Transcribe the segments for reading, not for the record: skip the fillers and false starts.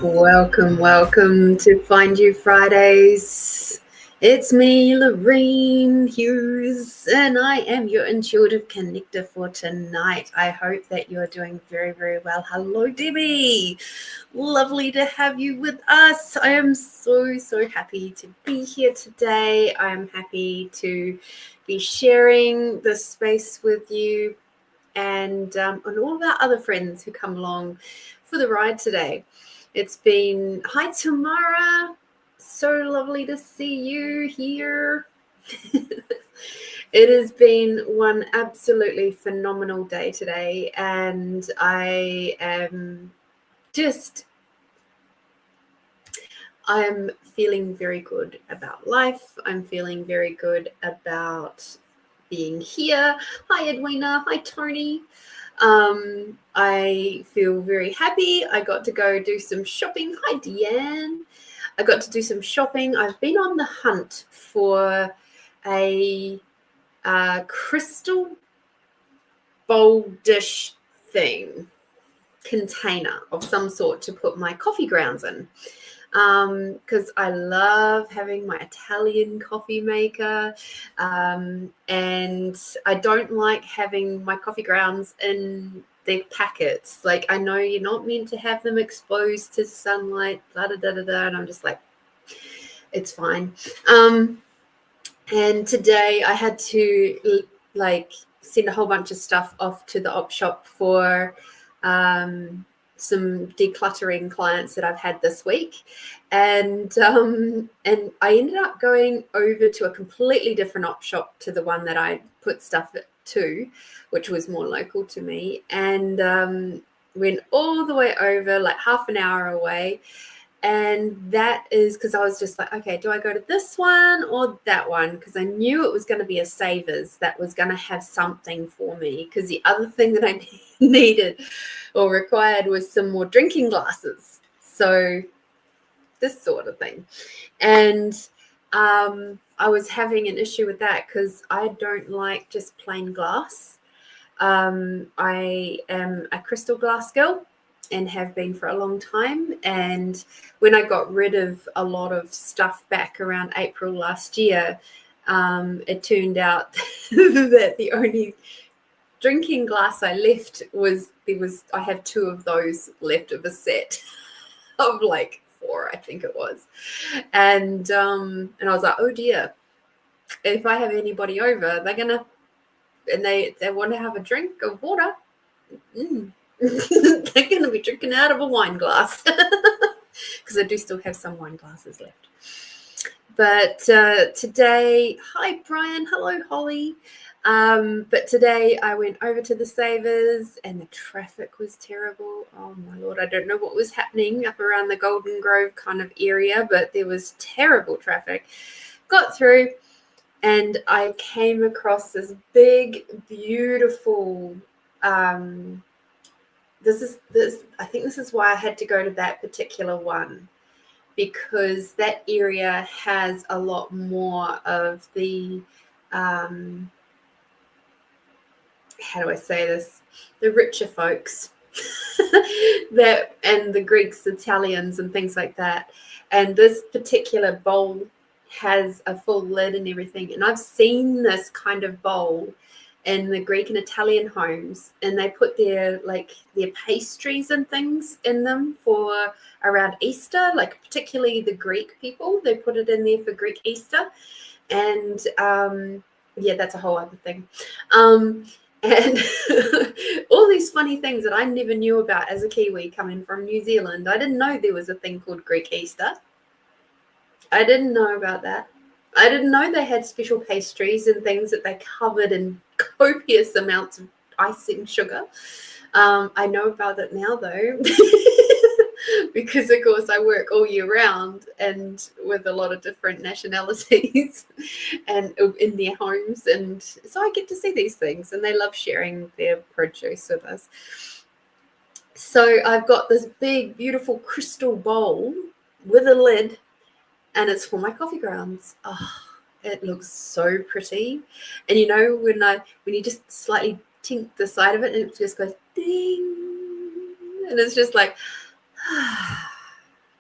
Welcome to Find You Fridays. It's me, Lorene Hughes, and I am your intuitive connector for tonight. I hope that you're doing very, very well. Hello, Debbie. Lovely to have you with us. I am so happy to be here today. I am happy to be sharing this space with you and all of our other friends who come along for the ride today. It's been, hi Tamara, so lovely to see you here. It has been one absolutely phenomenal day today, and I am feeling very good about life. I'm feeling very good about being here. Hi Edwina, hi Tony. I feel very happy. I got to go do some shopping. Hi, Deanne. I got to do some shopping. I've been on the hunt for a crystal bowl dish thing, container of some sort to put my coffee grounds in. Because I love having my Italian coffee maker, and I don't like having my coffee grounds in the packets. Like, I know you're not meant to have them exposed to sunlight, and I'm just like, it's fine. And today I had to send a whole bunch of stuff off to the op shop for some decluttering clients that I've had this week, and I ended up going over to a completely different op shop to the one that I put stuff to, which was more local to me, and went all the way over, like half an hour away. And that is because I was just like, okay, do I go to this one or that one? Because I knew it was going to be a Savers that was going to have something for me, because the other thing that I needed or required was some more drinking glasses. So this sort of thing. And I was having an issue with that because I don't like just plain glass. I am a crystal glass girl and have been for a long time. And when I got rid of a lot of stuff back around April last year, it turned out that the only drinking glass I left I have two of those left of a set of like 4, I think it was. And I was like, oh dear, if I have anybody over, they're gonna, and they want to have a drink of water, they're going to be drinking out of a wine glass, because I do still have some wine glasses left. But today, hi Brian, hello Holly. But today I went over to the Savers and the traffic was terrible. Oh my Lord, I don't know what was happening up around the Golden Grove kind of area, but there was terrible traffic. Got through and I came across this big, beautiful, I think this is why I had to go to that particular one, because that area has a lot more of the, how do I say this, the richer folks that, and the Greeks, Italians and things like that. And this particular bowl has a full lid and everything. And I've seen this kind of bowl in the Greek and Italian homes, and they put their pastries and things in them for around Easter, like particularly the Greek people, they put it in there for Greek Easter. And yeah, that's a whole other thing. And all these funny things that I never knew about as a Kiwi coming from New Zealand. I didn't know there was a thing called Greek Easter. I didn't know about that. I didn't know they had special pastries and things that they covered in copious amounts of icing sugar. I know about it now, though. because of course I work all year round and with a lot of different nationalities and in their homes, and so I get to see these things, and they love sharing their produce with us. So I've got this big beautiful crystal bowl with a lid, and it's for my coffee grounds. Oh, it looks so pretty. And you know, when you just slightly tink the side of it, and it just goes ding, and it's just like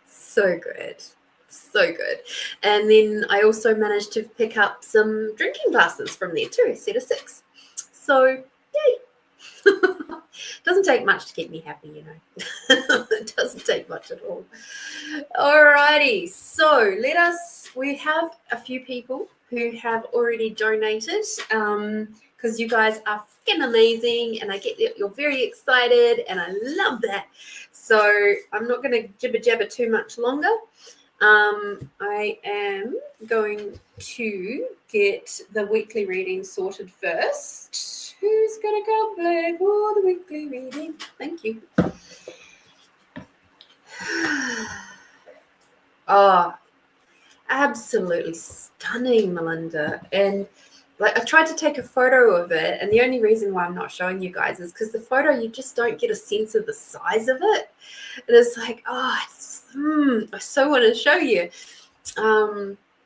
so good, so good. And then I also managed to pick up some drinking glasses from there too, a set of 6. So yay. Doesn't take much to keep me happy, you know. It doesn't take much at all. Alrighty, so we have a few people who have already donated, because you guys are freaking amazing, and I get that you're very excited, and I love that. So I'm not going to jibber jabber too much longer. I am going to get the weekly reading sorted first. Who's going to go play for the weekly reading? Thank you. Oh, absolutely stunning, Melinda. And like, I tried to take a photo of it, and the only reason why I'm not showing you guys is because the photo, you just don't get a sense of the size of it. And it's like, I so want to show you.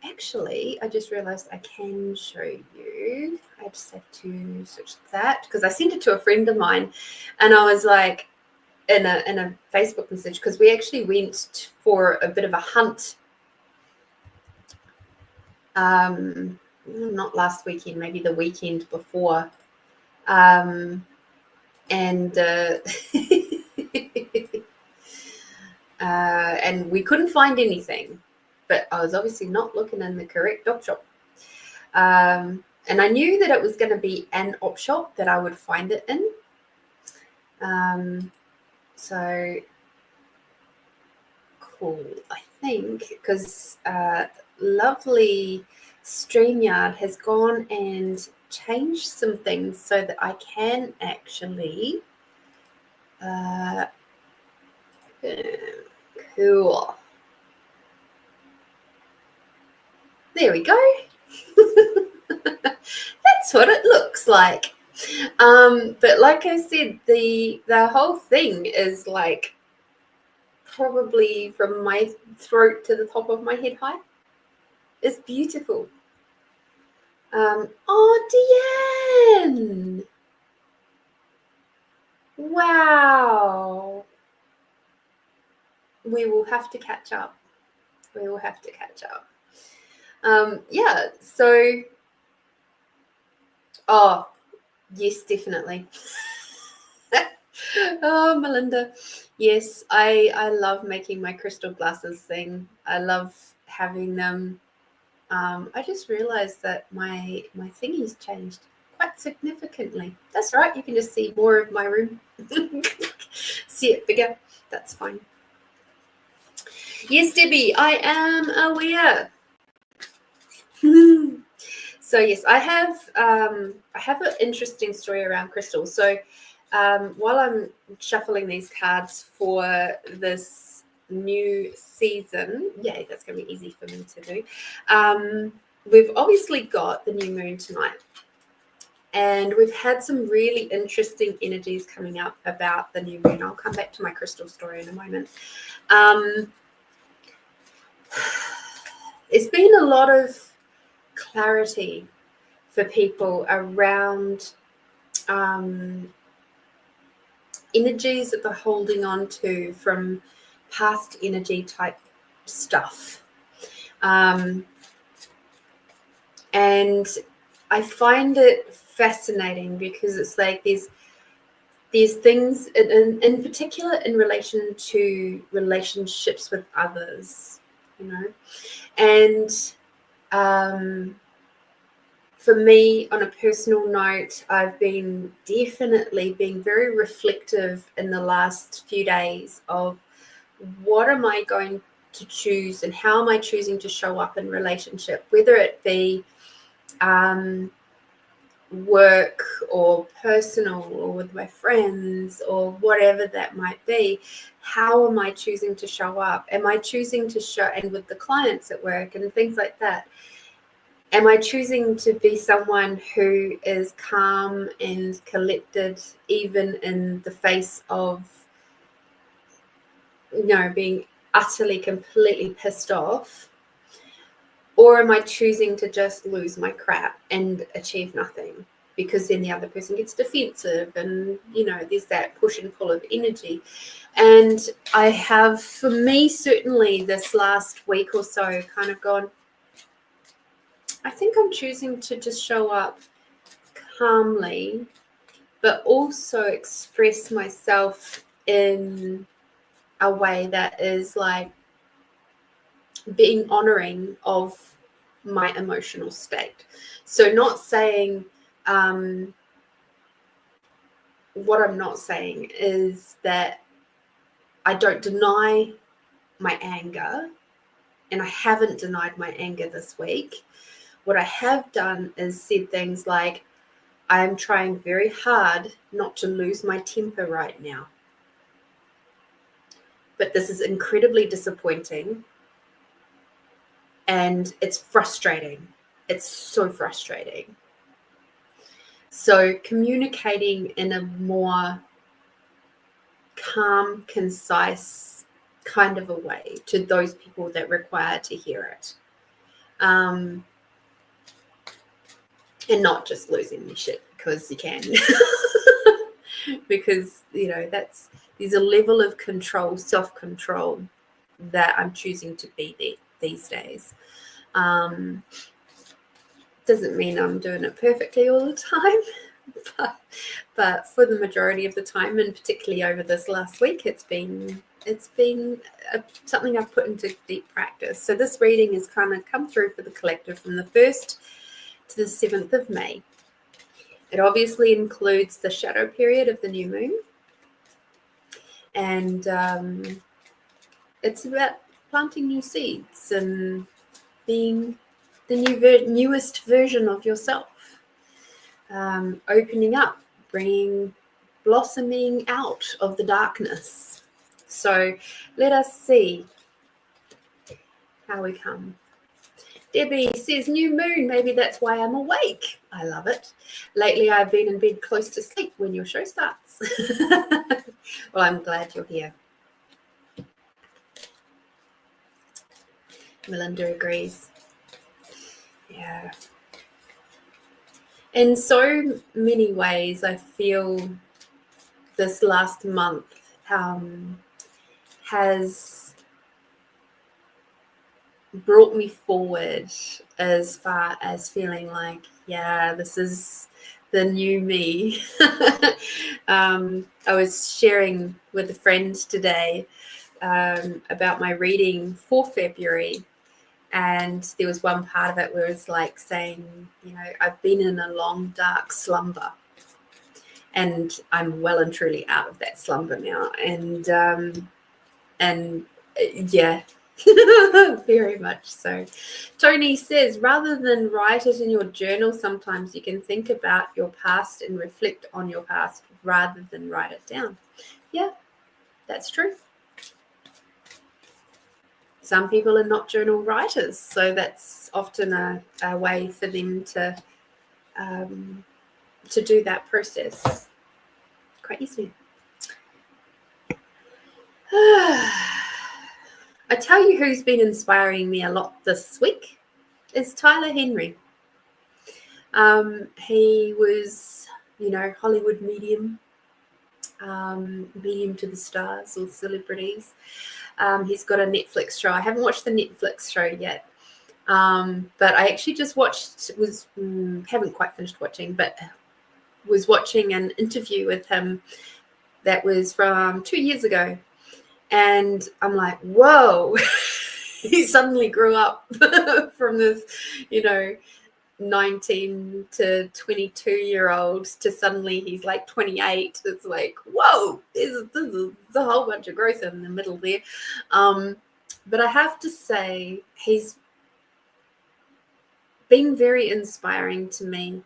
Actually, I just realized I can show you. I just have to switch that, because I sent it to a friend of mine, and I was like, in a Facebook message, because we actually went for a bit of a hunt. Not last weekend, maybe the weekend before, and and we couldn't find anything, but I was obviously not looking in the correct op shop, and I knew that it was going to be an op shop that I would find it in. So cool, I think, because lovely StreamYard has gone and changed some things so that I can actually cool. There we go. That's what it looks like. But like I said, the whole thing is like probably from my throat to the top of my head high. It's beautiful. Oh, Deanne. Wow. We will have to catch up. We will have to catch up. Yeah, so, oh, yes, definitely. Oh, Melinda. Yes, I love making my crystal glasses thing. I love having them. I just realized that my thingy's changed quite significantly. That's right, you can just see more of my room. See it bigger. That's fine. Yes, Debbie, I am aware. So yes, I have an interesting story around crystals. So while I'm shuffling these cards for this new season, yay, that's going to be easy for me to do. We've obviously got the new moon tonight, and we've had some really interesting energies coming up about the new moon. I'll come back to my crystal story in a moment. It's been a lot of clarity for people around energies that they're holding on to from past energy type stuff. And I find it fascinating because it's like there's things in particular in relation to relationships with others, you know, and for me, on a personal note, I've been definitely being very reflective in the last few days of what am I going to choose and how am I choosing to show up in relationship, whether it be work or personal or with my friends or whatever that might be, how am I choosing to show up? Am I choosing to show, and with the clients at work and things like that, am I choosing to be someone who is calm and collected even in the face of, being utterly, completely pissed off? Or am I choosing to just lose my crap and achieve nothing? Because then the other person gets defensive and, there's that push and pull of energy. And I have, for me, certainly this last week or so, kind of gone, I think I'm choosing to just show up calmly, but also express myself in a way that is like being honoring of my emotional state. So not saying, what I'm not saying is that I don't deny my anger, and I haven't denied my anger this week. What I have done is said things like, I'm trying very hard not to lose my temper right now. But this is incredibly disappointing. And it's frustrating. It's so frustrating. So communicating in a more calm, concise kind of a way to those people that require to hear it. And not just losing their shit because you can. Because, there's a level of control, self-control that I'm choosing to be there these days. Doesn't mean I'm doing it perfectly all the time, but for the majority of the time, and particularly over this last week, it's been something I've put into deep practice. So this reading has kind of come through for the collective from the 1st to the 7th of May. It obviously includes the shadow period of the new moon, and it's about planting new seeds and being the newest version of yourself, opening up, blossoming out of the darkness. So let us see how we come. Debbie says, new moon, maybe that's why I'm awake. I love it. Lately, I've been in bed close to sleep when your show starts. Well, I'm glad you're here. Melinda agrees. Yeah. In so many ways, I feel this last month has brought me forward as far as feeling like, yeah, this is the new me. I was sharing with a friend today about my reading for February, and there was one part of it where it's like saying, I've been in a long, dark slumber, and I'm well and truly out of that slumber now. And yeah, very much so. Tony says, rather than write it in your journal, sometimes you can think about your past and reflect on your past rather than write it down. Yeah, that's true. Some people are not journal writers, so that's often a way for them to do that process quite easily. I tell you who's been inspiring me a lot this week is Tyler Henry. He was, Hollywood medium to the stars or celebrities. He's got a Netflix show. I haven't watched the Netflix show yet, but I actually just haven't quite finished watching, but was watching an interview with him that was from 2 years ago. And I'm like, whoa, he suddenly grew up from this, 19 to 22-year-old to suddenly he's like 28. It's like, whoa, there's a whole bunch of growth in the middle there. But I have to say, he's been very inspiring to me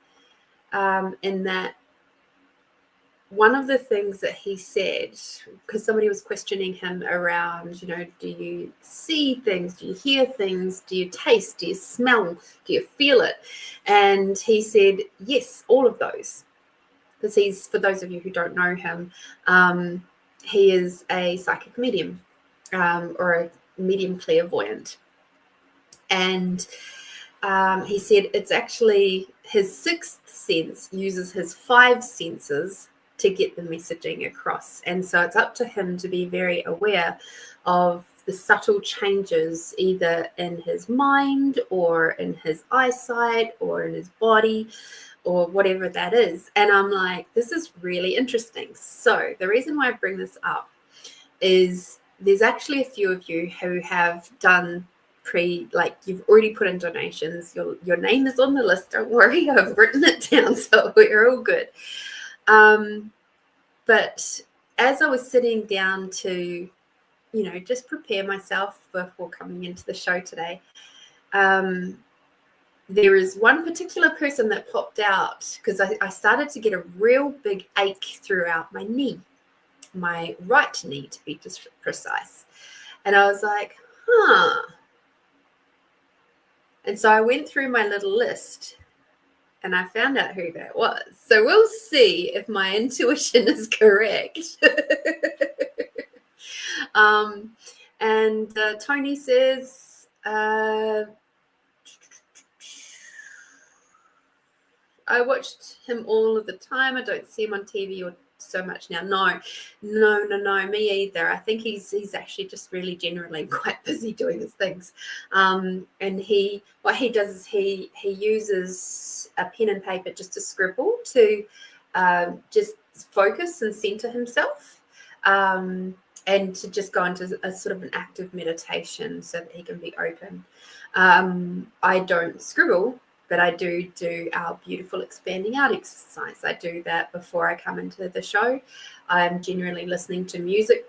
in that one of the things that he said, because somebody was questioning him around, do you see things? Do you hear things? Do you taste? Do you smell? Do you feel it? And he said, yes, all of those. Because for those of you who don't know him, he is a psychic medium, or a medium clairvoyant. And he said it's actually his sixth sense uses his five senses to get the messaging across. And so it's up to him to be very aware of the subtle changes either in his mind or in his eyesight or in his body or whatever that is. And I'm like, this is really interesting. So the reason why I bring this up is there's actually a few of you who have done you've already put in donations. Your name is on the list. Don't worry, I've written it down, so we're all good. But as I was sitting down to, just prepare myself before coming into the show today, there is one particular person that popped out because I started to get a real big ache throughout my knee, my right knee to be precise. And I was like, And so I went through my little list and I found out who that was. So we'll see if my intuition is correct. And Tony says, I watched him all of the time. I don't see him on TV or so much now. No, me either. I think he's actually just really generally quite busy doing his things. And what he does is he uses a pen and paper just to scribble to just focus and center himself, and to just go into a sort of an active meditation so that he can be open. I don't scribble, but I do our beautiful expanding out exercise. I do that before I come into the show. I'm generally listening to music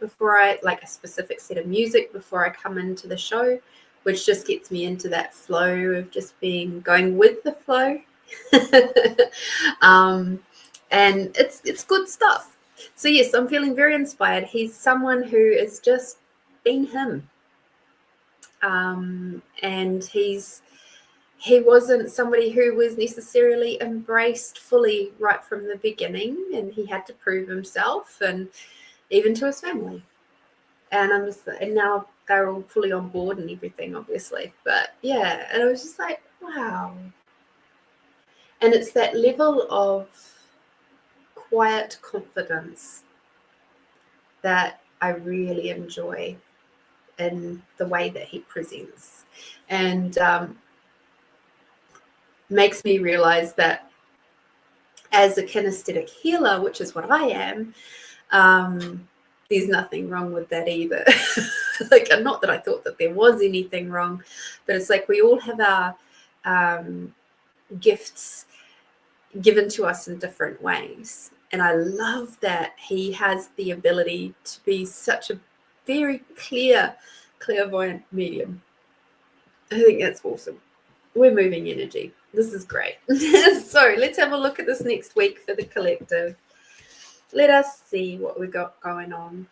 like a specific set of music before I come into the show, which just gets me into that flow of just going with the flow. And it's good stuff. So yes, I'm feeling very inspired. He's someone who has just been him. And he wasn't somebody who was necessarily embraced fully right from the beginning, and he had to prove himself, and even to his family. And now they're all fully on board and everything, obviously. But yeah, and I was just like, wow. And it's that level of quiet confidence that I really enjoy in the way that he presents. And makes me realize that as a kinesthetic healer, which is what I am, there's nothing wrong with that either. Not that I thought that there was anything wrong, but it's like we all have our gifts given to us in different ways. And I love that he has the ability to be such a very clairvoyant medium. I think that's awesome. We're moving energy. This is great. So let's have a look at this next week for the collective. Let us see what we got going on.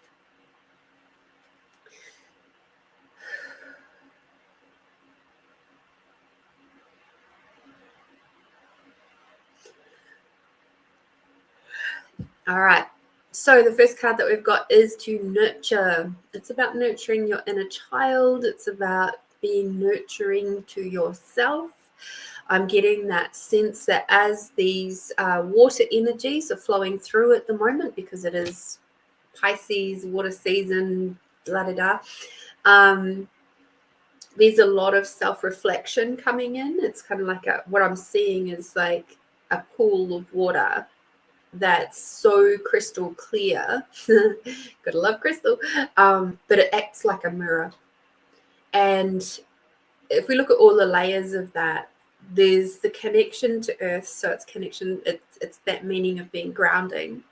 All right. So the first card that we've got is to nurture. It's about nurturing your inner child. It's about being nurturing to yourself. I'm getting that sense that as these water energies are flowing through at the moment, because it is Pisces, water season, la-da-da, there's a lot of self-reflection coming in. It's kind of like what I'm seeing is like a pool of water that's so crystal clear. Gotta love crystal. But it acts like a mirror. And if we look at all the layers of that, there's the connection to earth. So it's that meaning of being grounded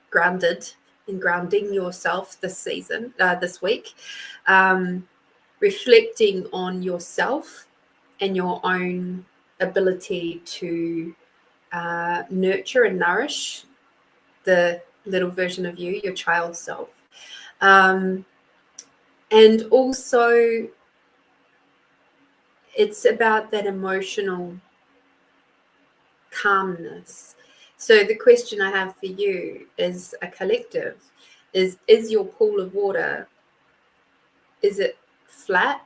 and grounding yourself this week, reflecting on yourself and your own ability to nurture and nourish the little version of you, your child self. And also, it's about that emotional calmness. So the question I have for you is a collective. Is your pool of water, is it flat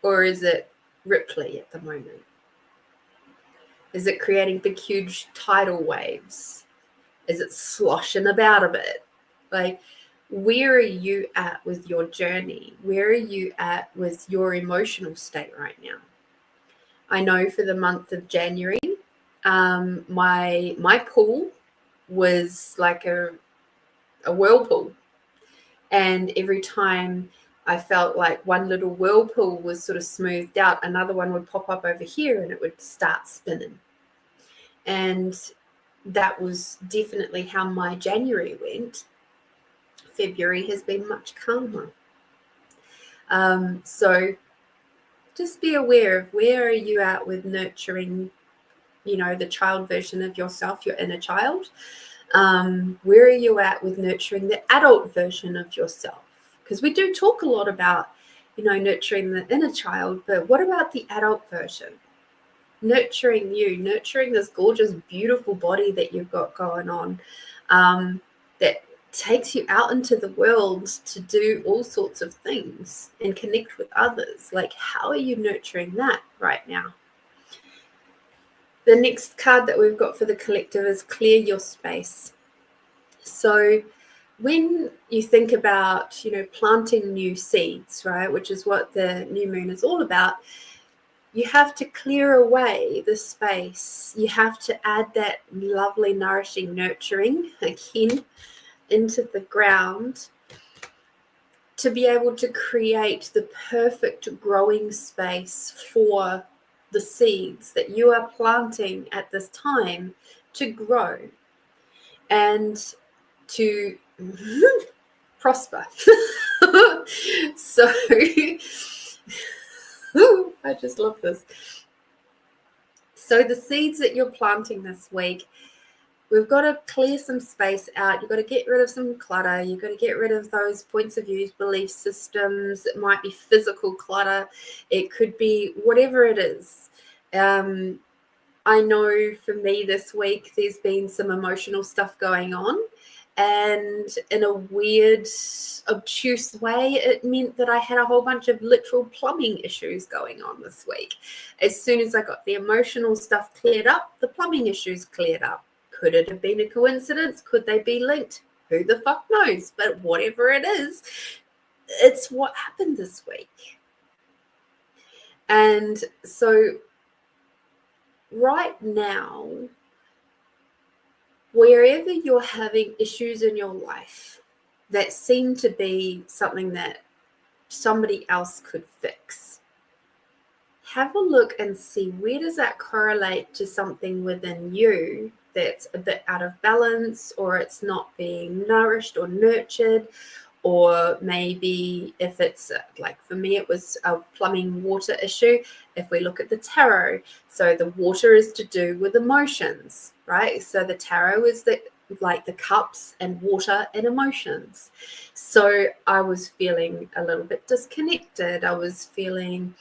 or is it ripply at the moment? Is it creating big, huge tidal waves? Is it sloshing about a bit? Like, where are you at with your journey? Where are you at with your emotional state right now? I know for the month of January, my pool was like a whirlpool. And every time I felt like one little whirlpool was sort of smoothed out, another one would pop up over here and it would start spinning. And that was definitely how my January went. February has been much calmer. So just be aware of where are you at with nurturing, the child version of yourself, your inner child. Where are you at with nurturing the adult version of yourself? Because we do talk a lot about, nurturing the inner child, but what about the adult version? Nurturing you, nurturing this gorgeous, beautiful body that you've got going on, that takes you out into the world to do all sorts of things and connect with others. Like, how are you nurturing that right now? The next card that we've got for the collective is clear your space. So when you think about, planting new seeds, right, which is what the new moon is all about, you have to clear away the space. You have to add that lovely, nourishing, nurturing, again, into the ground to be able to create the perfect growing space for the seeds that you are planting at this time to grow and to prosper. So I just love this. So the seeds that you're planting this week, we've got to clear some space out. You've got to get rid of some clutter. You've got to get rid of those points of view, belief systems. It might be physical clutter. It could be whatever it is. I know for me this week, there's been some emotional stuff going on. And in a weird, obtuse way, it meant that I had a whole bunch of literal plumbing issues going on this week. As soon as I got the emotional stuff cleared up, the plumbing issues cleared up. Could it have been a coincidence? Could they be linked? Who the fuck knows? But whatever it is, it's what happened this week. And so right now, wherever you're having issues in your life that seem to be something that somebody else could fix, have a look and see where does that correlate to something within you that's a bit out of balance, or it's not being nourished or nurtured. Or maybe if it's like for me, it was a plumbing water issue. If we look at the tarot, so the water is to do with emotions, right? So the tarot is the cups and water and emotions. So I was feeling a little bit disconnected. I was feeling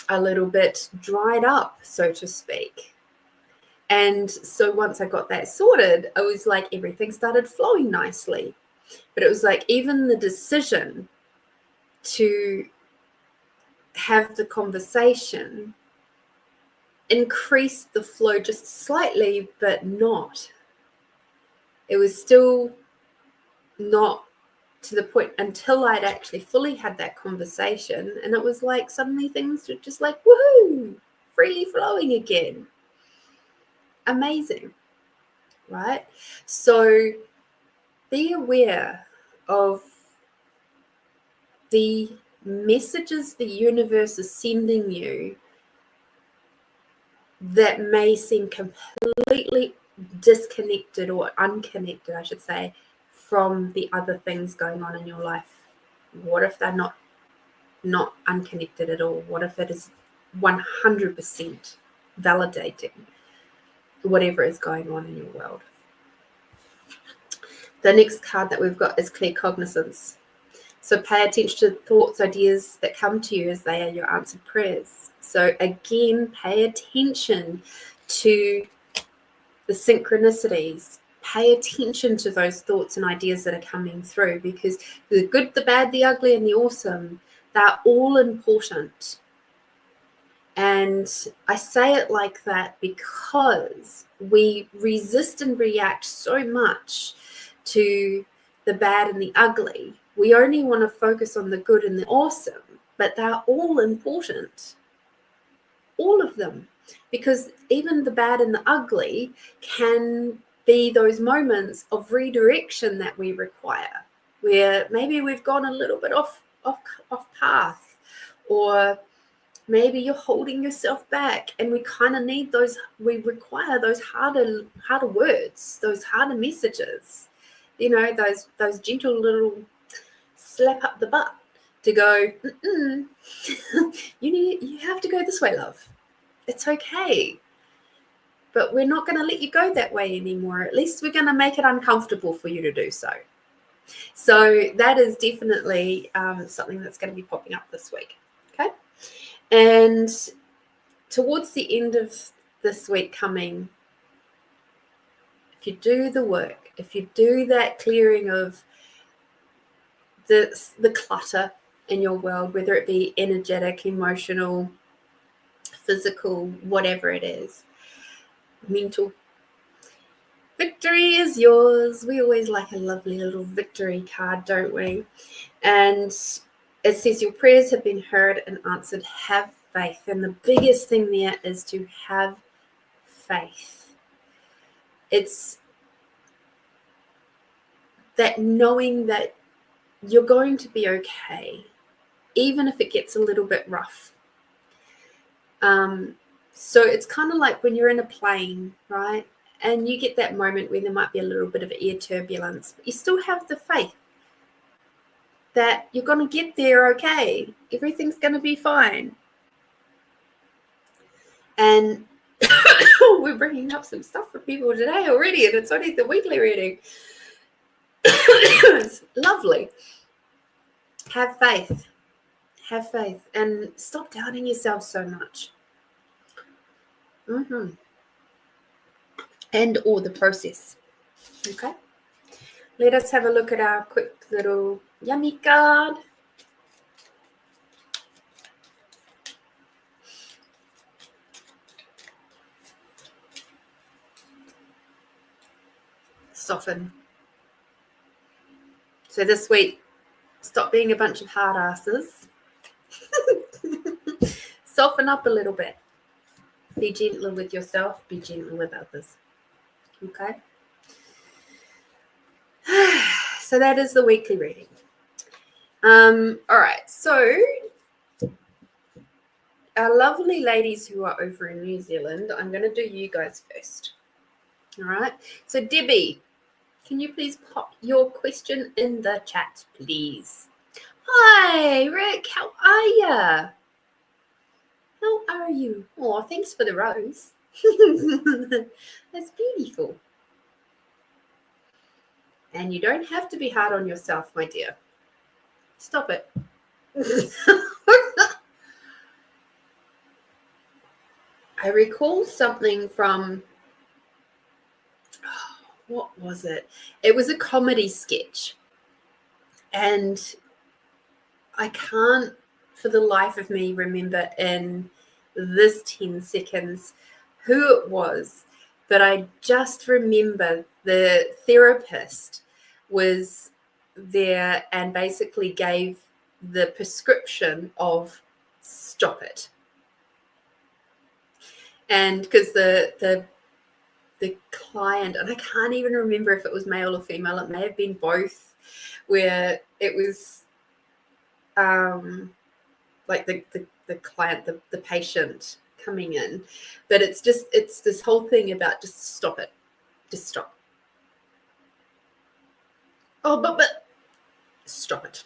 a little bit dried up, so to speak. And so once I got that sorted, I was like, everything started flowing nicely. But it was like even the decision to have the conversation increased the flow just slightly, but not. It was still not to the point until I'd actually fully had that conversation. And it was like suddenly things were just like, woohoo, freely flowing again. Amazing, right? So be aware of the messages the universe is sending you that may seem completely disconnected or unconnected, I should say, from the other things going on in your life. What if they're not unconnected at all? What if it is 100% validating? whatever is going on in your world. The next card that we've got is clear cognizance. So pay attention to thoughts, ideas that come to you as they are your answered prayers. So again, pay attention to the synchronicities. Pay attention to those thoughts and ideas that are coming through, because the good, the bad, the ugly, and the awesome, they're all important. And I say it like that because we resist and react so much to the bad and the ugly. We only want to focus on the good and the awesome, but they're all important. All of them. Because even the bad and the ugly can be those moments of redirection that we require, where maybe we've gone a little bit off path, or maybe you're holding yourself back, and we kind of need those, we require those harder words, those harder messages, you know, those gentle little slap up the butt to go, you have to go this way, love. It's okay. But we're not going to let you go that way anymore. At least we're going to make it uncomfortable for you to do so. So that is definitely something that's going to be popping up this week. Okay. And towards the end of this week coming, if you do the work, if you do that clearing of the clutter in your world, whether it be energetic, emotional, physical, whatever it is, mental, victory is yours. We always like a lovely little victory card, don't we? And it says your prayers have been heard and answered. Have faith. And the biggest thing there is to have faith. It's that knowing that you're going to be okay, even if it gets a little bit rough. So it's kind of like when you're in a plane, right? And you get that moment where there might be a little bit of air turbulence, but you still have the faith that you're going to get there okay. Everything's going to be fine. And we're bringing up some stuff for people today already, and it's only the weekly reading. It's lovely. Have faith. Have faith. And stop doubting yourself so much. And or the process. Okay. Let us have a look at our quick little yummy card. Soften. So this week, stop being a bunch of hard asses. Soften up a little bit. Be gentler with yourself. Be gentler with others. Okay. So that is the weekly reading. All right. So our lovely ladies who are over in New Zealand, I'm going to do you guys first. All right. So Debbie, can you please pop your question in the chat, please? Hi, Rick. How are you? How are you? Oh, thanks for the rose. That's beautiful. And you don't have to be hard on yourself, my dear. Stop it. I recall something from, what was it? It was a comedy sketch. And I can't for the life of me remember in this 10 seconds who it was, but I just remember the therapist was there and basically gave the prescription of stop it. And because the client, and I can't even remember if it was male or female, it may have been both, where it was like the client, the patient coming in, but it's this whole thing about just stop it, just stop. Oh, but stop it.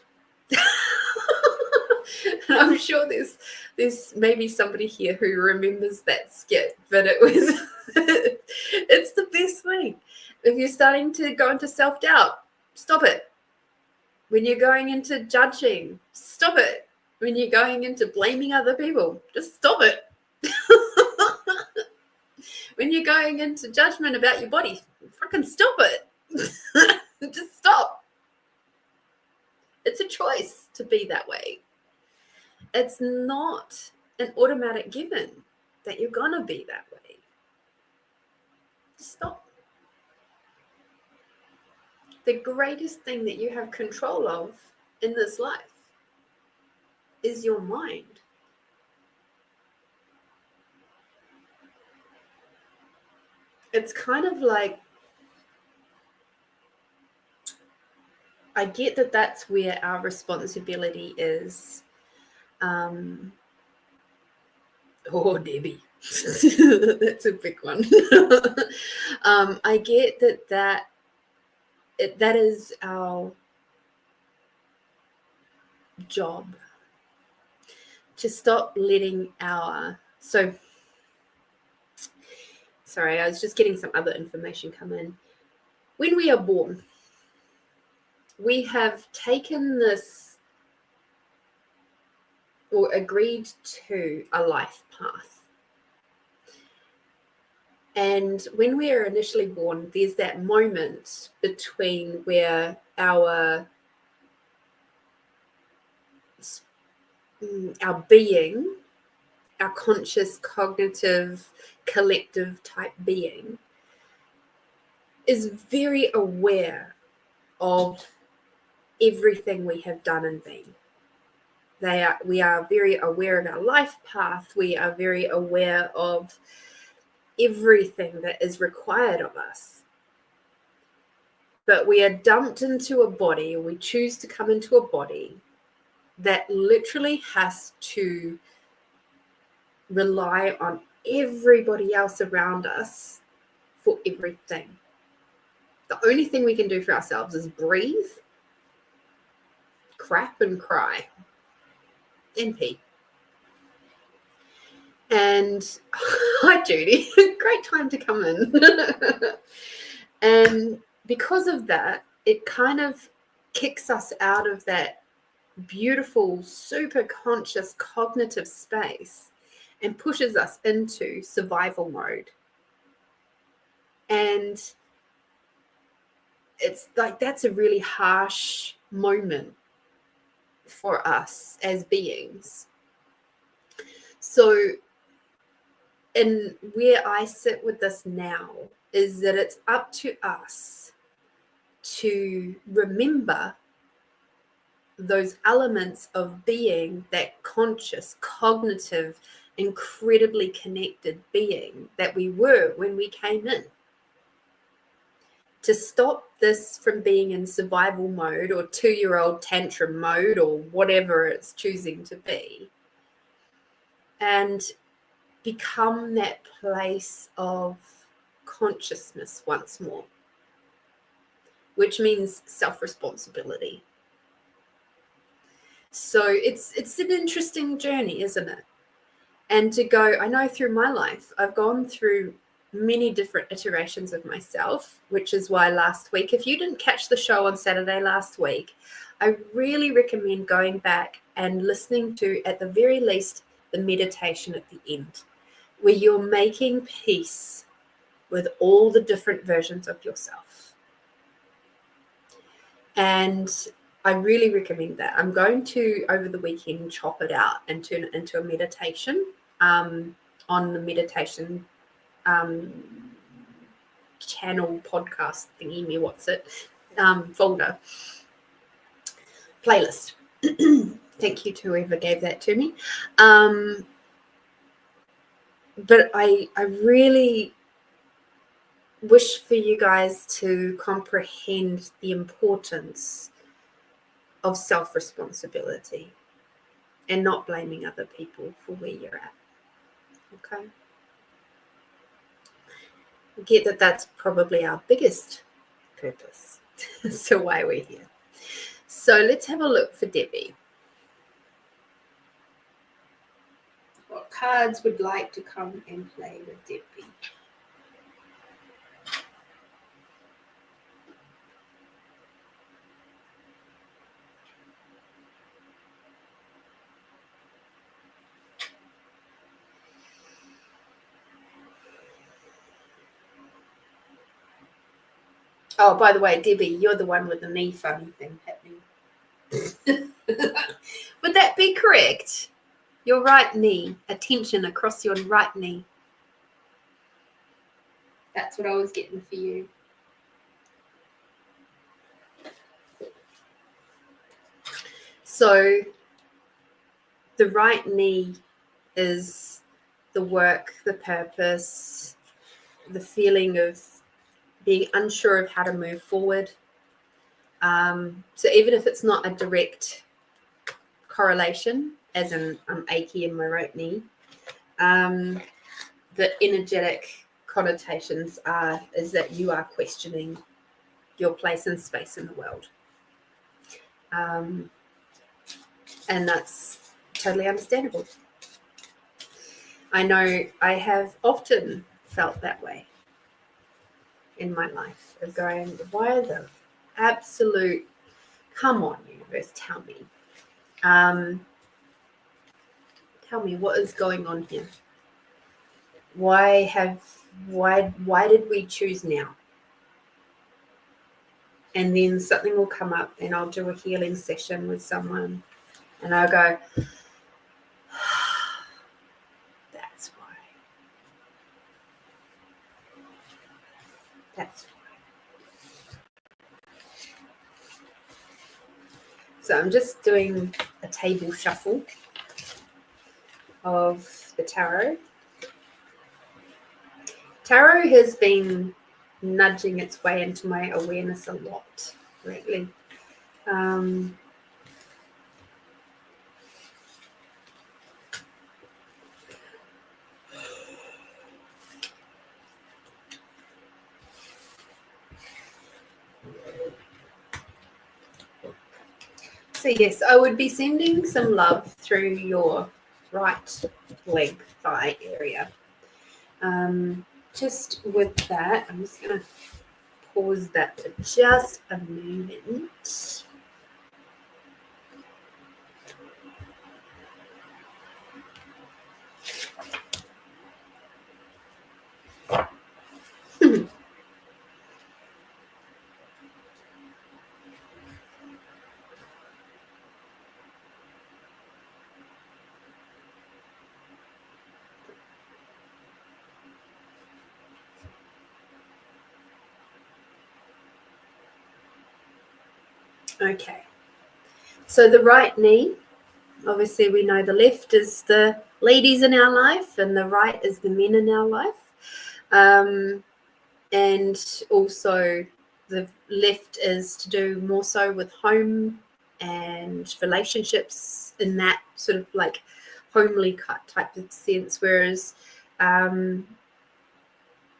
And I'm sure there's maybe somebody here who remembers that skit, but it was week. If you're starting to go into self-doubt, stop it. When you're going into judging, stop it. When you're going into blaming other people, just stop it. When you're going into judgment about your body, freaking stop it. Just stop. It's a choice to be that way. It's not an automatic given that you're going to be that way. Just stop. The greatest thing that you have control of in this life is your mind. It's kind of like, I get that that's where our responsibility is. Oh, Debbie. That's a big one. I get that is our job, to stop letting sorry, I was just getting some other information come in. When we are born, we have taken this or agreed to a life path. And when we are initially born, there's that moment between where our being, our conscious, cognitive, collective type being, is very aware of everything we have done and been. We are very aware of our life path. We are very aware of everything that is required of us. But we are dumped into a body, or we choose to come into a body that literally has to rely on everybody else around us for everything. The only thing we can do for ourselves is breathe, crap, and cry, and pee. And hi, Judy. Great time to come in. And because of that, it kind of kicks us out of that beautiful, super conscious, cognitive space and pushes us into survival mode. And it's like, that's a really harsh moment for us as beings. So, and where I sit with this now is that it's up to us to remember those elements of being, that conscious, cognitive, incredibly connected being that we were when we came in. To stop this from being in survival mode or 2-year-old tantrum mode or whatever it's choosing to be, and become that place of consciousness once more, which means self-responsibility. So it's an interesting journey, isn't it? And to go, I know through my life, I've gone through many different iterations of myself, which is why last week, if you didn't catch the show on Saturday last week, I really recommend going back and listening to, at the very least, the meditation at the end, where you're making peace with all the different versions of yourself. And I really recommend that. I'm going to, over the weekend, chop it out and turn it into a meditation on the meditation channel, podcast thingy, folder, playlist. Thank you to whoever gave that to me. But I really wish for you guys to comprehend the importance of self-responsibility and not blaming other people for where you're at. Okay? Get that that's probably our biggest purpose. So why we're here. So let's have a look for Debbie. What cards would like to come and play with Debbie? Oh, by the way, Debbie, you're the one with the knee funny thing happening. Would that be correct? Your right knee, a tension across your right knee. That's what I was getting for you. So the right knee is the work, the purpose, the feeling of being unsure of how to move forward. So even if it's not a direct correlation, as in I'm achy in my right knee, the energetic connotations is that you are questioning your place and space in the world. And that's totally understandable. I know I have often felt that way in my life, of going, why the absolute, come on, universe, tell me. Tell me what is going on here. Why did we choose now? And then something will come up and I'll do a healing session with someone and I'll go, that's why. That's why. So I'm just doing a table shuffle of the tarot. Tarot has been nudging its way into my awareness a lot lately. So yes, I would be sending some love through your right leg thigh area. Just with that, I'm just going to pause that for just a moment. Okay, so the right knee, obviously we know the left is the ladies in our life and the right is the men in our life. And also the left is to do more so with home and relationships in that sort of like homely type of sense, whereas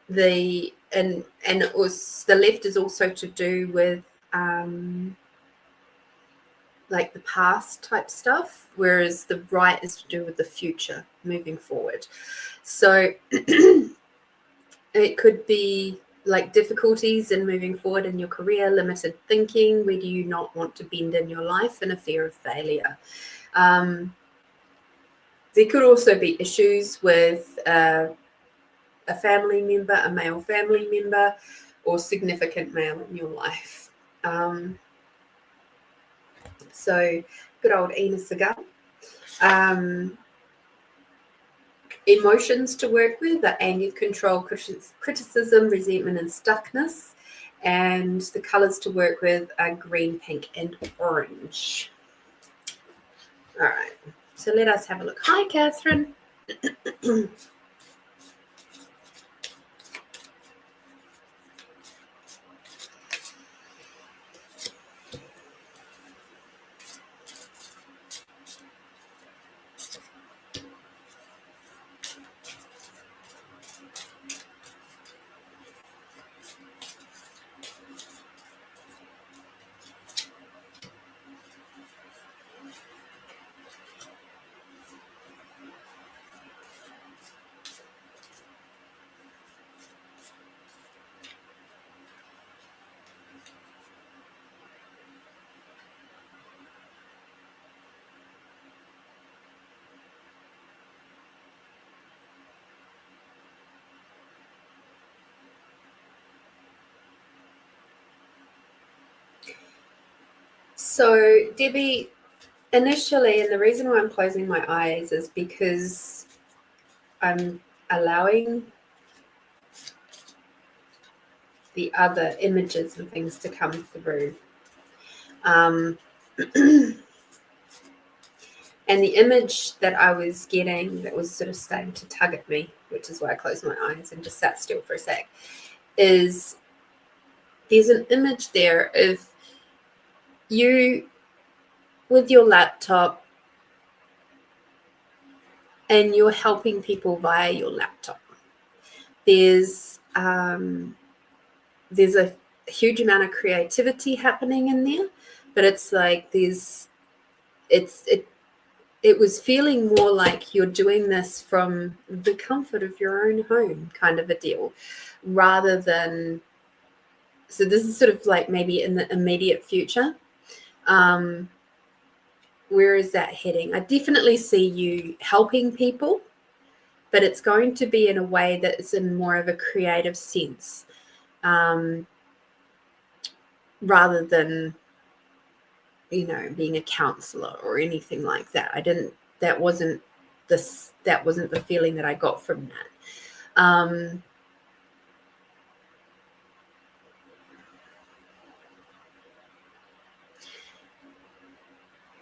the left is also to do with like the past type stuff, whereas the right is to do with the future, moving forward. So it could be like difficulties in moving forward in your career, limited thinking, where do you not want to bend in your life, and a fear of failure. There could also be issues with a family member, a male family member, or significant male in your life. So good old Ina Cigar. Emotions to work with are anger, control, criticism, resentment, and stuckness. And the colors to work with are green, pink, and orange. All right, so let us have a look. Hi, Catherine. So, Debbie, initially, and the reason why I'm closing my eyes is because I'm allowing the other images and things to come through. And the image that I was getting that was sort of starting to tug at me, which is why I closed my eyes and just sat still for a sec, is there's an image there of you with your laptop and you're helping people via your laptop. There's a huge amount of creativity happening in there, but it's like it was feeling more like you're doing this from the comfort of your own home kind of a deal, rather than, so this is sort of like maybe in the immediate future. Where is that heading? I definitely see you helping people, but it's going to be in a way that is in more of a creative sense, rather than, being a counselor or anything like that. That wasn't the feeling that I got from that.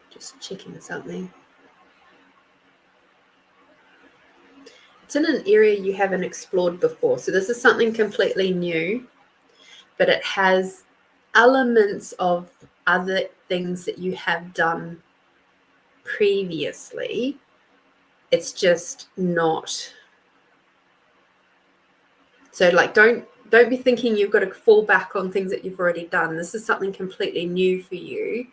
Just checking something. It's in an area you haven't explored before. So this is something completely new, but it has elements of other things that you have done previously. It's just not. So like, don't be thinking you've got to fall back on things that you've already done. This is something completely new for you,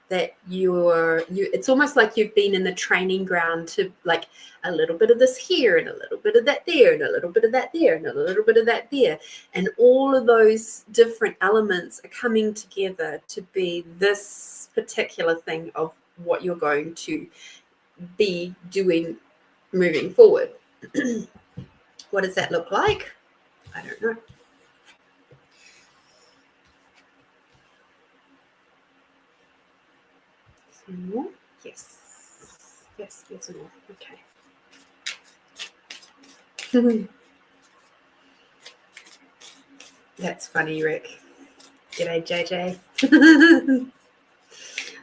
that it's almost like you've been in the training ground to, like, a little bit of this here and a little bit of that there and a little bit of that there and a little bit of that there, and all of those different elements are coming together to be this particular thing of what you're going to be doing moving forward. What does that look like? I don't know. Some more? Yes. Yes, there's more. Okay. That's funny, Rick. G'day, JJ.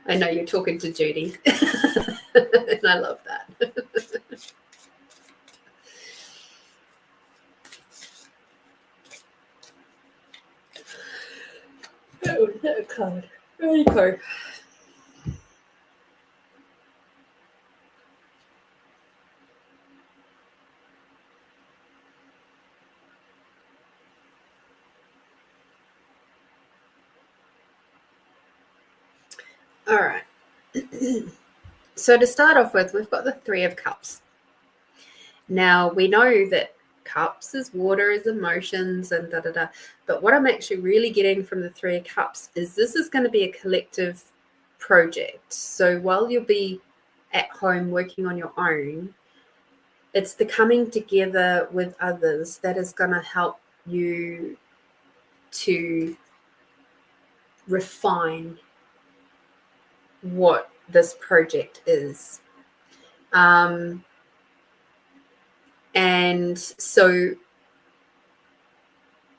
I know you're talking to Judy. And I love that. Oh, that cold. Very cold. All right. So to start off with, we've got the Three of Cups. Now, we know that cups is water, is emotions, and da-da-da. But what I'm actually really getting from the Three of Cups is this is going to be a collective project. So while you'll be at home working on your own, it's the coming together with others that is going to help you to refine what this project is. And so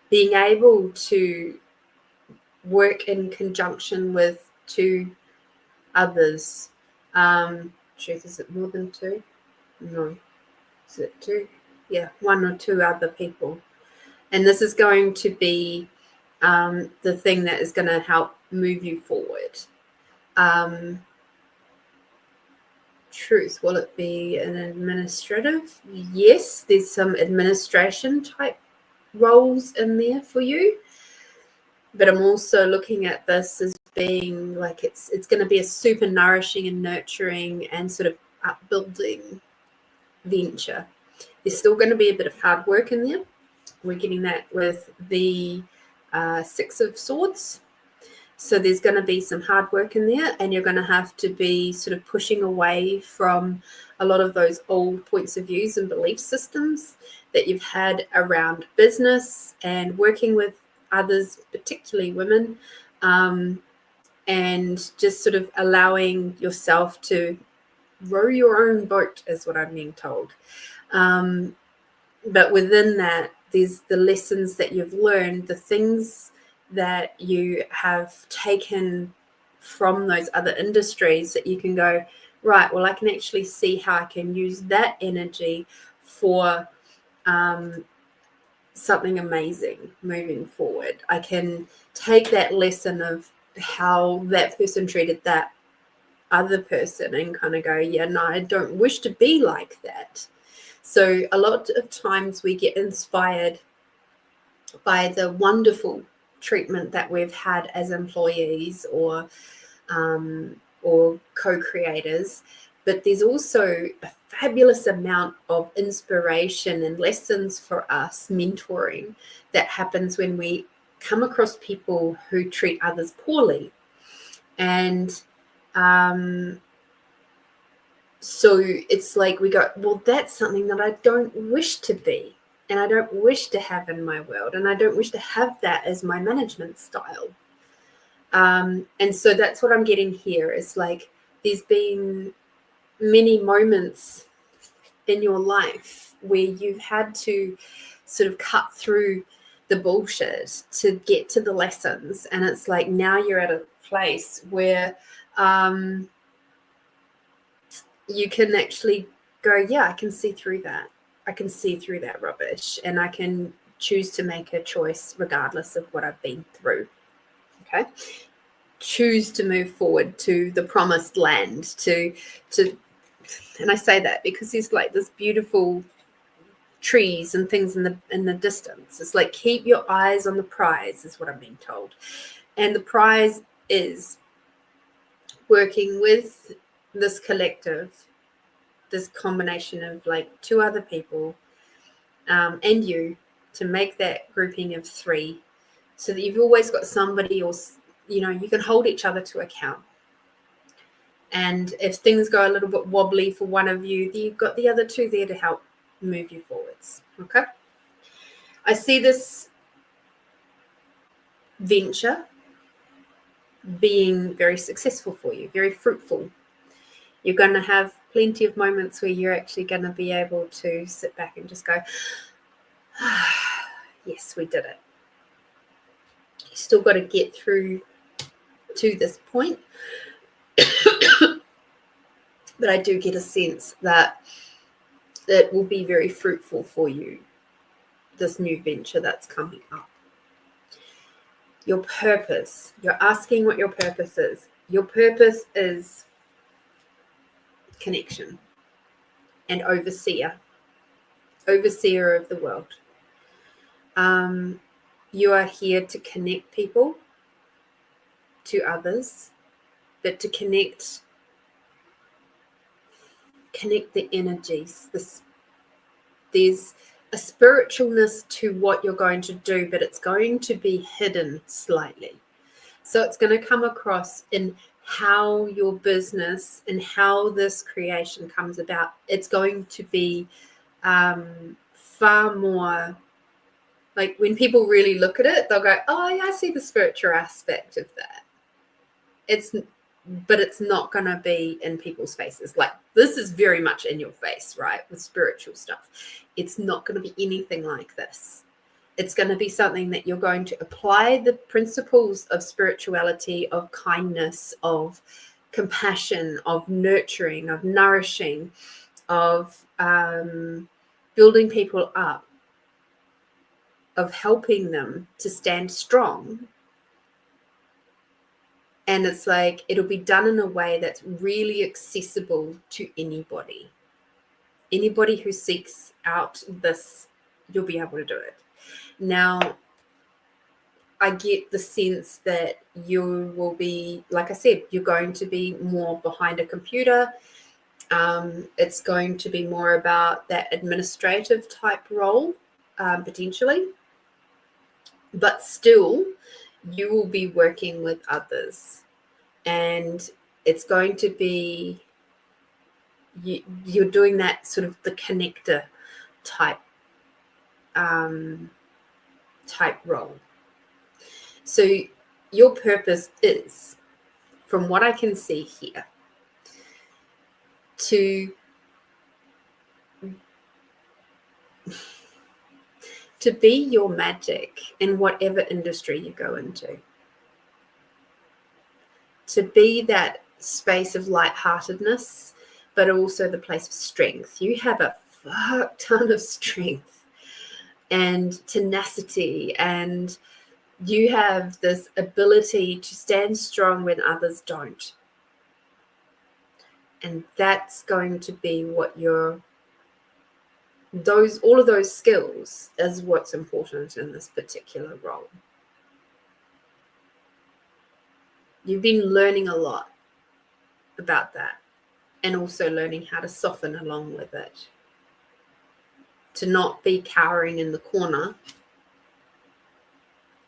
being able to work in conjunction with two others. Truth, is it more than two? No. Is it two? Yeah, one or two other people. And this is going to be the thing that is going to help move you forward. Truth, will it be an administrative? Yes, there's some administration type roles in there for you. But I'm also looking at this as being like it's going to be a super nourishing and nurturing and sort of upbuilding venture. There's still going to be a bit of hard work in there. We're getting that with the Six of Swords. So there's going to be some hard work in there, and you're going to have to be sort of pushing away from a lot of those old points of views and belief systems that you've had around business and working with others, particularly women, and just sort of allowing yourself to row your own boat is what I'm being told. But within that, there's the lessons that you've learned, the things that you have taken from those other industries that you can go, right, well, I can actually see how I can use that energy for something amazing moving forward. I can take that lesson of how that person treated that other person and kind of go, yeah, no, I don't wish to be like that. So a lot of times we get inspired by the wonderful treatment that we've had as employees or co-creators, but there's also a fabulous amount of inspiration and lessons for us, mentoring, that happens when we come across people who treat others poorly. And so it's like we go, well, that's something that I don't wish to be, and I don't wish to have in my world, and I don't wish to have that as my management style. And so that's what I'm getting here, is like there's been many moments in your life where you've had to sort of cut through the bullshit to get to the lessons. And it's like now you're at a place where you can actually go, yeah, I can see through that. I can see through that rubbish, and I can choose to make a choice regardless of what I've been through. Okay. Choose to move forward to the promised land, to and I say that because there's like this beautiful trees and things in the distance. It's like keep your eyes on the prize is what I'm being told. And the prize is working with this collective, this combination of like two other people and you, to make that grouping of three, so that you've always got somebody, or you can hold each other to account. And if things go a little bit wobbly for one of you, you've got the other two there to help move you forwards. Okay. I see this venture being very successful for you, very fruitful. You're going to have plenty of moments where you're actually going to be able to sit back and just go, yes, we did it. You still got to get through to this point. But I do get a sense that it will be very fruitful for you, this new venture that's coming up. Your purpose. You're asking what your purpose is. Your purpose is connection and overseer of the world. You are here to connect people to others, but to connect the energies. There's a spiritualness to what you're going to do, but it's going to be hidden slightly. So it's going to come across in how your business and how this creation comes about. It's going to be far more like, when people really look at it, they'll go, oh yeah, I see the spiritual aspect of that. But it's not going to be in people's faces. Like, this is very much in your face, right? With spiritual stuff. It's not going to be anything like this. It's going to be something that you're going to apply the principles of spirituality, of kindness, of compassion, of nurturing, of nourishing, of building people up, of helping them to stand strong. And it's like, it'll be done in a way that's really accessible to anybody. Anybody who seeks out this, you'll be able to do it. Now, I get the sense that you will be, like I said, you're going to be more behind a computer. It's going to be more about that administrative type role, potentially. But still, you will be working with others. And it's going to be, you're doing that sort of the connector type role. So your purpose is from what I can see here, to be your magic in whatever industry you go into. To be that space of lightheartedness, but also the place of strength. You have a fuck ton of strength and tenacity, and you have this ability to stand strong when others don't. And that's going to be what all of those skills is what's important in this particular role. You've been learning a lot about that, and also learning how to soften along with it. To not be cowering in the corner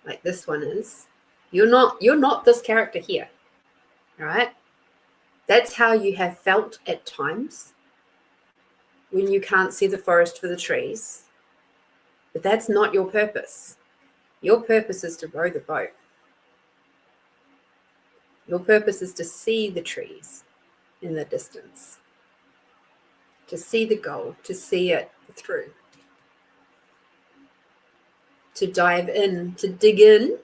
like this one is. You're not this character here. All right? That's how you have felt at times when you can't see the forest for the trees. But that's not your purpose. Your purpose is to row the boat. Your purpose is to see the trees in the distance, to see the goal, to see it through, to dive in, to dig in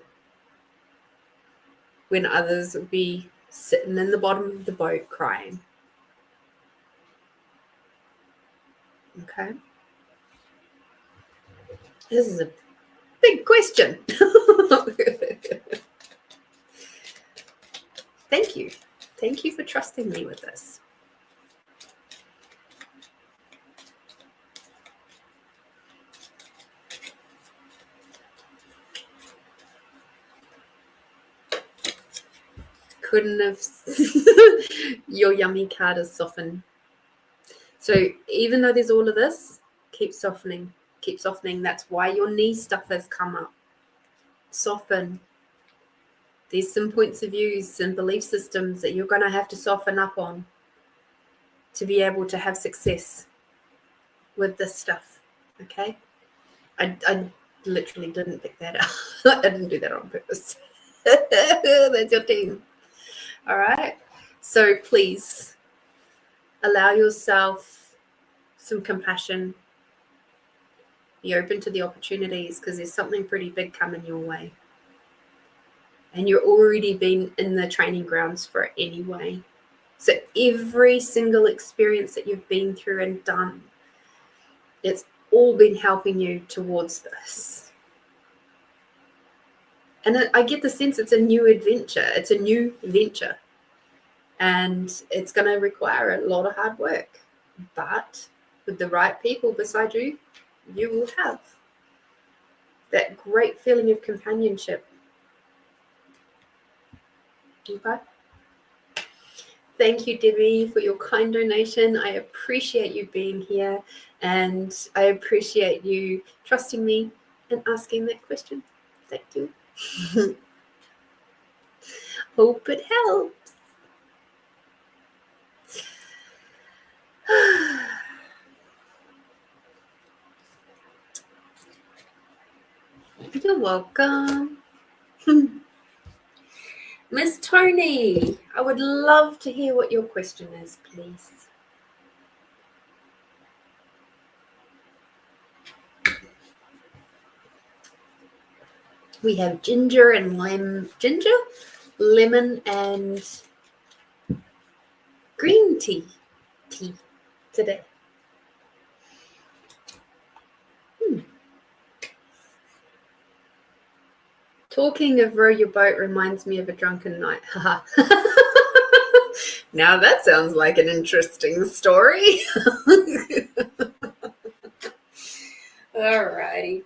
when others would be sitting in the bottom of the boat crying. Okay? This is a big question. Thank you. Thank you for trusting me with this. Couldn't have. Your yummy card is soften. So even though there's all of this, keep softening. Keep softening. That's why your knee stuff has come up. Soften. There's some points of views and belief systems that you're going to have to soften up on to be able to have success with this stuff. Okay? I literally didn't pick that up. I didn't do that on purpose. That's your team. All right? So please allow yourself some compassion. Be open to the opportunities, because there's something pretty big coming your way. And you're already been in the training grounds for it anyway. So every single experience that you've been through and done, it's all been helping you towards this. And I get the sense it's a new adventure. It's a new venture. And it's going to require a lot of hard work. But with the right people beside you, you will have that great feeling of companionship. Okay. Thank you, Debbie, for your kind donation. I appreciate you being here, and I appreciate you trusting me and asking that question. Thank you. Hope it helps. You're welcome. Miss Tony, I would love to hear what your question is, please. We have ginger, lemon, and green tea today. Talking of row your boat reminds me of a drunken night. Now that sounds like an interesting story. All righty.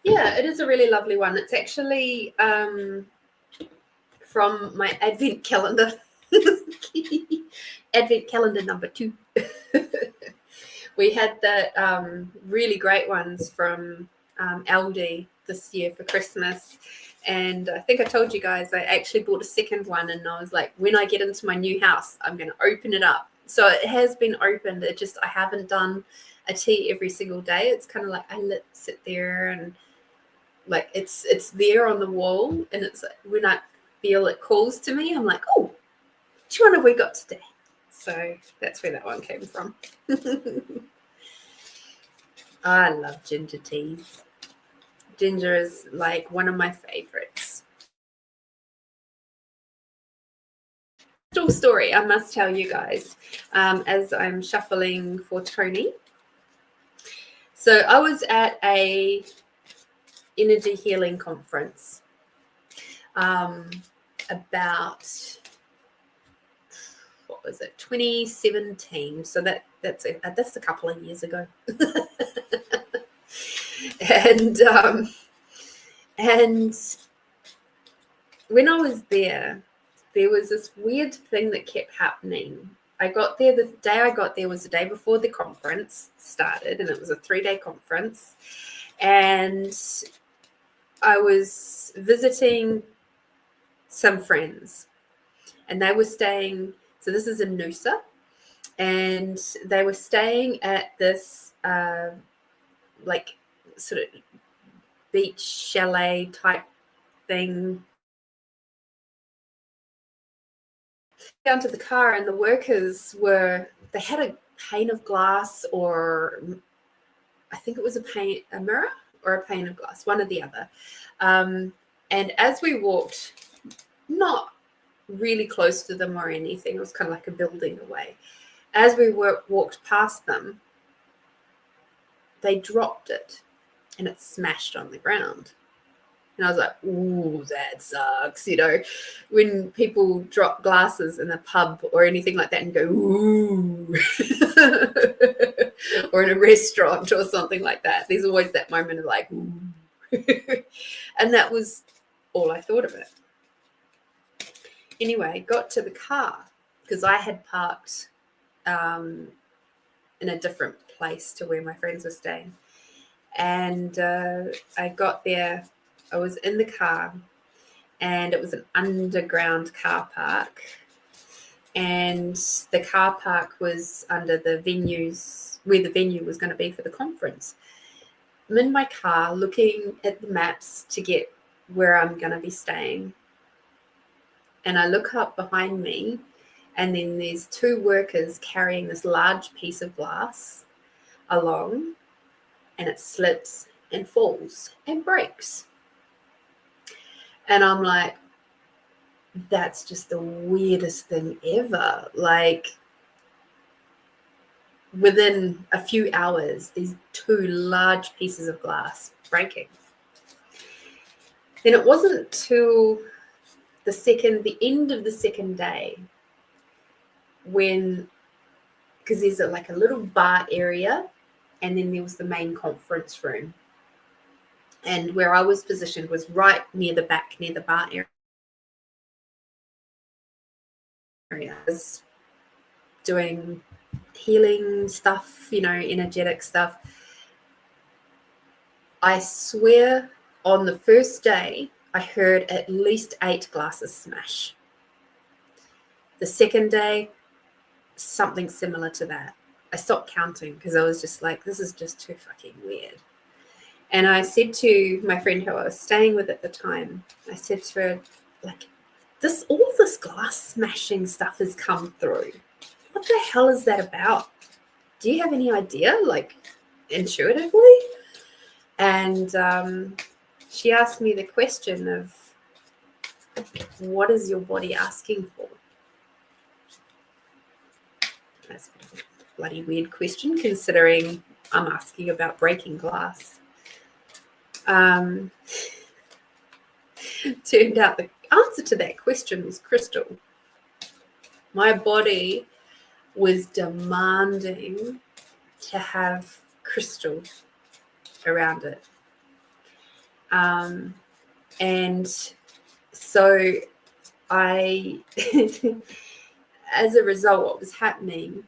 Yeah, it is a really lovely one. It's actually from my advent calendar. Advent calendar number 2. We had the really great ones from Aldi this year for Christmas. And I think I told you guys I actually bought a second one, and I was like, when I get into my new house, I'm going to open it up So it has been opened. I haven't done a tea every single day. It's kind of like I sit there and like it's there on the wall, and it's when I feel it calls to me, I'm like, oh, which one have we got today? So that's where that one came from. I love ginger teas. Ginger is like one of my favorites. Little story I must tell you guys as I'm shuffling for Tony. So I was at a energy healing conference about, what was it, 2017. So that's a couple of years ago. and when I was there was this weird thing that kept happening. I got there, the day I got there was the day before the conference started, and it was a 3-day conference. And I was visiting some friends, and they were staying, so this is in Noosa, and they were staying at this like sort of beach chalet type thing. Down to the car, and the workers they had a pane of glass, or I think it was a mirror or a pane of glass, one or the other. And as we walked, not really close to them or anything, it was kind of like a building away. As we walked past them, they dropped it and it smashed on the ground. And I was like, ooh, that sucks. You know, when people drop glasses in a pub or anything like that and go, ooh, or in a restaurant or something like that, there's always that moment of like, ooh. And that was all I thought of it. Anyway, got to the car because I had parked in a different place to where my friends were staying. And I got there. I was in the car, and it was an underground car park, and the car park was under the venues where the venue was going to be for the conference. I'm in my car looking at the maps to get where I'm going to be staying, and I look up behind me, and then there's 2 workers carrying this large piece of glass along, and it slips and falls and breaks. And I'm like, that's just the weirdest thing ever. Like, within a few hours, these 2 large pieces of glass breaking. Then it wasn't till the end of the second day, because there's like a little bar area, and then there was the main conference room. And where I was positioned was right near the back, near the bar area. I was doing healing stuff, energetic stuff. I swear on the first day, I heard at least 8 glasses smash. The second day, something similar to that. I stopped counting because I was just like, this is just too fucking weird. And I said to my friend who I was staying with at the time, I said to her, like, all this glass smashing stuff has come through. What the hell is that about? Do you have any idea, like, intuitively? And she asked me the question of, what is your body asking for? That's a bloody weird question, considering I'm asking about breaking glass. Turned out the answer to that question was crystal. My body was demanding to have crystal around it. And so I, as a result, what was happening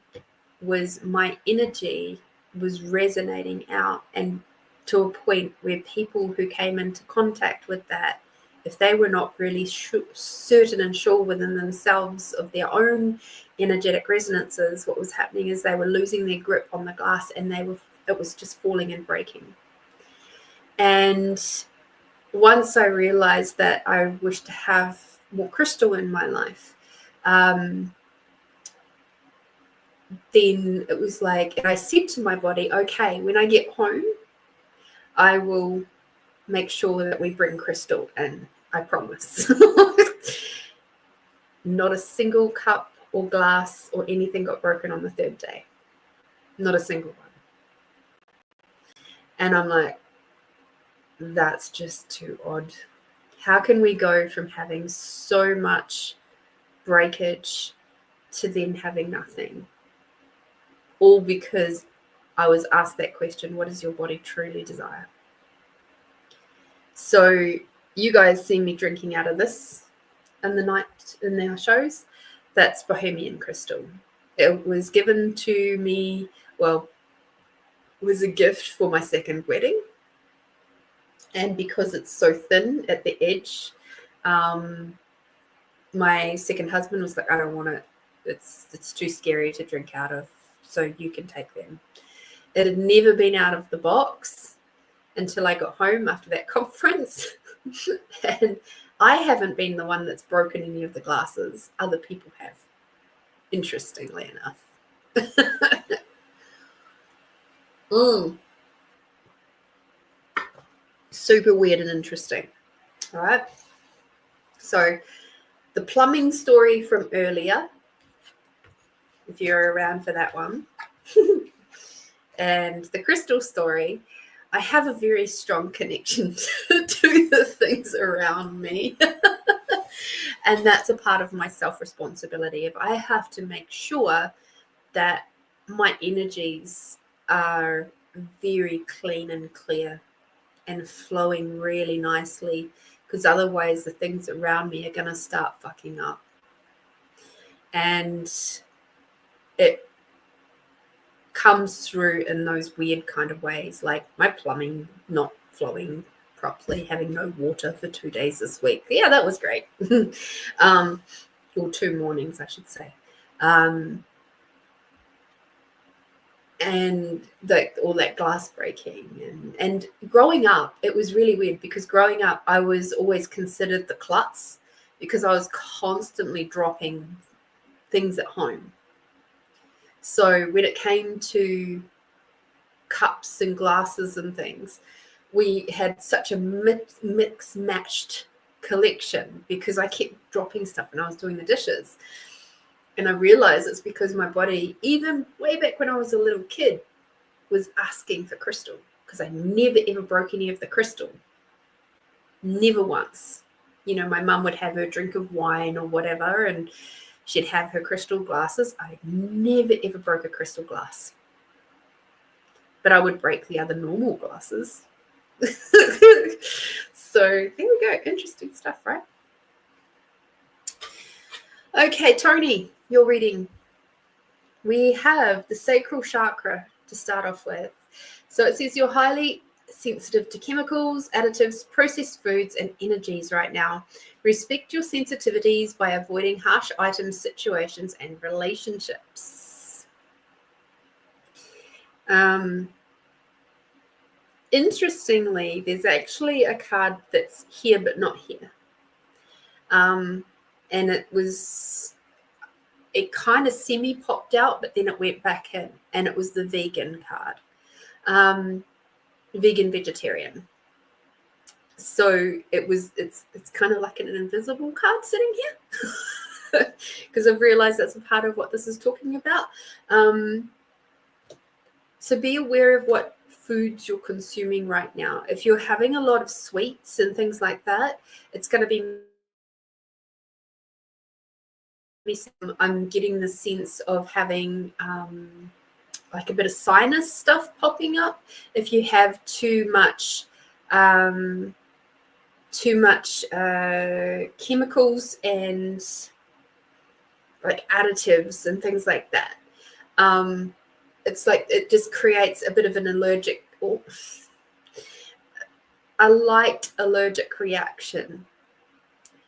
was my energy was resonating out, and to a point where people who came into contact with that if they were not really certain and sure within themselves of their own energetic resonances, what was happening is they were losing their grip on the glass, and it was just falling and breaking. And once I realized that I wish to have more crystal in my life, then it was like, and I said to my body, okay, when I get home, I will make sure that we bring crystal in. I promise. Not a single cup or glass or anything got broken on the third day. Not a single one. And I'm like, that's just too odd. How can we go from having so much breakage to then having nothing? All because I was asked that question, what does your body truly desire? So you guys see me drinking out of this in the night in their shows. That's Bohemian crystal. It was given to me, well, it was a gift for my second wedding. And because it's so thin at the edge, my second husband was like, I don't want it. It's too scary to drink out of, so you can take them. It had never been out of the box until I got home after that conference. And I haven't been the one that's broken any of the glasses. Other people have, interestingly enough. Super weird and interesting. All right. So the plumbing story from earlier, if you're around for that one, and the crystal story, I have a very strong connection to the things around me. And that's a part of my self-responsibility. If I have to make sure that my energies are very clean and clear and flowing really nicely, because otherwise the things around me are going to start fucking up. And it comes through in those weird kind of ways, like my plumbing not flowing properly, having no water for 2 days this week. Yeah, that was great. Or 2 mornings, I should say. And all that glass breaking. And growing up, it was really weird, because growing up, I was always considered the klutz, because I was constantly dropping things at home. So when it came to cups and glasses and things, we had such a mix-matched collection, because I kept dropping stuff when I was doing the dishes. And I realized it's because my body, even way back when I was a little kid, was asking for crystal, because I never ever broke any of the crystal. Never once. You know, my mum would have her drink of wine or whatever, and she'd have her crystal glasses. I never ever broke a crystal glass. But I would break the other normal glasses. So there we go. Interesting stuff, right? Okay, Tony, your reading. We have the sacral chakra to start off with. So it says you're highly sensitive to chemicals, additives, processed foods, and energies right now. Respect your sensitivities by avoiding harsh items, situations, and relationships. Interestingly, there's actually a card that's here but not here. And it kind of semi-popped out, but then it went back in, and it was the vegan card. Vegan vegetarian. So it's kind of like an invisible card sitting here, because I've realized that's a part of what this is talking about. So be aware of what foods you're consuming right now. If you're having a lot of sweets and things like that, it's going to be, I'm getting the sense of having like a bit of sinus stuff popping up. If you have too much chemicals and like additives and things like that, it's like it just creates a bit of an a light allergic reaction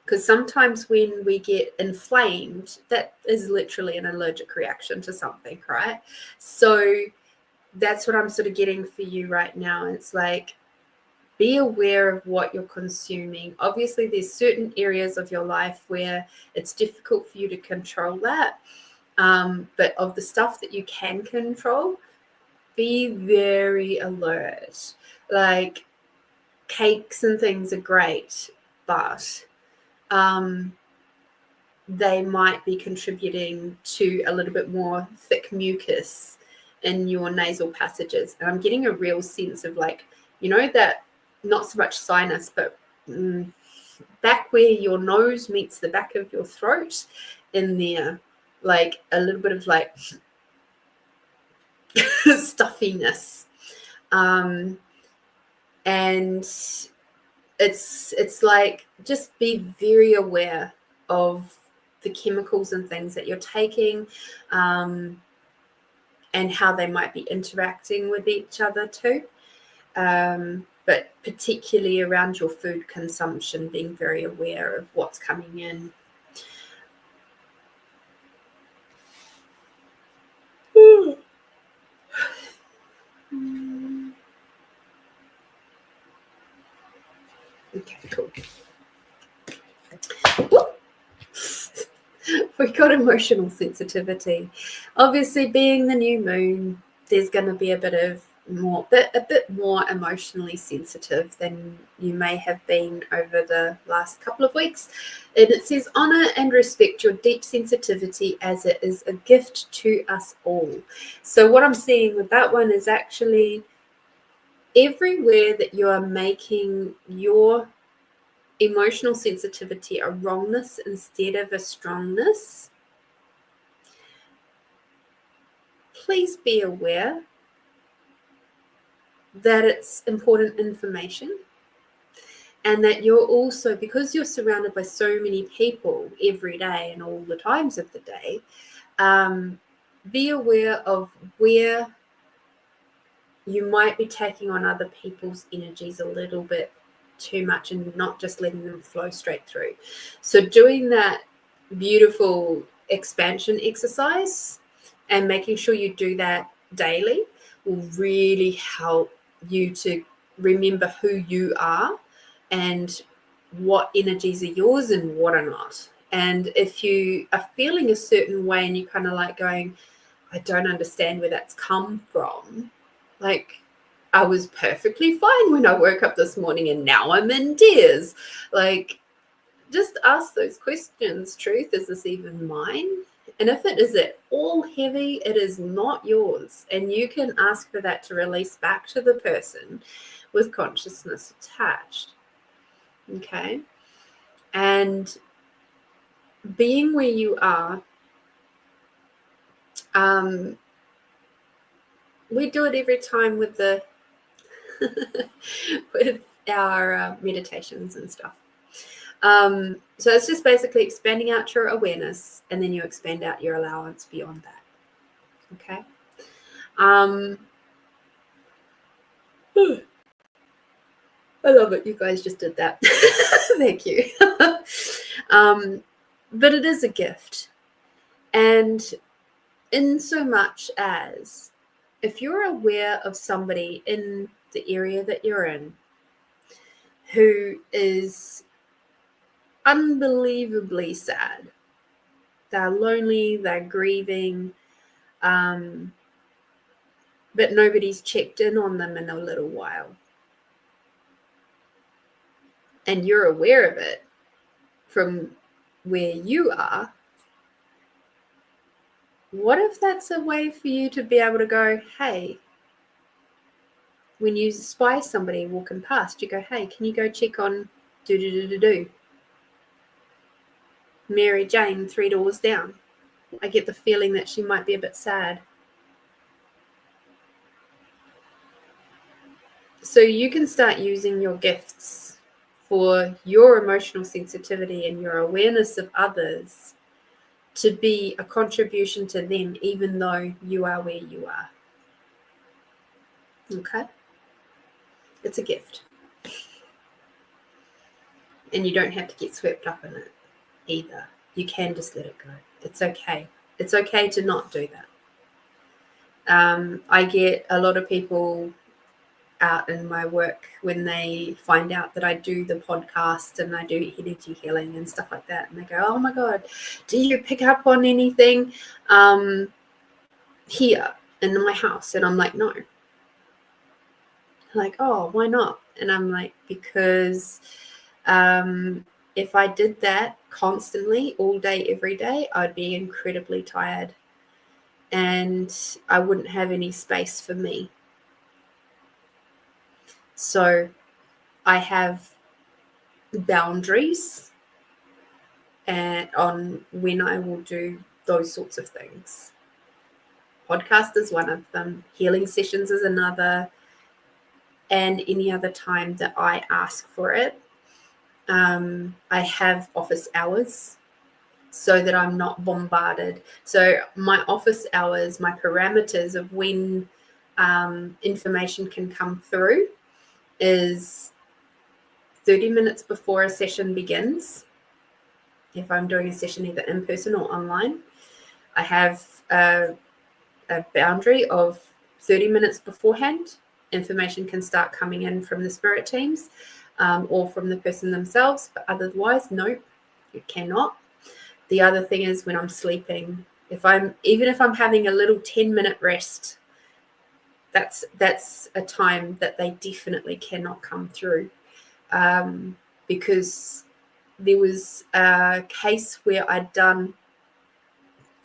Because sometimes when we get inflamed, that is literally an allergic reaction to something, right? So that's what I'm sort of getting for you right now. It's like, be aware of what you're consuming. Obviously, there's certain areas of your life where it's difficult for you to control that. But of the stuff that you can control, be very alert. Like, cakes and things are great, but they might be contributing to a little bit more thick mucus in your nasal passages. And I'm getting a real sense of, like, that not so much sinus, but back where your nose meets the back of your throat, in there, like a little bit of like stuffiness. And it's like, just be very aware of the chemicals and things that you're taking, and how they might be interacting with each other too. But particularly around your food consumption, being very aware of what's coming in. Okay, cool. We got emotional sensitivity. Obviously, being the new moon, there's going to be a bit more emotionally sensitive than you may have been over the last couple of weeks. And it says, honor and respect your deep sensitivity, as it is a gift to us all. So what I'm seeing with that one is actually everywhere that you are making your emotional sensitivity a wrongness instead of a strongness, please be aware that it's important information, and that you're also, because you're surrounded by so many people every day and all the times of the day, be aware of where you might be taking on other people's energies a little bit too much and not just letting them flow straight through. So doing that beautiful expansion exercise and making sure you do that daily will really help you to remember who you are and what energies are yours and what are not. And if you are feeling a certain way and you kind of like going, I don't understand where that's come from. Like, I was perfectly fine when I woke up this morning and now I'm in tears. Like, just ask those questions. Truth, is this even mine? And if it is at all heavy, it is not yours. And you can ask for that to release back to the person with consciousness attached. Okay? And being where you are, we do it every time with the with our meditations and stuff. So it's just basically expanding out your awareness, and then you expand out your allowance beyond that. Okay. I love it. You guys just did that. Thank you. But it is a gift. And in so much as, if you're aware of somebody in the area that you're in who is unbelievably sad, they're lonely, they're grieving, but nobody's checked in on them in a little while, and you're aware of it from where you are, what if that's a way for you to be able to go, hey, when you spy somebody walking past, you go, hey, can you go check on do Mary Jane 3 doors down? I get the feeling that she might be a bit sad. So you can start using your gifts for your emotional sensitivity and your awareness of others to be a contribution to them, even though you are where you are. Okay? It's a gift. And you don't have to get swept up in it either. You can just let it go. It's okay. It's okay to not do that. I get a lot of people out in my work when they find out that I do the podcast and I do energy healing and stuff like that. And they go, oh my God, do you pick up on anything here in my house? And I'm like, no. Like, oh, why not? And I'm like, because if I did that constantly all day, every day, I'd be incredibly tired and I wouldn't have any space for me. So I have boundaries and on when I will do those sorts of things. Podcast is one of them. Healing sessions is another. And any other time that I ask for it. I have office hours so that I'm not bombarded. So my office hours, my parameters of when information can come through is 30 minutes before a session begins. If I'm doing a session either in person or online, I have a boundary of 30 minutes beforehand. Information can start coming in from the spirit teams or from the person themselves, but otherwise, no, you cannot. The other thing is when I'm sleeping, even if I'm having a little 10-minute rest, that's a time that they definitely cannot come through, because there was a case where I'd done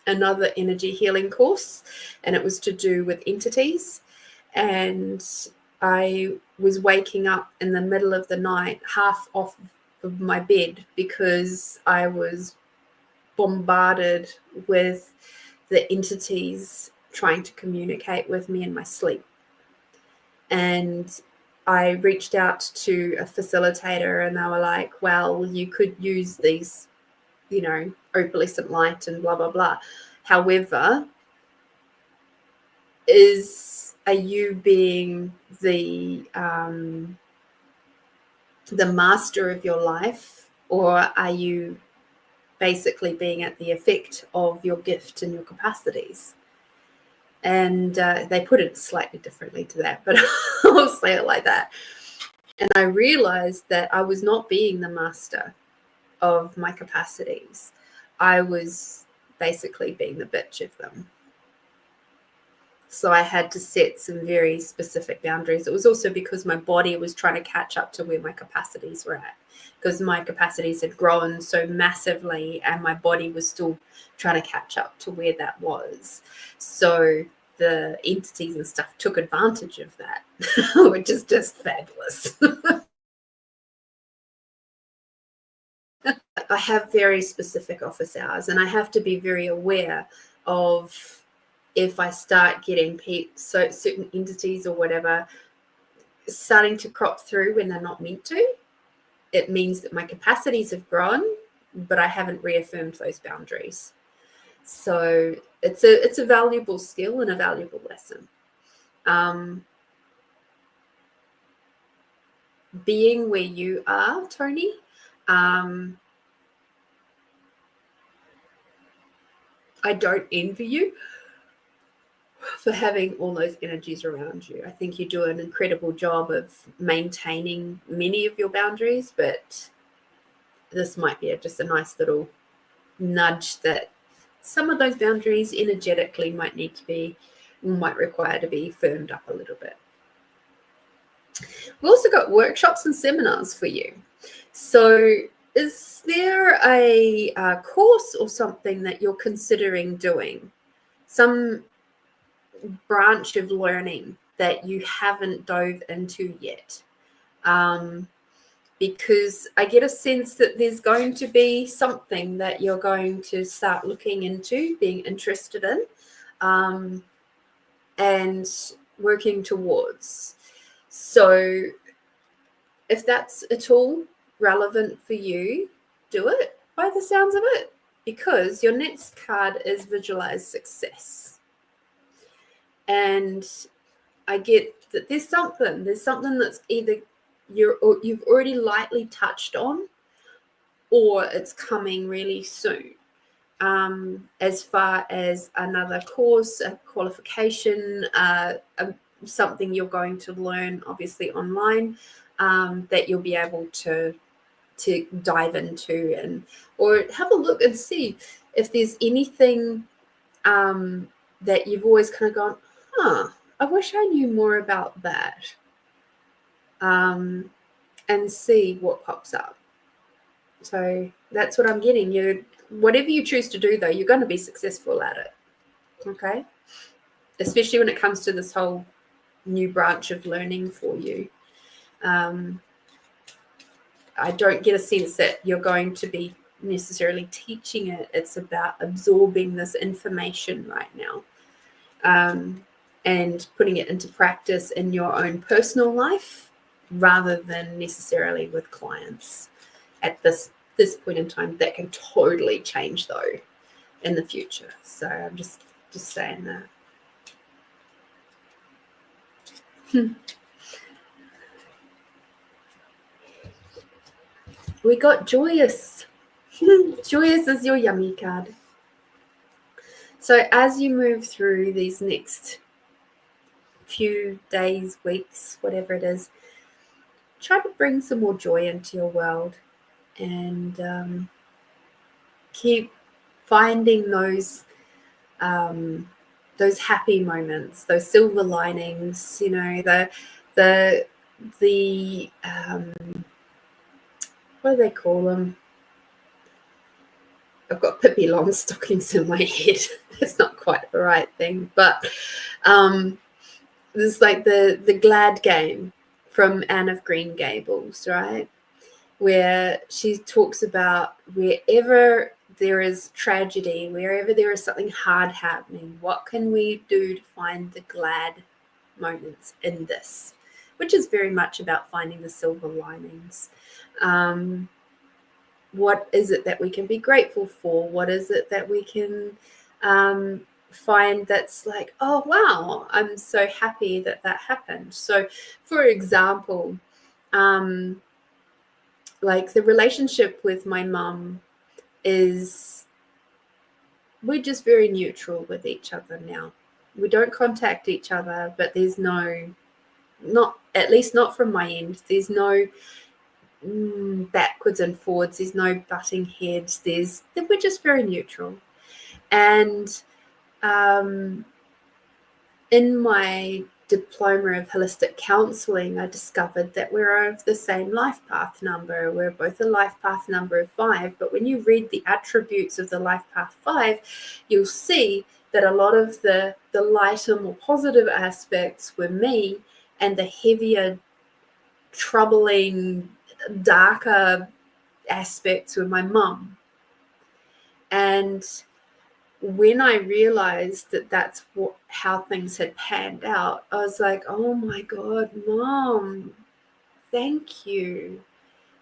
another energy healing course, and it was to do with entities, and I was waking up in the middle of the night, half off of my bed, because I was bombarded with the entities trying to communicate with me in my sleep. And I reached out to a facilitator and they were like, well, you could use these, opalescent light and blah, blah, blah. However, are you being the master of your life, or are you basically being at the effect of your gift and your capacities? And they put it slightly differently to that, but I'll say it like that. And I realized that I was not being the master of my capacities. I was basically being the bitch of them. So I had to set some very specific boundaries. It was also because my body was trying to catch up to where my capacities were at, because my capacities had grown so massively and my body was still trying to catch up to where that was. So the entities and stuff took advantage of that, which is just fabulous. I have very specific office hours, and I have to be very aware of if I start getting certain entities or whatever starting to crop through when they're not meant to. It means that my capacities have grown, but I haven't reaffirmed those boundaries. So it's a valuable skill and a valuable lesson. Being where you are, Tony, I don't envy you for having all those energies around you. I think you do an incredible job of maintaining many of your boundaries, but this might be just a nice little nudge that some of those boundaries energetically might require to be firmed up a little bit. We've also got workshops and seminars for you. So is there a course or something that you're considering doing? Some branch of learning that you haven't dove into yet? Because I get a sense that there's going to be something that you're going to start looking into, being interested in, and working towards. So if that's at all relevant for you, do it by the sounds of it, because your next card is visualize success. And I get that there's something that's either you've already lightly touched on, or it's coming really soon. As far as another course, a qualification, something you're going to learn, obviously online, that you'll be able to dive into, and or have a look and see if there's anything that you've always kind of gone, I wish I knew more about that, and see what pops up. So that's what I'm getting. Whatever you choose to do, though, you're going to be successful at it. Okay? Especially when it comes to this whole new branch of learning for you. I don't get a sense that you're going to be necessarily teaching it. It's about absorbing this information right now, and putting it into practice in your own personal life rather than necessarily with clients at this point in time. That can totally change, though, in the future. So I'm just saying that. We got Joyous. Joyous is your yummy card. So as you move through these next few days, weeks, whatever it is, try to bring some more joy into your world, and keep finding those happy moments, those silver linings. The what do they call them? I've got Pippi Longstockings in my head. It's not quite the right thing, but there's like the glad game from Anne of Green Gables, right? Where she talks about wherever there is tragedy, wherever there is something hard happening, what can we do to find the glad moments in this? Which is very much about finding the silver linings. What is it that we can be grateful for? What is it that we can find that's like, oh, wow, I'm so happy that happened. So, for example, like the relationship with my mum is, we're just very neutral with each other now. We don't contact each other, but there's not at least not from my end, there's no backwards and forwards, there's no butting heads, we're just very neutral. And in my diploma of holistic counseling, I discovered that we're of the same life path number. We're both a life path number of 5, but when you read the attributes of the life path 5, you'll see that a lot of the lighter, more positive aspects were me, and the heavier, troubling, darker aspects were my mum. And when I realized that that's how things had panned out, I was like, oh my God, Mom, thank you.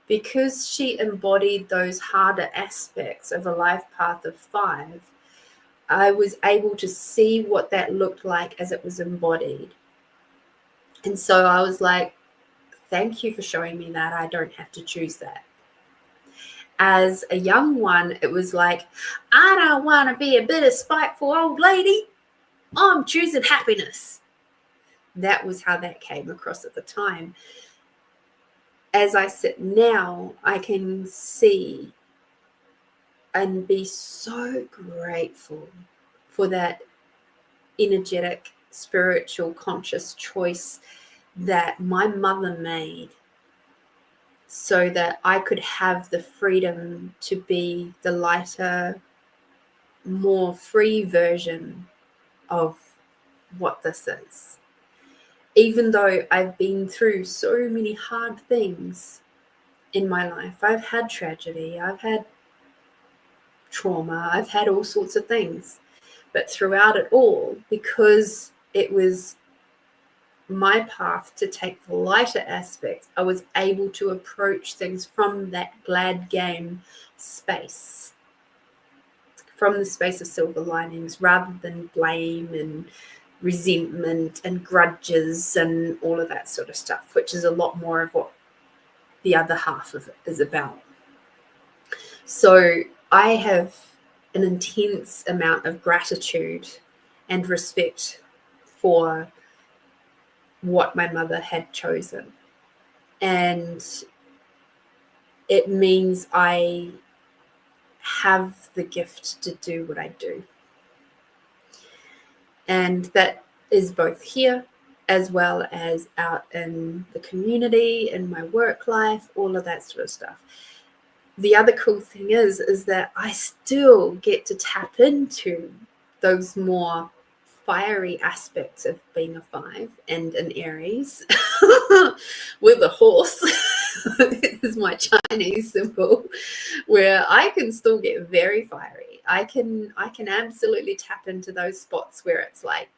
Because she embodied those harder aspects of a life path of 5, I was able to see what that looked like as it was embodied. And so I was like, thank you for showing me that. I don't have to choose that. As a young one, it was like, I don't want to be a bitter, spiteful old lady. I'm choosing happiness. That was how that came across at the time. As I sit now, I can see and be so grateful for that energetic, spiritual, conscious choice that my mother made, so that I could have the freedom to be the lighter, more free version of what this is. Even though I've been through so many hard things in my life, I've had tragedy, I've had trauma, I've had all sorts of things. But throughout it all, because it was my path to take the lighter aspects, I was able to approach things from that glad game space, from the space of silver linings, rather than blame and resentment and grudges and all of that sort of stuff, which is a lot more of what the other half of it is about. So I have an intense amount of gratitude and respect for what my mother had chosen. And it means I have the gift to do what I do. And that is both here as well as out in the community, in my work life, all of that sort of stuff. The other cool thing is that I still get to tap into those more fiery aspects of being a 5 and an Aries with a horse is my Chinese symbol, where I can still get very fiery. I can absolutely tap into those spots where it's like,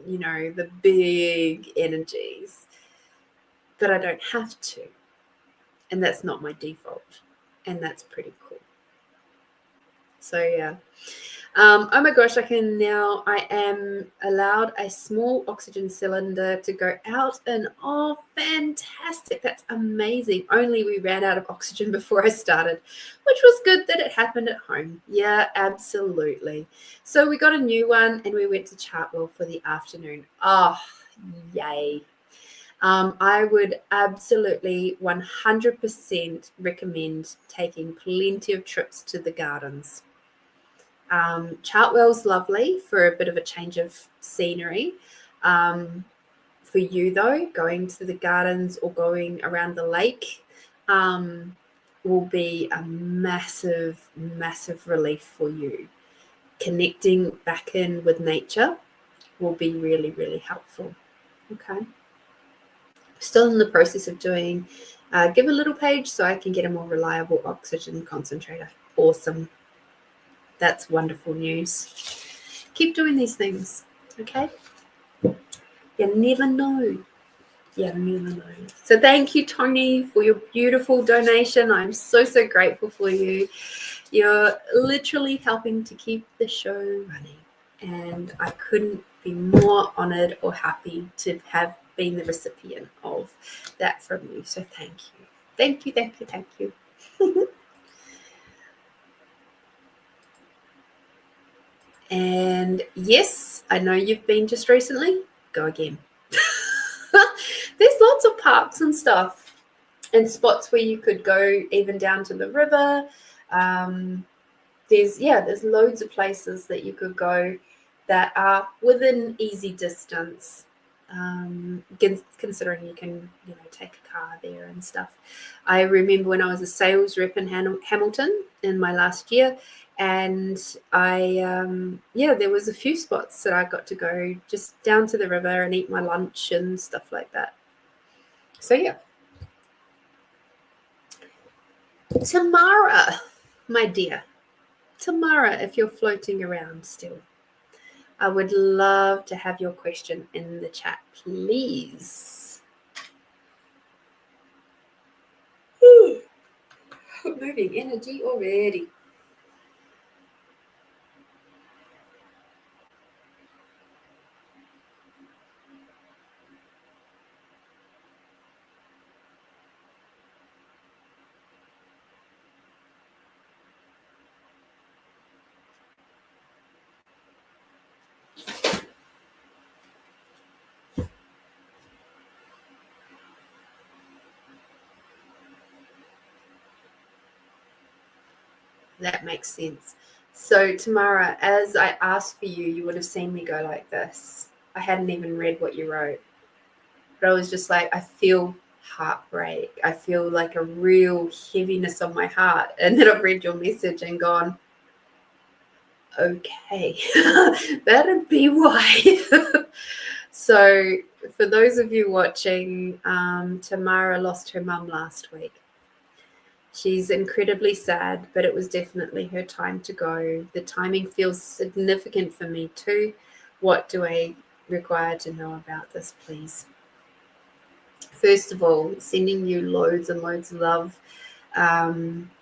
you know, the big energies, but I don't have to. And that's not my default. And that's pretty cool. So yeah. Oh my gosh, I am allowed a small oxygen cylinder to go out, and oh, fantastic. That's amazing. Only we ran out of oxygen before I started, which was good that it happened at home. Yeah, absolutely. So we got a new one and we went to Chartwell for the afternoon. Oh, yay. I would absolutely 100% recommend taking plenty of trips to the gardens. Chartwell's lovely for a bit of a change of scenery. For you, though, going to the gardens or going around the lake will be a massive, massive relief for you. Connecting back in with nature will be really, really helpful. Okay. Still in the process of doing Give a Little page so I can get a more reliable oxygen concentrator. Awesome. That's wonderful news. Keep doing these things, okay? You never know. You never know. So thank you, Tony, for your beautiful donation. I'm so, so grateful for you. You're literally helping to keep the show running. And I couldn't be more honored or happy to have been the recipient of that from you. So thank you. Thank you, thank you, thank you. And yes, I know you've been just recently. Go again. There's lots of parks and stuff and spots where you could go even down to the river. There's loads of places that you could go that are within easy distance. Considering you can, take a car there and stuff. I remember when I was a sales rep in Hamilton in my last year, and there was a few spots that I got to go just down to the river and eat my lunch and stuff like that. So yeah. Tamara, my dear. Tamara, if you're floating around still, I would love to have your question in the chat, please. Moving energy already. That makes sense. So, Tamara, as I asked for you, you would have seen me go like this. I hadn't even read what you wrote, but I was just like, I feel heartbreak. I feel like a real heaviness on my heart. And then I've read your message and gone, okay, that'd be why. So, for those of you watching, Tamara lost her mum last week. She's incredibly sad, but it was definitely her time to go. The timing feels significant for me too. What do I require to know about this, please? First of all, sending you loads and loads of love.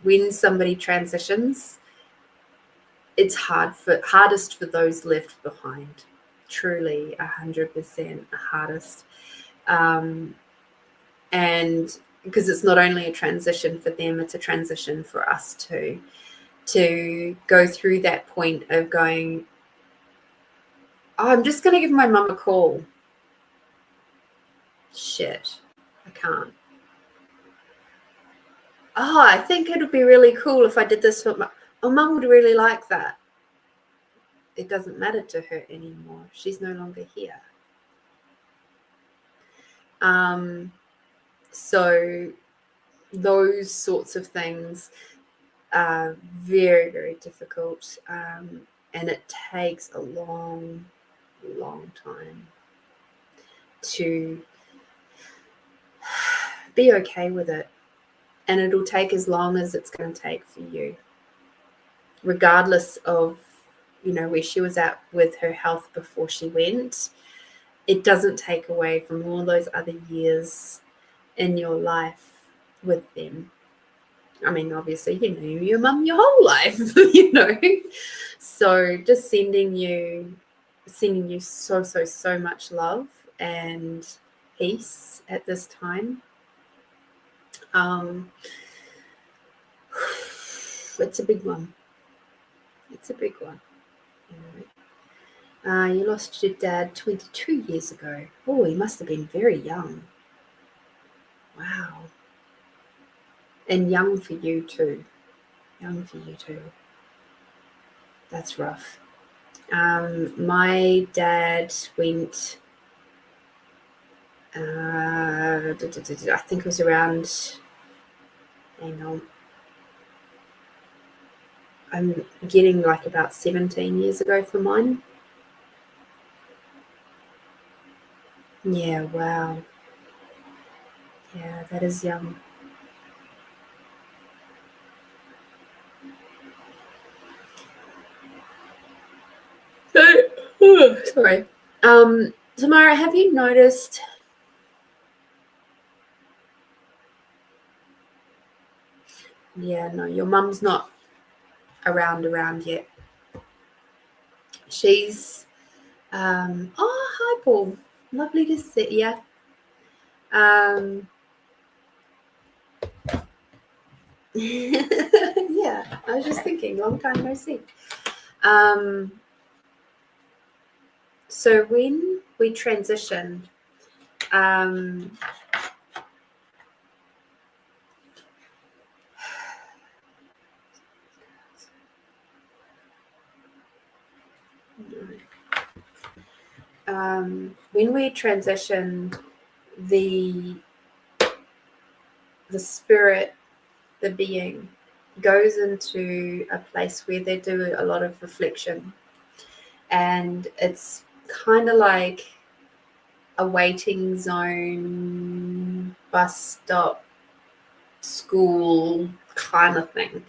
When somebody transitions, it's hardest for those left behind. Truly, 100% hardest. And because it's not only a transition for them, it's a transition for us too, to go through that point of going, oh, I'm just going to give my mum a call. Shit, I can't. Oh, I think it would be really cool if I did this for mum would really like that. It doesn't matter to her anymore. She's no longer here. So those sorts of things are very, very difficult. And it takes a long, long time to be okay with it. And it'll take as long as it's going to take for you, regardless of, where she was at with her health before she went. It doesn't take away from all those other years in your life with them. I mean, obviously, you knew your mum your whole life, So just sending you so much love and peace at this time. It's a big one. It's a big one. You lost your dad 22 years ago. Oh, he must have been very young. Wow. And young for you too. That's rough. My dad went, I think it was around, hang on, I'm getting like about 17 years ago for mine. Yeah, wow. Yeah, that is young. Sorry. Tamara, have you noticed Yeah, no, your mum's not around yet. She's oh, hi Paul. Lovely to see you. Yeah, I was just thinking, long time no see. So when we transitioned, the spirit, the being, goes into a place where they do a lot of reflection, and it's kind of like a waiting zone, bus stop, school kind of thing.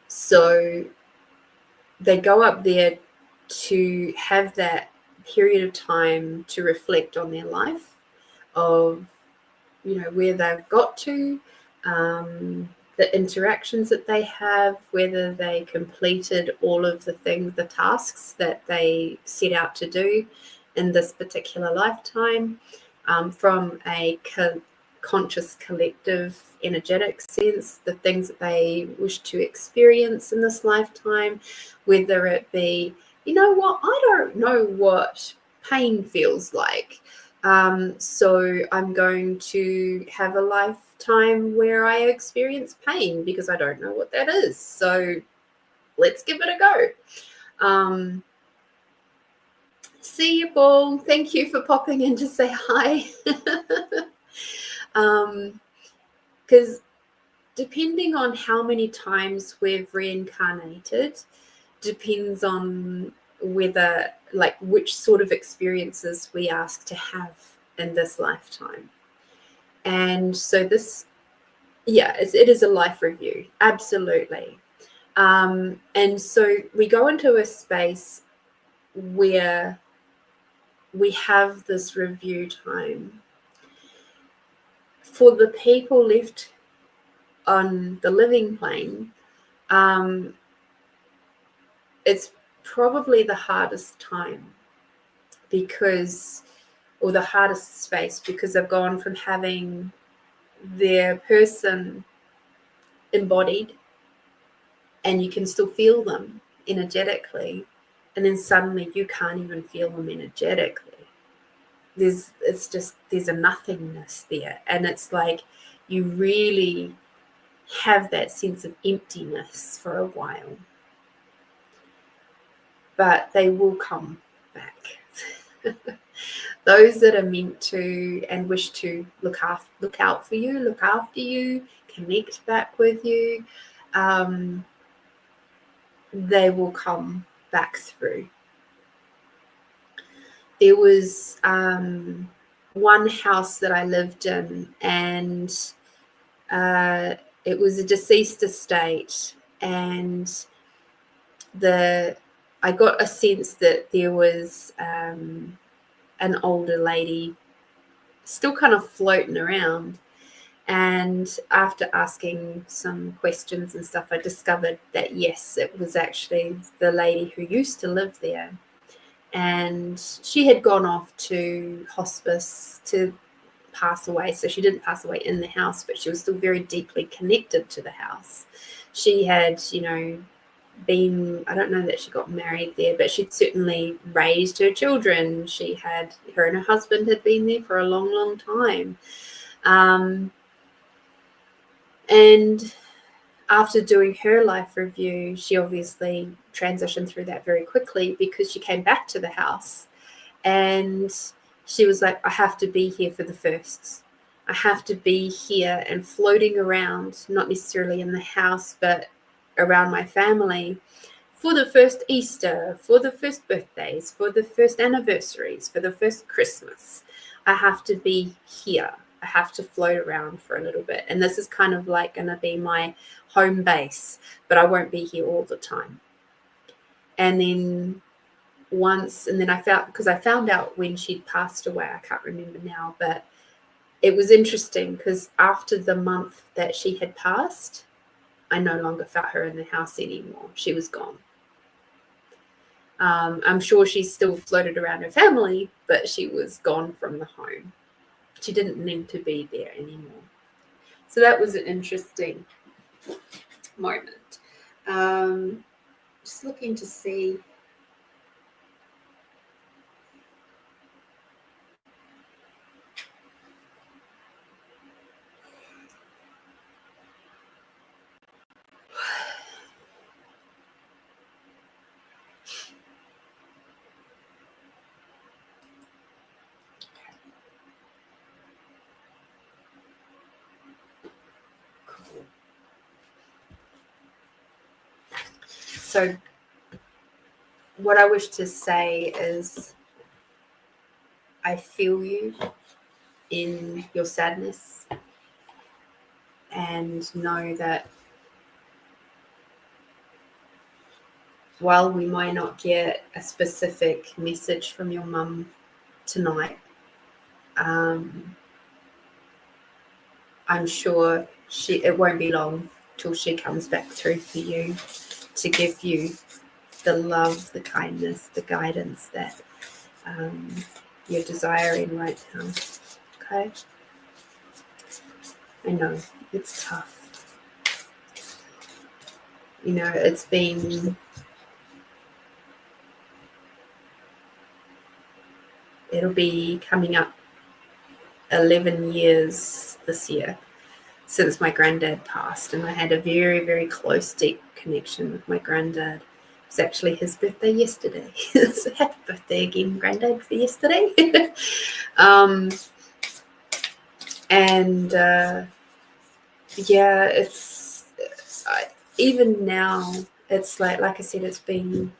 So they go up there to have that period of time to reflect on their life, of where they've got to, the interactions that they have, whether they completed all of the tasks that they set out to do in this particular lifetime, from a conscious collective energetic sense, the things that they wish to experience in this lifetime, whether it be, I don't know what pain feels like. So I'm going to have a lifetime where I experience pain because I don't know what that is. So let's give it a go. See you, Paul. Thank you for popping in to say hi. Because depending on how many times we've reincarnated, depends on whether, which sort of experiences we ask to have in this lifetime. And so it is a life review, absolutely. And so we go into a space where we have this review time. For the people left on the living plane, it's probably the hardest time, because or the hardest space, because they've gone from having their person embodied and you can still feel them energetically, and then suddenly you can't even feel them energetically. There's a nothingness there, and it's like you really have that sense of emptiness for a while, but they will come back. Those that are meant to and wish to look out for you, look after you, connect back with you, they will come back through. There was one house that I lived in, and it was a deceased estate, and I got a sense that there was an older lady still kind of floating around. And after asking some questions and stuff, I discovered that yes, it was actually the lady who used to live there. And she had gone off to hospice to pass away. So she didn't pass away in the house, but she was still very deeply connected to the house. She had, been, I don't know that she got married there, but she'd certainly raised her children. Her and her husband had been there for a long, long time. And after doing her life review, she obviously transitioned through that very quickly, because she came back to the house and she was like, I have to be here for the firsts. I have to be here and floating around, not necessarily in the house, but around my family for the first Easter, for the first birthdays, for the first anniversaries, for the first Christmas. I have to be here. I have to float around for a little bit. And this is kind of like going to be my home base, but I won't be here all the time. And then I found out when she'd passed away, I can't remember now, but it was interesting because after the month that she had passed, I no longer felt her in the house anymore. She was gone. I'm sure she still floated around her family, but she was gone from the home. She didn't need to be there anymore. So that was an interesting moment. Just looking to see. So what I wish to say is I feel you in your sadness, and know that while we might not get a specific message from your mum tonight, I'm sure it won't be long till she comes back through for you to give you the love, the kindness, the guidance that you're desiring right now. Okay? I know it's tough. It'll be coming up 11 years this year since my granddad passed, and I had a very, very close, deep connection with my granddad. It was actually his birthday yesterday. So happy birthday again, Granddad, for yesterday. Even now, it's like I said, it's been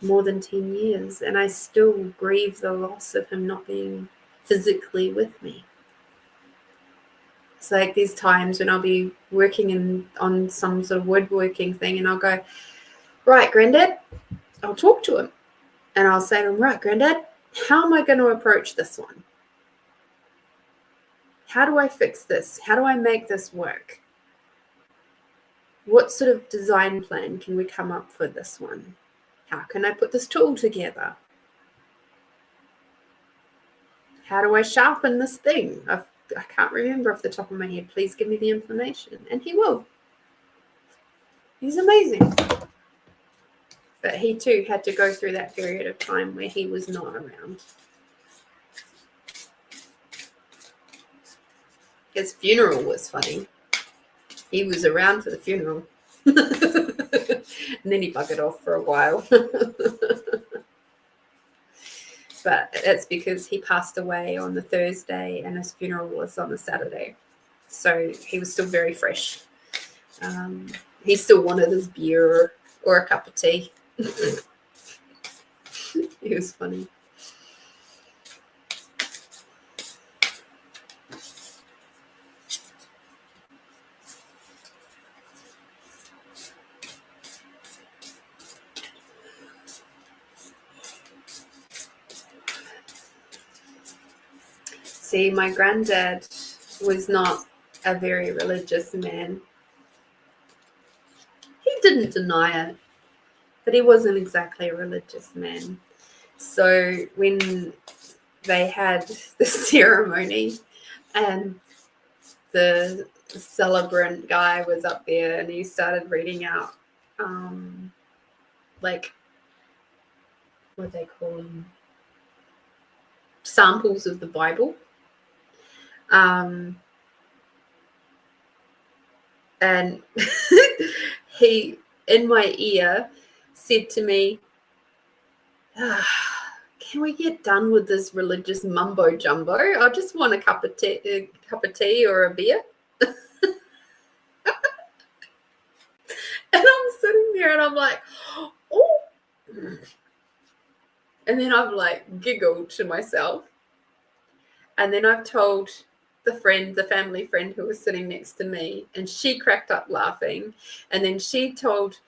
more than 10 years, and I still grieve the loss of him not being physically with me. It's like there's times when I'll be working on some sort of woodworking thing, and I'll go, right, Granddad, I'll talk to him. And I'll say to him, right, Granddad, how am I going to approach this one? How do I fix this? How do I make this work? What sort of design plan can we come up for this one? How can I put this tool together? how do I sharpen this thing? I can't remember off the top of my head. Please give me the information. And he will. He's amazing. But he too had to go through that period of time where he was not around. His funeral was funny. He was around for the funeral. And then he buggered off for a while. But it's because he passed away on the Thursday and his funeral was on the Saturday. So he was still very fresh. He still wanted his beer or a cup of tea. It was funny. See, my granddad was not a very religious man. He didn't deny it, but he wasn't exactly a religious man. So when they had the ceremony and the celebrant guy was up there and he started reading out like what they call them, samples of the Bible. And he, in my ear, said to me, can we get done with this religious mumbo jumbo? I just want a cup of tea or a beer. And I'm sitting there and I'm like, oh. And then I've like giggled to myself. And then I've told the family friend who was sitting next to me, and she cracked up laughing. And then she told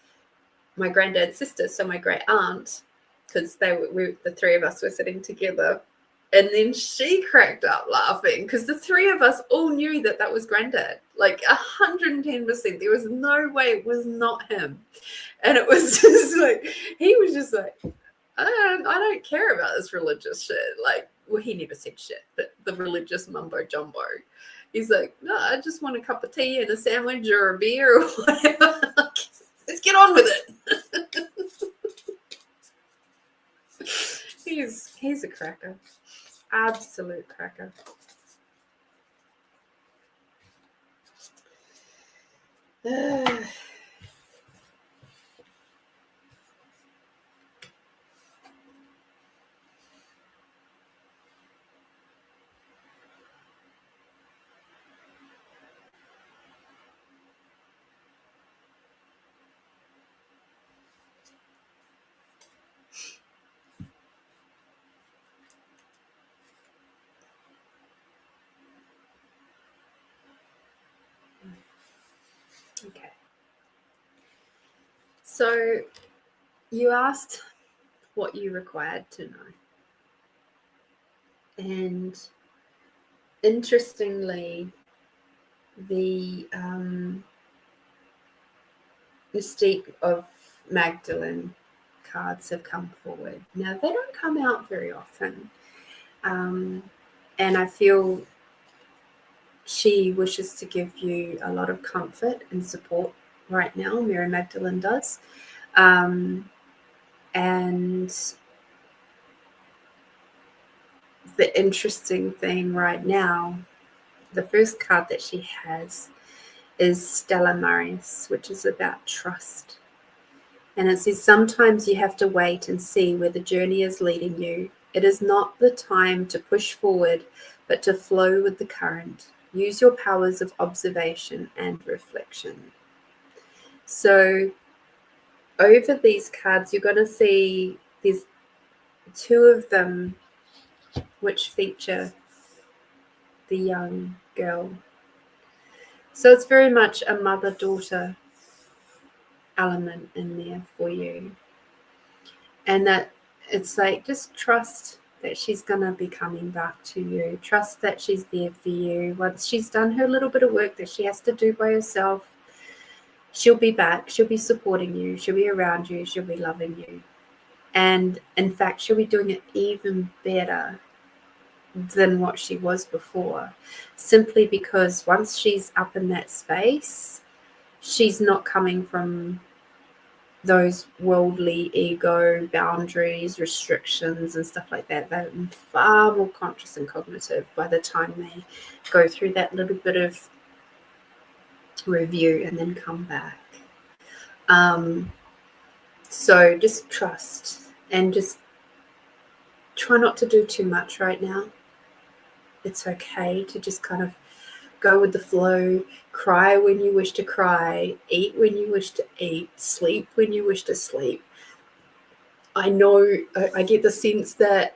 my granddad's sister, so my great aunt, because the three of us were sitting together. And then she cracked up laughing because the three of us all knew that was granddad, like 110%. There was no way it was not him. And it was just like, he was just like, I don't care about this religious shit. Like, well, he never said shit, but the religious mumbo jumbo. He's like, no, I just want a cup of tea and a sandwich or a beer or whatever. Let's get on with it. He's a cracker. Absolute cracker. Okay. So you asked what you required to know. And interestingly, the mystique of Magdalene cards have come forward. Now, they don't come out very often. And I feel she wishes to give you a lot of comfort and support right now. Mary Magdalene does. And the interesting thing right now, the first card that she has is Stella Maris, which is about trust. And it says, sometimes you have to wait and see where the journey is leading you. It is not the time to push forward, but to flow with the current. Use your powers of observation and reflection. So over these cards, you're going to see there's two of them which feature the young girl. So it's very much a mother-daughter element in there for you. And that it's like, just trust that she's going to be coming back to you. Trust that she's there for you. Once she's done her little bit of work that she has to do by herself, she'll be back. She'll be supporting you. She'll be around you. She'll be loving you. And in fact, she'll be doing it even better than what she was before, simply because once she's up in that space, she's not coming from those worldly ego boundaries, restrictions, and stuff like that. They're far more conscious and cognitive by the time they go through that little bit of review and then come back. So just trust and just try not to do too much right now. It's okay to just kind of go with the flow, cry when you wish to cry, eat when you wish to eat, sleep when you wish to sleep. I know, I get the sense that,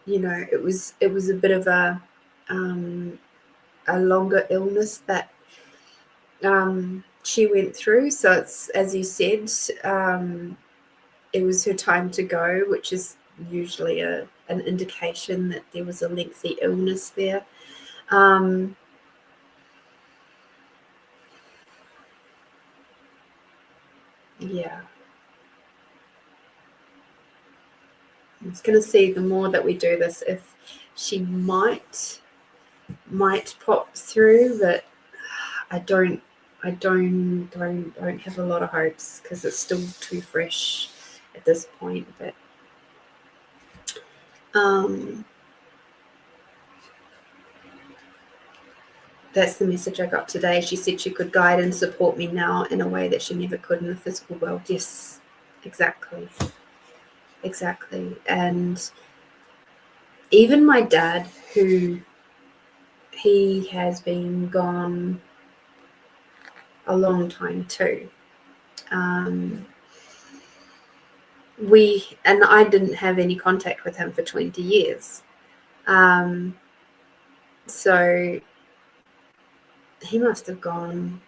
you know, it was a bit of a longer illness that she went through. So it's, as you said, it was her time to go, which is usually an indication that there was a lengthy illness there. Yeah. I'm just going to see, the more that we do this, if she might pop through, but I don't have a lot of hopes because it's still too fresh at this point. But that's the message I got today. She said she could guide and support me now in a way that she never could in the physical world. Yes, exactly. And even my dad, who he has been gone a long time too. I didn't have any contact with him for 20 years. So he must have gone,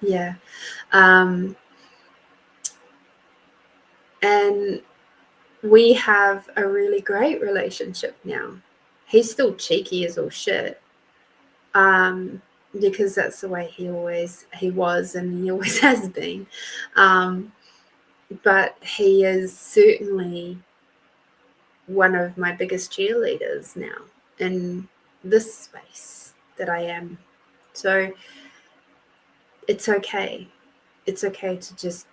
yeah. And we have a really great relationship now. He's still cheeky as all shit. Because that's the way he was and he always has been. But he is certainly one of my biggest cheerleaders now in this space that I am. So it's okay. It's okay to just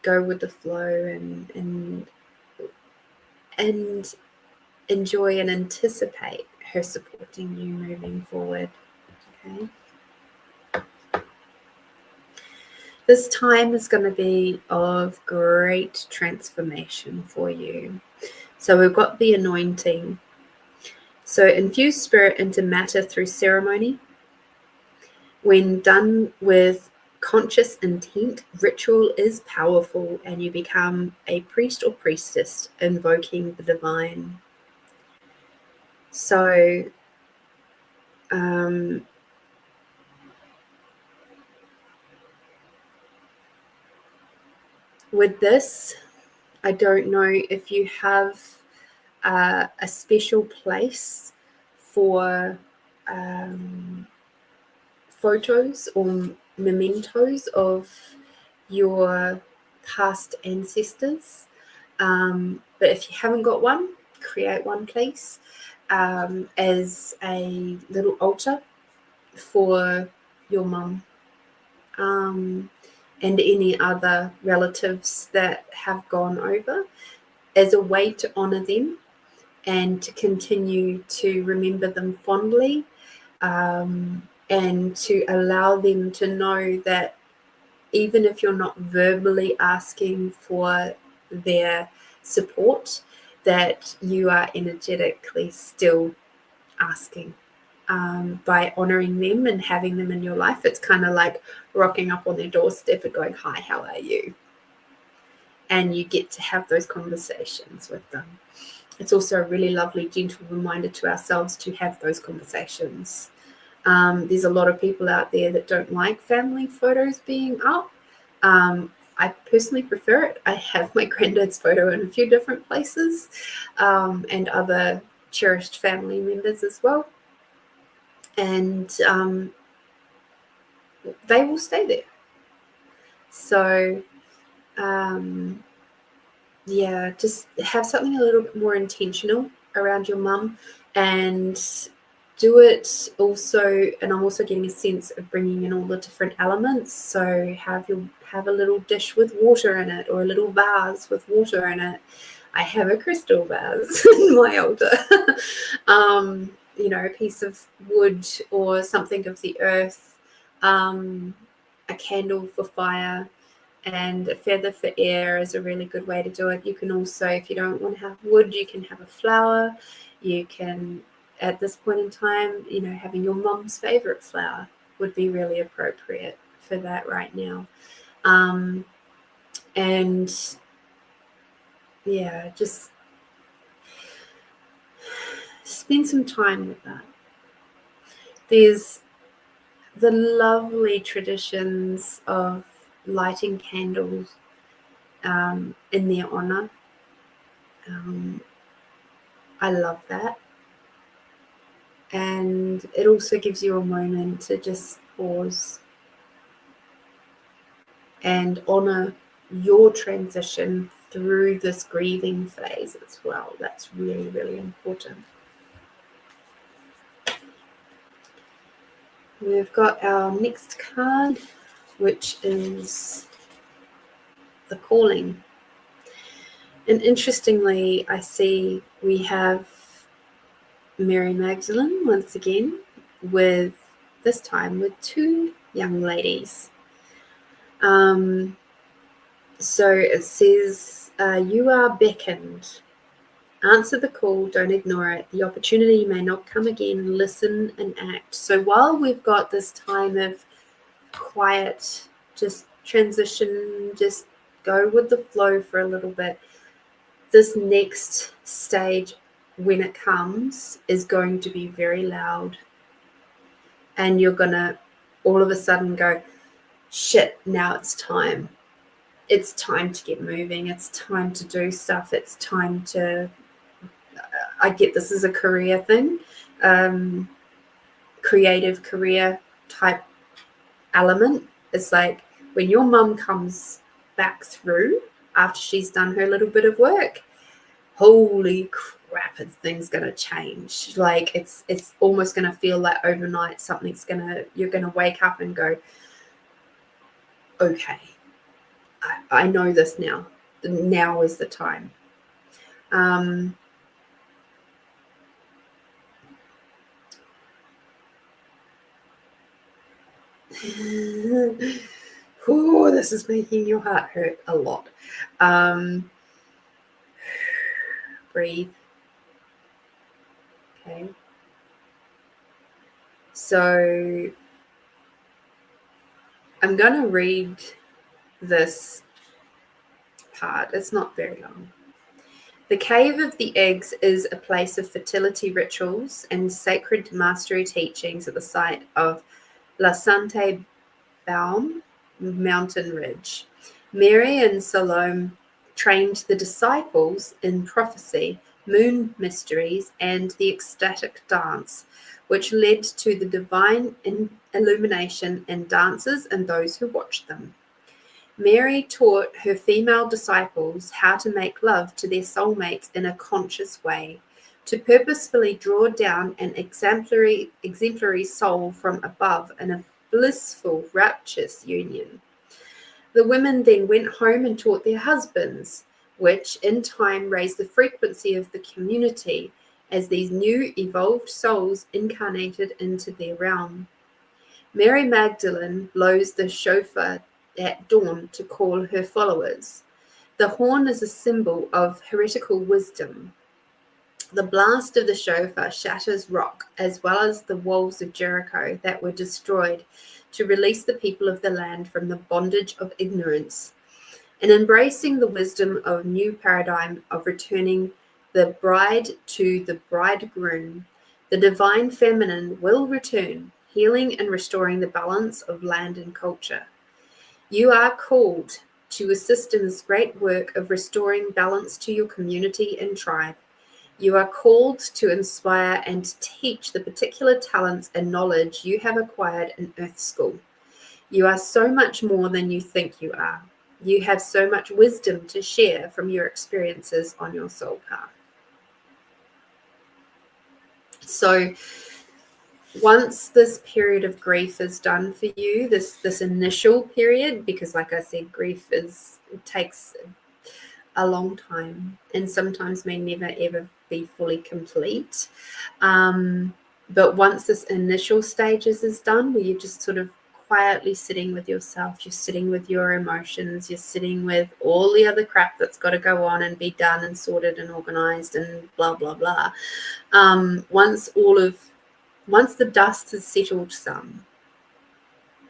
go with the flow and enjoy and anticipate her supporting you moving forward. Okay. This time is going to be of great transformation for you. So we've got the anointing. So infuse spirit into matter through ceremony. When done with conscious intent, ritual is powerful and you become a priest or priestess invoking the divine. So with this, I don't know if you have a special place for photos or mementos of your past ancestors. But if you haven't got one, create one, please, as a little altar for your mum and any other relatives that have gone over, as a way to honour them and to continue to remember them fondly, and to allow them to know that even if you're not verbally asking for their support, that you are energetically still asking. By honouring them and having them in your life, it's kind of like rocking up on their doorstep and going, "Hi, how are you?" And you get to have those conversations with them. It's also a really lovely, gentle reminder to ourselves to have those conversations. There's a lot of people out there that don't like family photos being up. I personally prefer it. I have my granddad's photo in a few different places, and other cherished family members as well. And they will stay there. So, yeah, just have something a little bit more intentional around your mum, and do it also, and I'm also getting a sense of bringing in all the different elements. So have a little dish with water in it, or a little vase with water in it. I have a crystal vase in my altar. A piece of wood or something of the earth, a candle for fire, and a feather for air is a really good way to do it. You can also, if you don't want to have wood, you can have a flower. You can, at this point in time, having your mom's favorite flower would be really appropriate for that right now. And yeah, just spend some time with that. There's the lovely traditions of lighting candles in their honor. I love that. And it also gives you a moment to just pause and honor your transition through this grieving phase as well. That's really, really important. We've got our next card, which is the calling. And interestingly, I see we have Mary Magdalene once again, with this time with two young ladies. So it says, you are beckoned. Answer the call, don't ignore it. The opportunity may not come again. Listen and act. So while we've got this time of quiet, just transition, just go with the flow for a little bit, this next stage, when it comes, is going to be very loud. And you're going to all of a sudden go, shit, now it's time. It's time to get moving. It's time to do stuff. It's time to, I get this is a career thing, creative career type element. It's like when your mum comes back through after she's done her little bit of work, holy crap, things going to change. Like it's almost going to feel like overnight you're going to wake up and go, okay, I know this now. Now is the time. Oh, this is making your heart hurt a lot. Breathe. Okay. So I'm going to read this part. It's not very long. The Cave of the Eggs is a place of fertility rituals and sacred mastery teachings at the site of La Sante Baum mountain ridge. Mary and Salome trained the disciples in prophecy, moon mysteries, and the ecstatic dance, which led to the divine illumination in dancers and those who watched them. Mary taught her female disciples how to make love to their soulmates in a conscious way, to purposefully draw down an exemplary soul from above in a blissful, rapturous union. The women then went home and taught their husbands, which in time raised the frequency of the community as these new evolved souls incarnated into their realm. Mary Magdalene blows the shofar at dawn to call her followers. The horn is a symbol of heretical wisdom. The blast of the shofar shatters rock as well as the walls of Jericho that were destroyed to release the people of the land from the bondage of ignorance. In embracing the wisdom of new paradigm of returning the bride to the bridegroom, the divine feminine will return, healing and restoring the balance of land and culture. You are called to assist in this great work of restoring balance to your community and tribe. You are called to inspire and teach the particular talents and knowledge you have acquired in Earth School. You are so much more than you think you are. You have so much wisdom to share from your experiences on your soul path. So once this period of grief is done for you, this initial period, because like I said, grief takes a long time and sometimes may never ever be fully complete. But once this initial stages is done, where you're just sort of quietly sitting with yourself, you're sitting with your emotions, you're sitting with all the other crap that's got to go on and be done and sorted and organized and blah blah blah. Once the dust has settled some,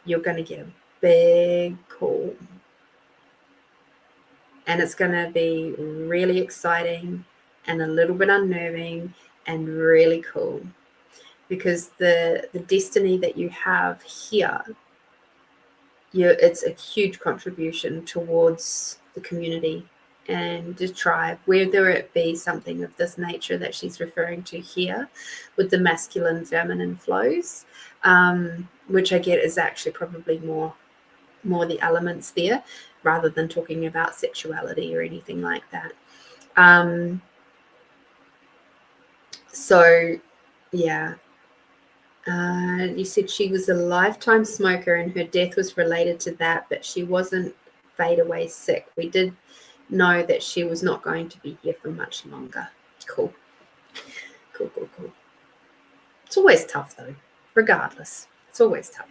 you're going to get a big call. And it's going to be really exciting and a little bit unnerving and really cool. Because the destiny that you have here, it's a huge contribution towards the community and the tribe, whether it be something of this nature that she's referring to here with the masculine feminine flows, which I get is actually probably more the elements there rather than talking about sexuality or anything like that. So yeah, you said she was a lifetime smoker and her death was related to that, but she wasn't fade away sick. We did know that she was not going to be here for much longer. Cool. It's always tough though, regardless. It's always tough.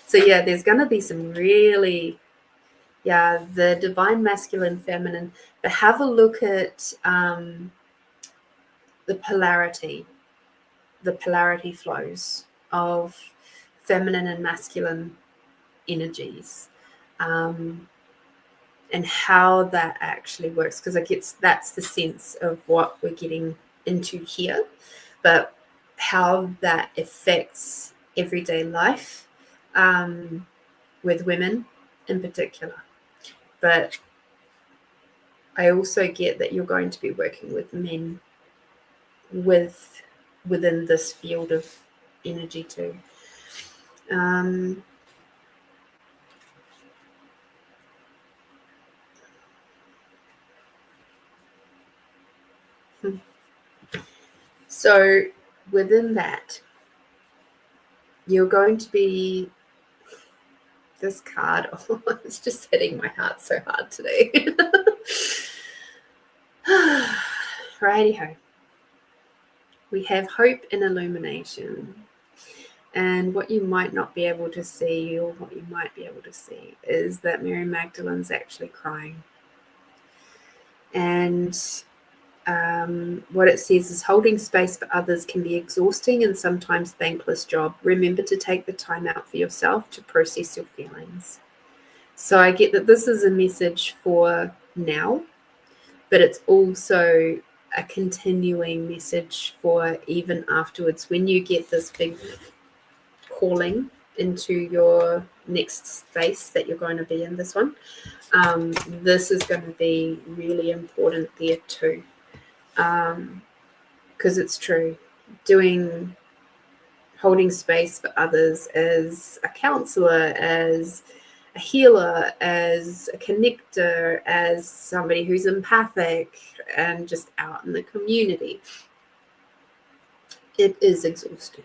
So yeah, there's going to be some really, the divine masculine feminine, but have a look at the polarity flows of feminine and masculine energies, and how that actually works, because I guess that's the sense of what we're getting into here, but how that affects everyday life with women in particular. But I also get that you're going to be working with men within this field of energy too. So within that, you're going to be this card. Oh, it's just hitting my heart so hard today. Righty-ho. We have hope and illumination. And what you might not be able to see, or what you might be able to see, is that Mary Magdalene's actually crying. And what it says is, holding space for others can be exhausting and sometimes thankless job. Remember to take the time out for yourself to process your feelings. So I get that this is a message for now, but it's also a continuing message for even afterwards, when you get this big calling into your next space that you're going to be in, this one. This is going to be really important there too. Because it's true, holding space for others as a counselor, as a healer, as a connector, as somebody who's empathic and just out in the community, it is exhausting.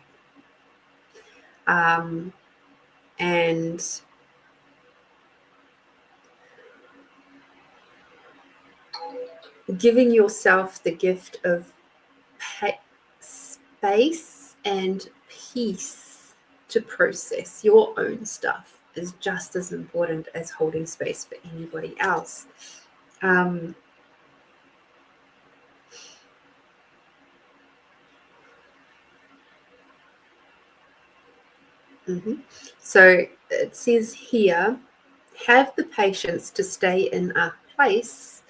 And giving yourself the gift of space and peace to process your own stuff is just as important as holding space for anybody else. So it says here, have the patience to stay in a place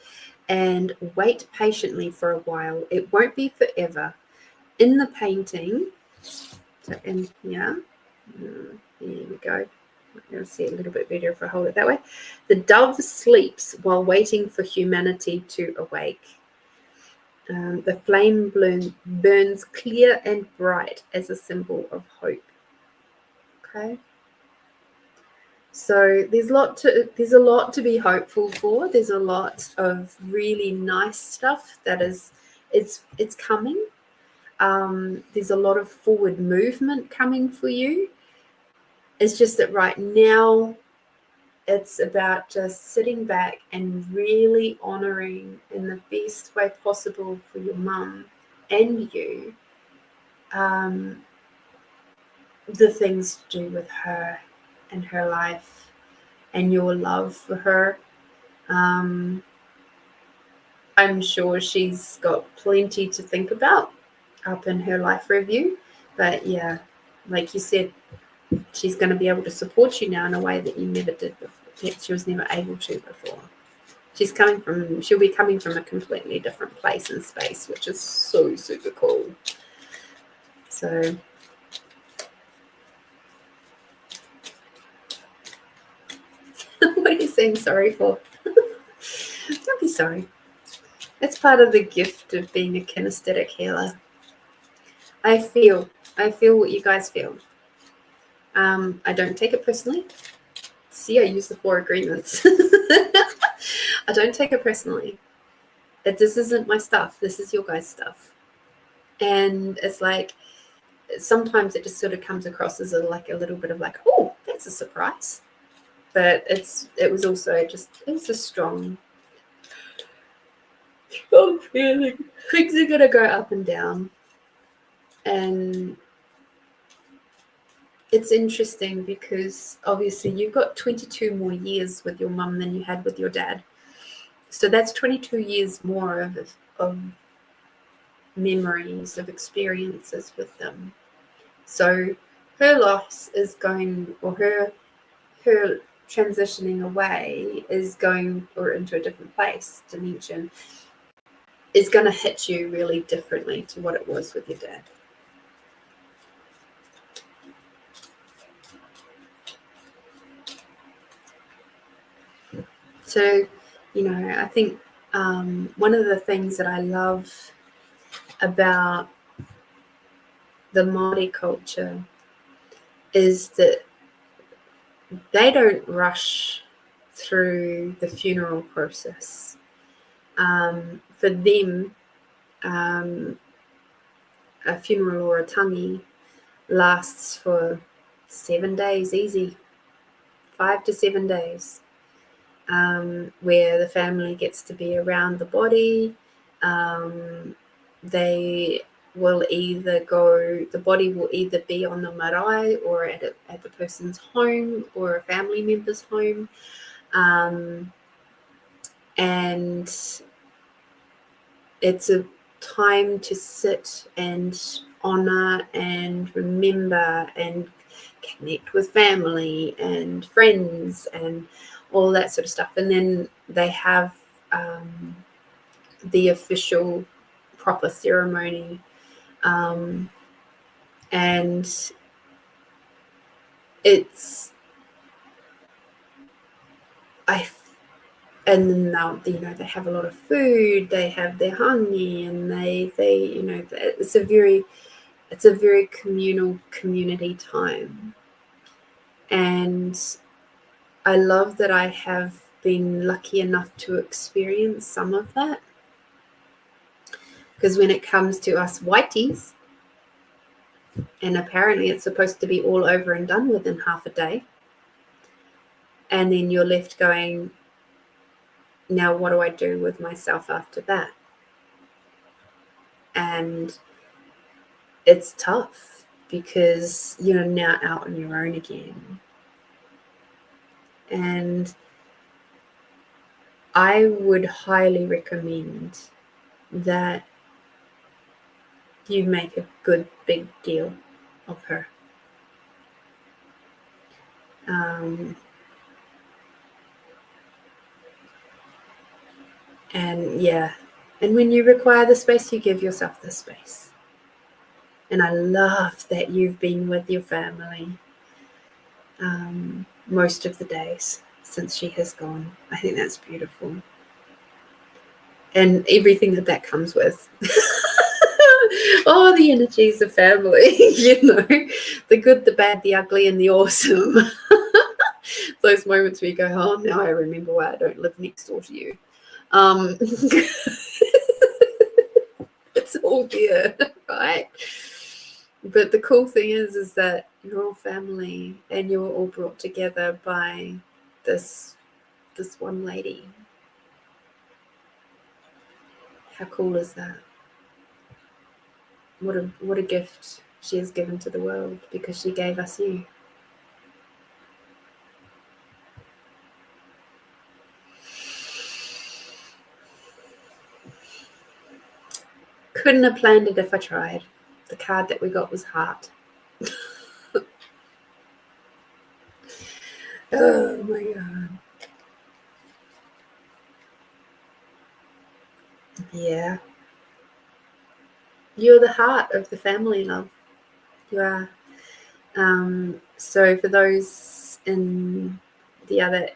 and wait patiently for a while. It won't be forever. In the painting, so in here, there we go. You'll see it a little bit better if I hold it that way. The dove sleeps while waiting for humanity to awake. The flame burns clear and bright as a symbol of hope. Okay. So there's a lot to be hopeful for. There's a lot of really nice stuff that it's coming. There's a lot of forward movement coming for you. It's just that right now it's about just sitting back and really honoring in the best way possible for your mum and you the things to do with her and her life and your love for her. I'm sure she's got plenty to think about up in her life review, but yeah, like you said, she's going to be able to support you now in a way that you never did before. She was never able to before. She'll be coming from a completely different place and space, which is so super cool. So what are you saying sorry for? Don't be sorry. It's part of the gift of being a kinesthetic healer. I feel what you guys feel. I don't take it personally. See, I use the 4 agreements. I don't take it personally. This isn't my stuff. This is your guys' stuff. And it's like, sometimes it just sort of comes across as a little bit of like, oh, that's a surprise. But it was a strong feeling. Things are going to go up and down. And it's interesting because obviously you've got 22 more years with your mum than you had with your dad. So that's 22 years more of memories, of experiences with them. So her loss is going, or her transitioning away is going, or into a different dimension, is going to hit you really differently to what it was with your dad. So, I think one of the things that I love about the Māori culture is that they don't rush through the funeral process. For them, a funeral or a tangi lasts for 7 days easy, 5 to 7 days. Where the family gets to be around the body. The body will either be on the marae or at the person's home or a family member's home. And it's a time to sit and honor and remember and connect with family and friends and all that sort of stuff. And then they have the official proper ceremony. And and then they have a lot of food, they have their hangi, and it's a very communal community time. And I love that I have been lucky enough to experience some of that. Because when it comes to us whiteys, and apparently it's supposed to be all over and done within half a day, and then you're left going, now what do I do with myself after that? And it's tough because you're now out on your own again. And I would highly recommend that you make a good big deal of her. And when you require the space, you give yourself the space. And I love that you've been with your family most of the days since she has gone. I think that's beautiful. And everything that comes with. Oh, the energies of family, the good, the bad, the ugly, and the awesome. Those moments where you go, oh, now I remember why I don't live next door to you. It's all there, right? But the cool thing is that you're all family and you're all brought together by this one lady. How cool is that? What a gift she has given to the world, because she gave us you. Couldn't have planned it if I tried. The card that we got was heart. Oh my God. Yeah. You're the heart of the family, love. You are. So for those in the other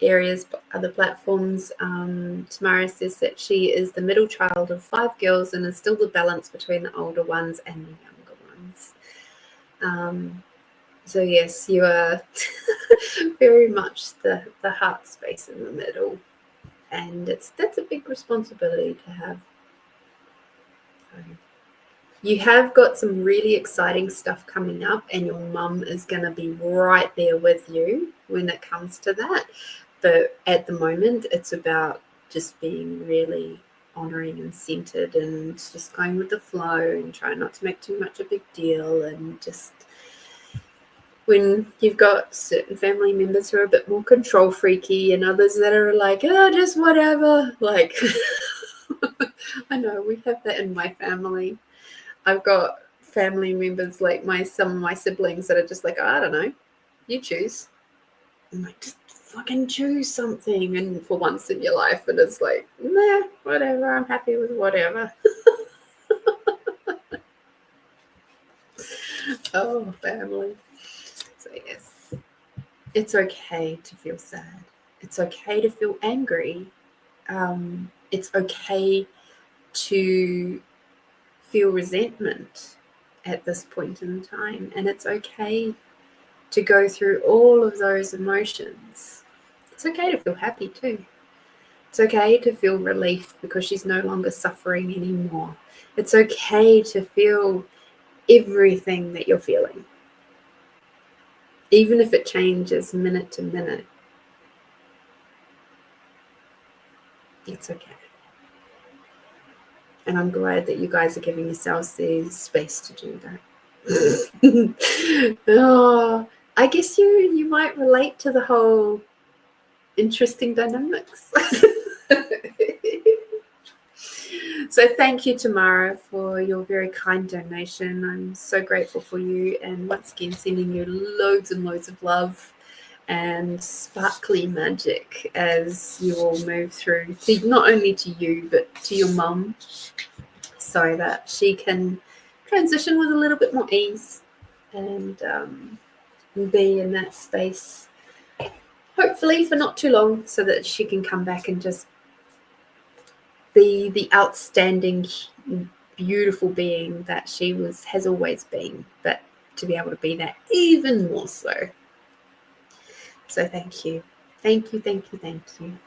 areas, other platforms, Tamara says that she is the middle child of 5 girls and is still the balance between the older ones and the younger ones. So yes, you are very much the heart space in the middle, and that's a big responsibility to have. So you have got some really exciting stuff coming up, and your mum is going to be right there with you when it comes to that. But at the moment, it's about just being really honouring and centered and just going with the flow and trying not to make too much a big deal. And just when you've got certain family members who are a bit more control freaky and others that are like, oh, just whatever. Like, I know we have that in my family. I've got family members like some of my siblings that are just like, oh, I don't know, you choose. I'm like, just fucking choose something, and for once in your life. And it's like, nah, whatever, I'm happy with whatever. Oh, family. So yes, it's okay to feel sad. It's okay to feel angry. It's okay to feel resentment at this point in time, and it's okay to go through all of those emotions. It's okay to feel happy too. It's okay to feel relief because she's no longer suffering anymore. It's okay to feel everything that you're feeling, even if it changes minute to minute. It's okay. And I'm glad that you guys are giving yourselves the space to do that. Oh, I guess you might relate to the whole interesting dynamics. So thank you, Tamara, for your very kind donation. I'm so grateful for you, and once again sending you loads and loads of love and sparkly magic as you all move through, not only to you but to your mum, so that she can transition with a little bit more ease and be in that space, hopefully for not too long, so that she can come back and just be the outstanding, beautiful being that she has always been, but to be able to be that even more so. So thank you. Thank you, thank you, thank you.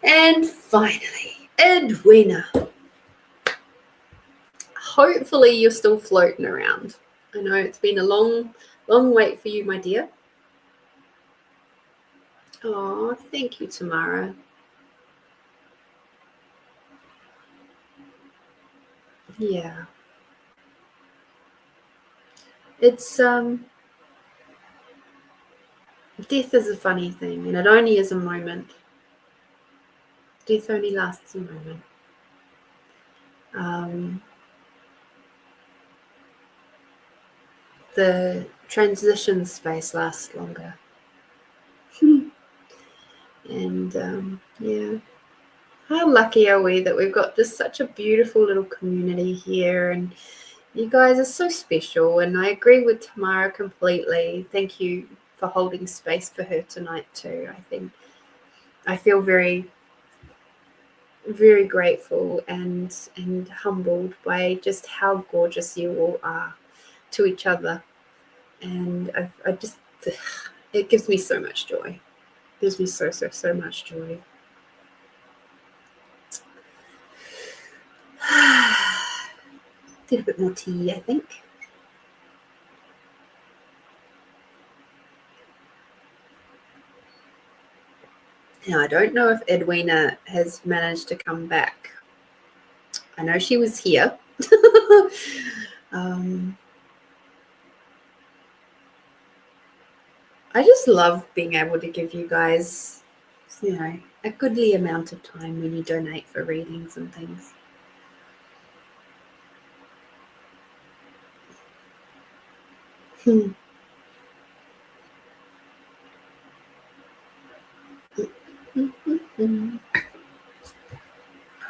And finally, Edwina. Hopefully you're still floating around. I know it's been a long wait for you, my dear. Oh, thank you, Tamara. Yeah. It's death is a funny thing, and it only is a moment. Death only lasts a moment. The transition space lasts longer. And yeah, how lucky are we that we've got just such a beautiful little community here, and you guys are so special. And I agree with Tamara completely. Thank you for holding space for her tonight too. I feel very, very grateful and humbled by just how gorgeous you all are to each other. And I just, it gives me so much joy. It gives me so much joy. Did a bit more tea, I think. Now, I don't know if Edwina has managed to come back. I know she was here. I just love being able to give you guys, a goodly amount of time when you donate for readings and things. All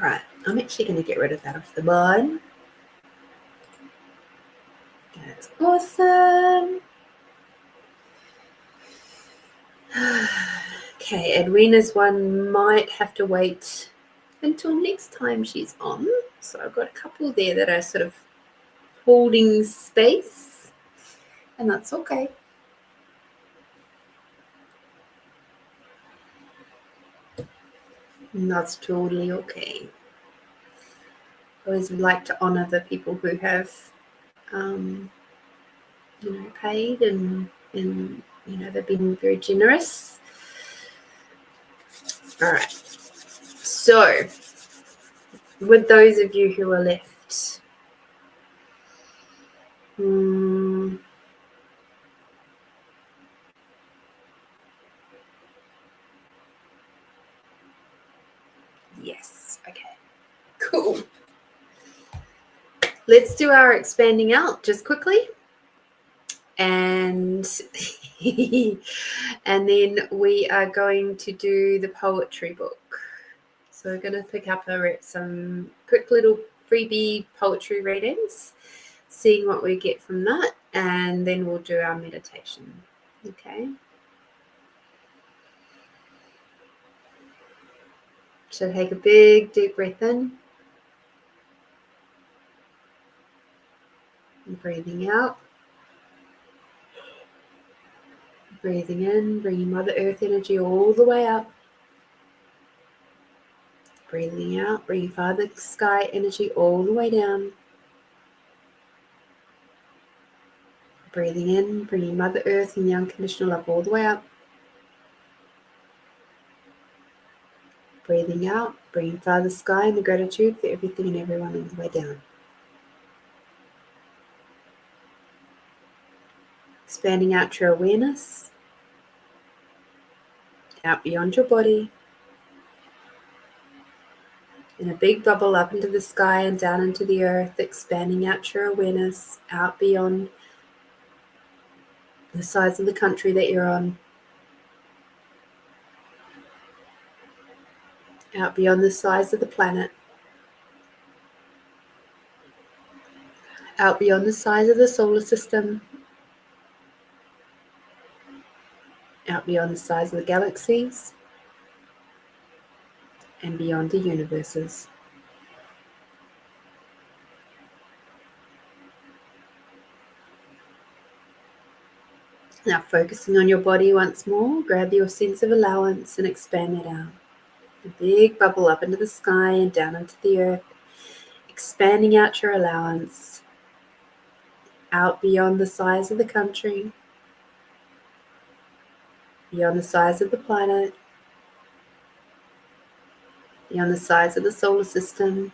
right, I'm actually going to get rid of that off the board. That's awesome. Okay, Edwina's one might have to wait until next time she's on. So I've got a couple there that are sort of holding space, and that's okay. And that's totally okay. I always like to honor the people who have, paid and they've been very generous. All right. So, with those of you who are left, yes, okay, cool. Let's do our expanding out just quickly. And and then we are going to do the poetry book. So we're going to pick up some quick little freebie poetry readings, seeing what we get from that, and then we'll do our meditation. Okay. So take a big deep breath in. And breathing out. Breathing in, bringing Mother Earth energy all the way up. Breathing out, bringing Father Sky energy all the way down. Breathing in, bringing Mother Earth and the unconditional love all the way up. Breathing out, bringing Father Sky and the gratitude for everything and everyone all the way down. Expanding out your awareness, out beyond your body, in a big bubble up into the sky and down into the earth, expanding out your awareness, out beyond the size of the country that you're on, out beyond the size of the planet, out beyond the size of the solar system, out beyond the size of the galaxies, and beyond the universes. Now focusing on your body once more, grab your sense of allowance and expand it out. A big bubble up into the sky and down into the earth, expanding out your allowance, out beyond the size of the country, beyond the size of the planet, beyond the size of the solar system,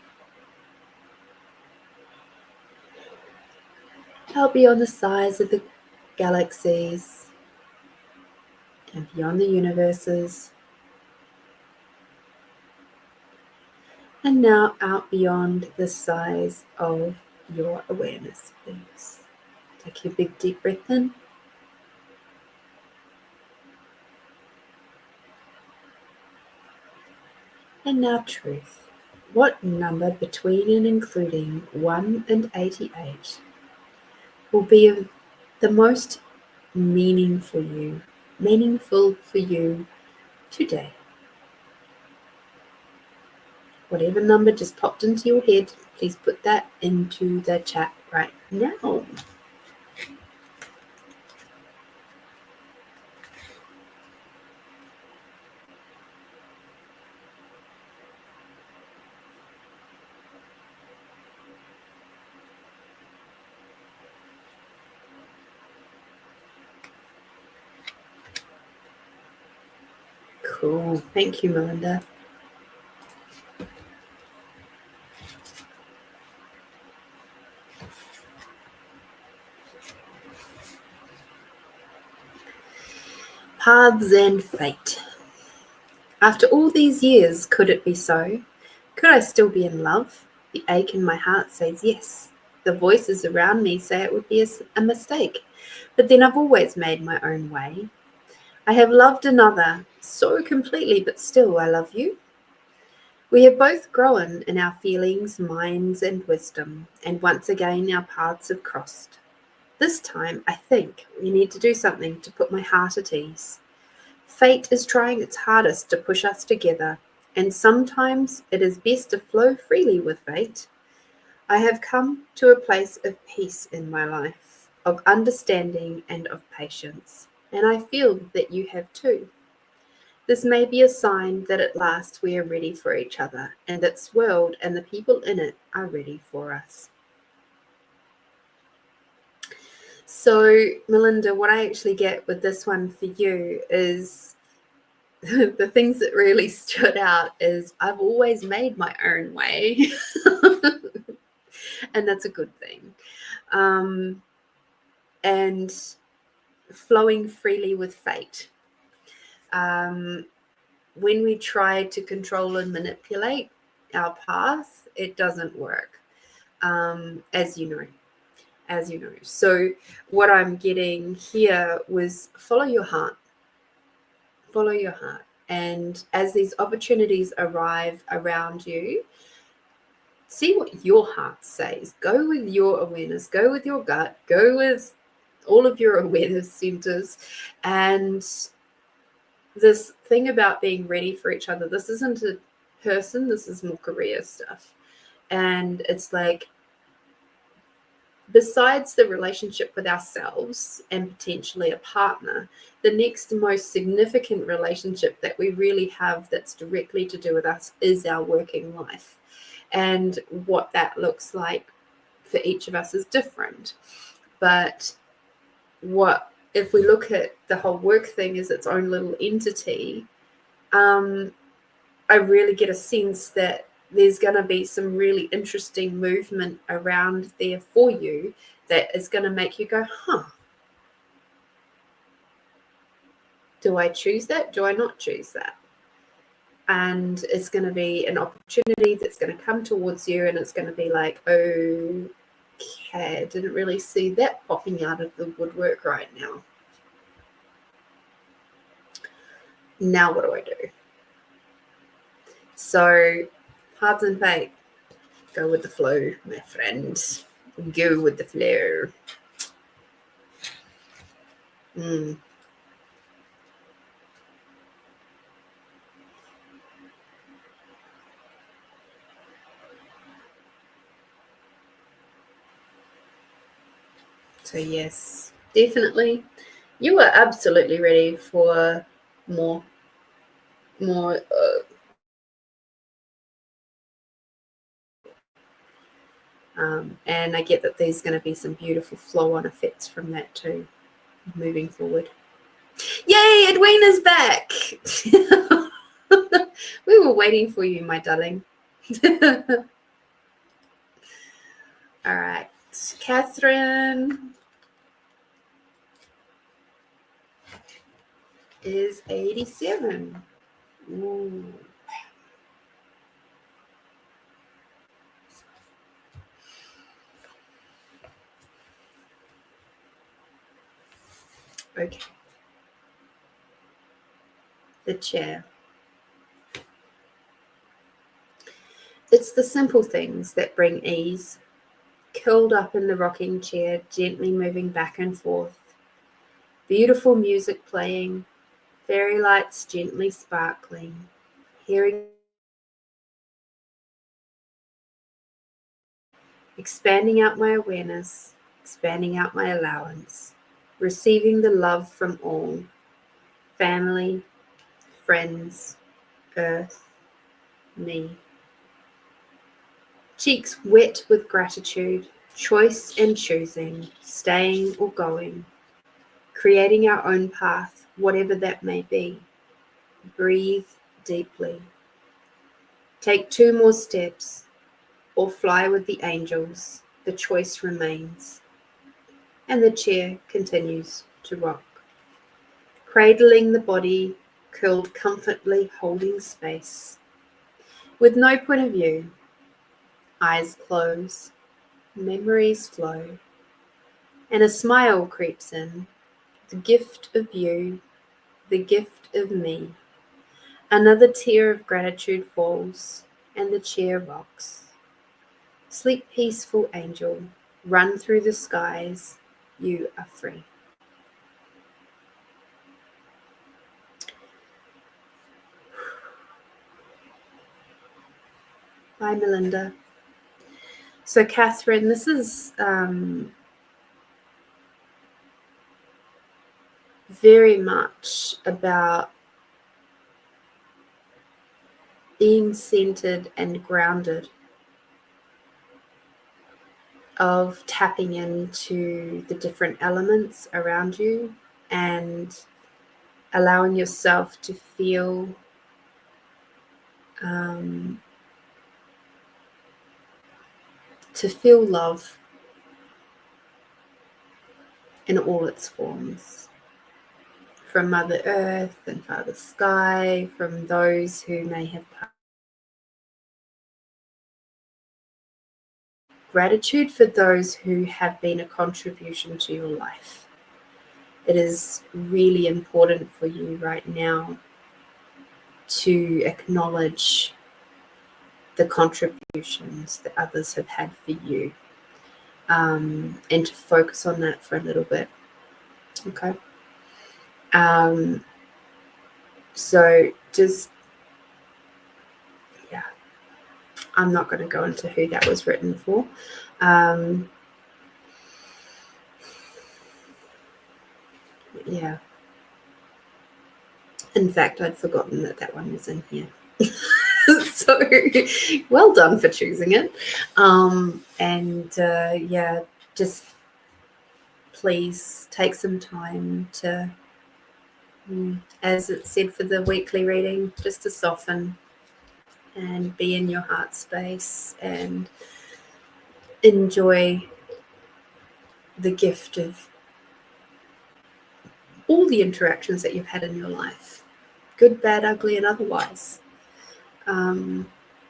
out beyond the size of the galaxies, and beyond the universes. And now out beyond the size of your awareness, please. Take your big deep breath in. And now truth. What number between and including 1 and 88 will be the most meaningful for you today? Whatever number just popped into your head, please put that into the chat right now. Cool. Thank you, Melinda. Paths and fate. After all these years, could it be so? Could I still be in love? The ache in my heart says yes. The voices around me say it would be a mistake. But then I've always made my own way. I have loved another so completely, but still I love you. We have both grown in our feelings, minds, and wisdom, and once again our paths have crossed. This time, I think we need to do something to put my heart at ease. Fate is trying its hardest to push us together, and sometimes it is best to flow freely with fate. I have come to a place of peace in my life, of understanding and of patience, and I feel that you have too. This may be a sign that at last we are ready for each other, and that this world and the people in it are ready for us. So, Melinda, what I actually get with this one for you is the things that really stood out is I've always made my own way. And that's a good thing. And flowing freely with fate. When we try to control and manipulate our path, it doesn't work, as you know. So what I'm getting here was follow your heart. Follow your heart. And as these opportunities arrive around you, see what your heart says. Go with your awareness. Go with your gut. Go with all of your awareness centers. And this thing about being ready for each other, this isn't a person. This is more career stuff. And it's like, besides the relationship with ourselves and potentially a partner, the next most significant relationship that we really have that's directly to do with us is our working life. And what that looks like for each of us is different. But if we look at the whole work thing as its own little entity, I really get a sense that there's going to be some really interesting movement around there for you that is going to make you go, do I choose that? Do I not choose that? And it's going to be an opportunity that's going to come towards you, and it's going to be like, okay, I didn't really see that popping out of the woodwork right now. Now what do I do? So, paths and fate. Go with the flow, my friend. Go with the flow. So yes, definitely. You are absolutely ready for more. And I get that there's going to be some beautiful flow-on effects from that too, moving forward. Yay, Edwina's back! We were waiting for you, my darling. All right, Catherine is 87. Ooh. Okay. The chair. It's the simple things that bring ease. Curled up in the rocking chair, gently moving back and forth. Beautiful music playing, fairy lights gently sparkling. Hearing, expanding out my awareness, expanding out my allowance. Receiving the love from all. Family, friends, earth, me. Cheeks wet with gratitude, choice and choosing, staying or going, creating our own path, whatever that may be. Breathe deeply. Take 2 more steps or fly with the angels. The choice remains. And the chair continues to rock. Cradling the body, curled comfortably, holding space. With no point of view, eyes close, memories flow, and a smile creeps in. The gift of you, the gift of me. Another tear of gratitude falls, and the chair rocks. Sleep peaceful, angel. Run through the skies. You are free. Bye, Melinda. So, Catherine, this is very much about being centered and grounded, of tapping into the different elements around you and allowing yourself to feel love in all its forms, from Mother Earth and Father Sky, from those who may have passed. Gratitude for those who have been a contribution to your life. It is really important for you right now to acknowledge the contributions that others have had for you, and to focus on that for a little bit. Okay. So just, yeah, I'm not going to go into who that was written for. Yeah. In fact, I'd forgotten that one was in here. So well done for choosing it. Yeah, just please take some time to, as it said for the weekly reading, just to soften and be in your heart space and enjoy the gift of all the interactions that you've had in your life, good, bad, ugly, and otherwise.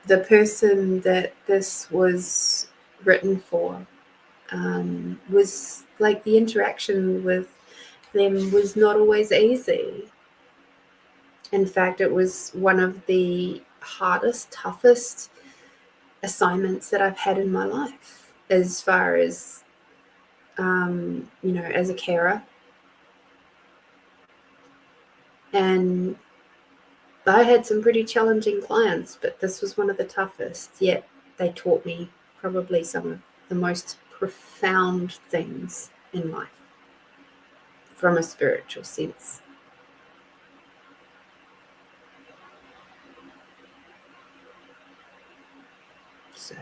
The person that this was written for was like, the interaction with them was not always easy. In fact, it was one of the hardest, toughest assignments that I've had in my life, as far as, as a carer. And I had some pretty challenging clients, but this was one of the toughest, yet they taught me probably some of the most profound things in life from a spiritual sense. So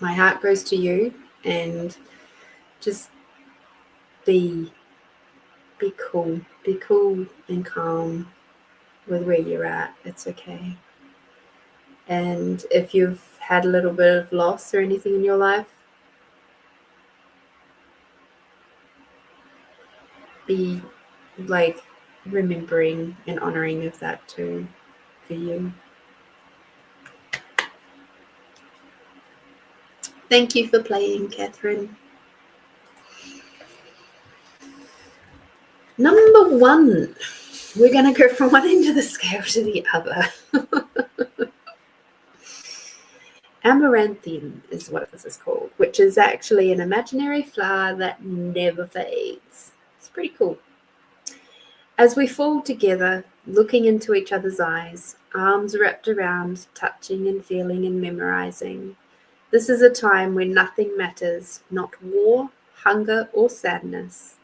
my heart goes to you, and just be cool and calm with where you're at. It's okay. And if you've had a little bit of loss or anything in your life, be like remembering and honoring of that too for you. Thank you for playing, Catherine. Number 1. We're going to go from one end of the scale to the other. Amaranthine is what this is called, which is actually an imaginary flower that never fades. It's pretty cool. As we fall together, looking into each other's eyes, arms wrapped around, touching and feeling and memorizing. This is a time when nothing matters, not war, hunger, or sadness.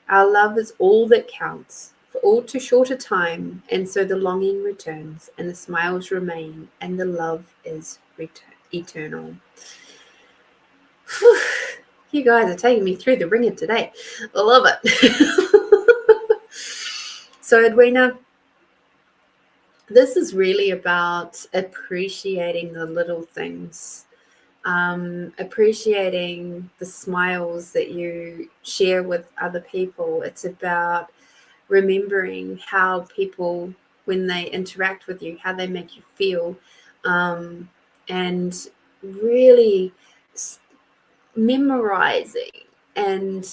Our love is all that counts, for all too short a time, and so the longing returns, and the smiles remain, and the love is eternal. Whew. You guys are taking me through the ringer today. I love it. So, Edwina, this is really about appreciating the little things, appreciating the smiles that you share with other people. It's about remembering how people, when they interact with you, how they make you feel, and really memorizing and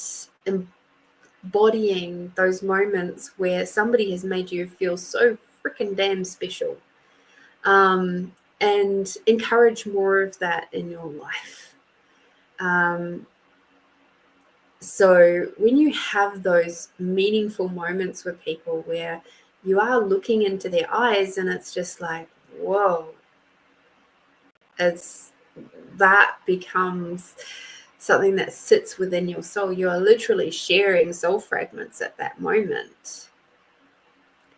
embodying those moments where somebody has made you feel so freaking damn special, and encourage more of that in your life. So when you have those meaningful moments with people where you are looking into their eyes and it's just like, whoa, that becomes something that sits within your soul. You are literally sharing soul fragments at that moment.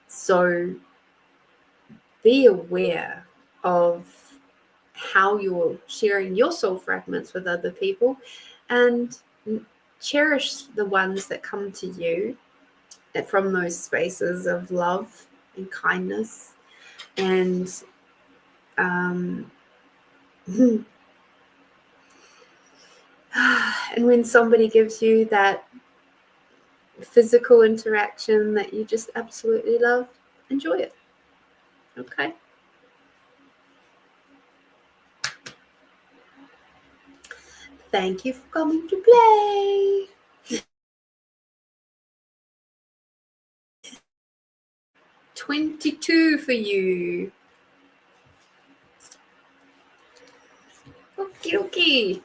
So be aware of how you're sharing your soul fragments with other people, and cherish the ones that come to you from those spaces of love and kindness. And and when somebody gives you that physical interaction that you just absolutely love, enjoy it. Okay. Thank you for coming to play. 22 for you. Okie dokie.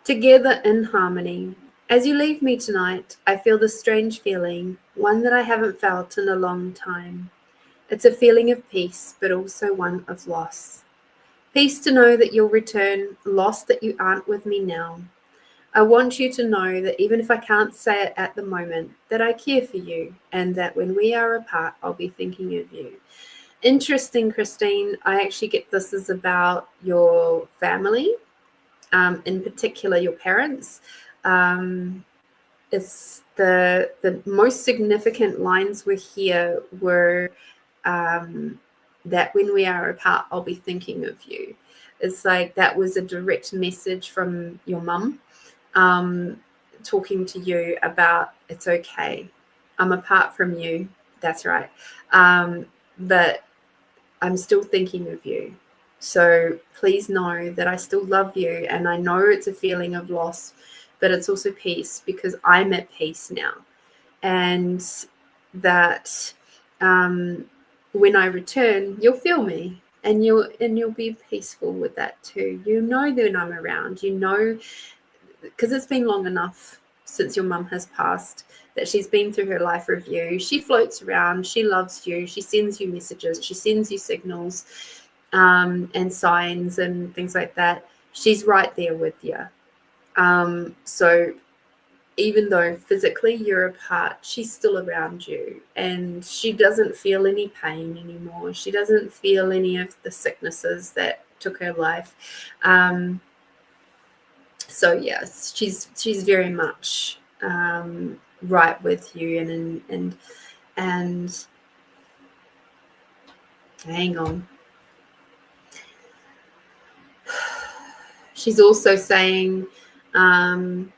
Together in harmony. As you leave me tonight, I feel this strange feeling, one that I haven't felt in a long time. It's a feeling of peace, but also one of loss. Peace to know that you'll return, loss that you aren't with me now. I want you to know that even if I can't say it at the moment, that I care for you, and that when we are apart, I'll be thinking of you. Interesting, Christine. I actually get this is about your family, in particular your parents. It's the most significant lines were here were that when we are apart, I'll be thinking of you. It's like that was a direct message from your mum, talking to you about, it's okay, I'm apart from you, that's right, but I'm still thinking of you. So please know that I still love you, and I know it's a feeling of loss, but it's also peace, because I'm at peace now. And that when I return, you'll feel me, and you'll be peaceful with that too. You know that I'm around, you know, because it's been long enough since your mum has passed that she's been through her life review. She floats around, she loves you, she sends you messages, she sends you signals, and signs and things like that. She's right there with you. So even though physically you're apart, she's still around you, and she doesn't feel any pain anymore. She doesn't feel any of the sicknesses that took her life. So yes, she's very much right with you, and hang on. She's also saying, don't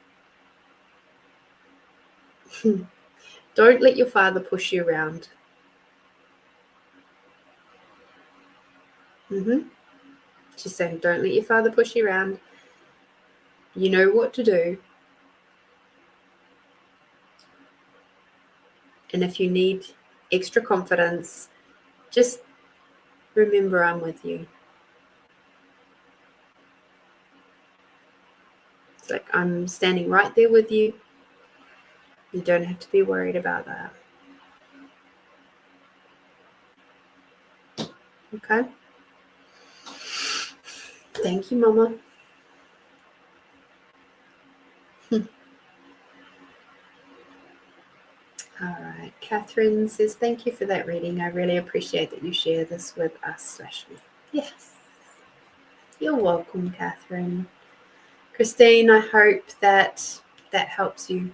let your father push you around. She's saying, don't let your father push you around. You know what to do. And if you need extra confidence, just remember I'm with you. It's like I'm standing right there with you. You don't have to be worried about that. Okay? Thank you, Mama. All right. Catherine says, thank you for that reading. I really appreciate that you share this with us, /me. Yes. You're welcome, Catherine. Christine, I hope that helps you.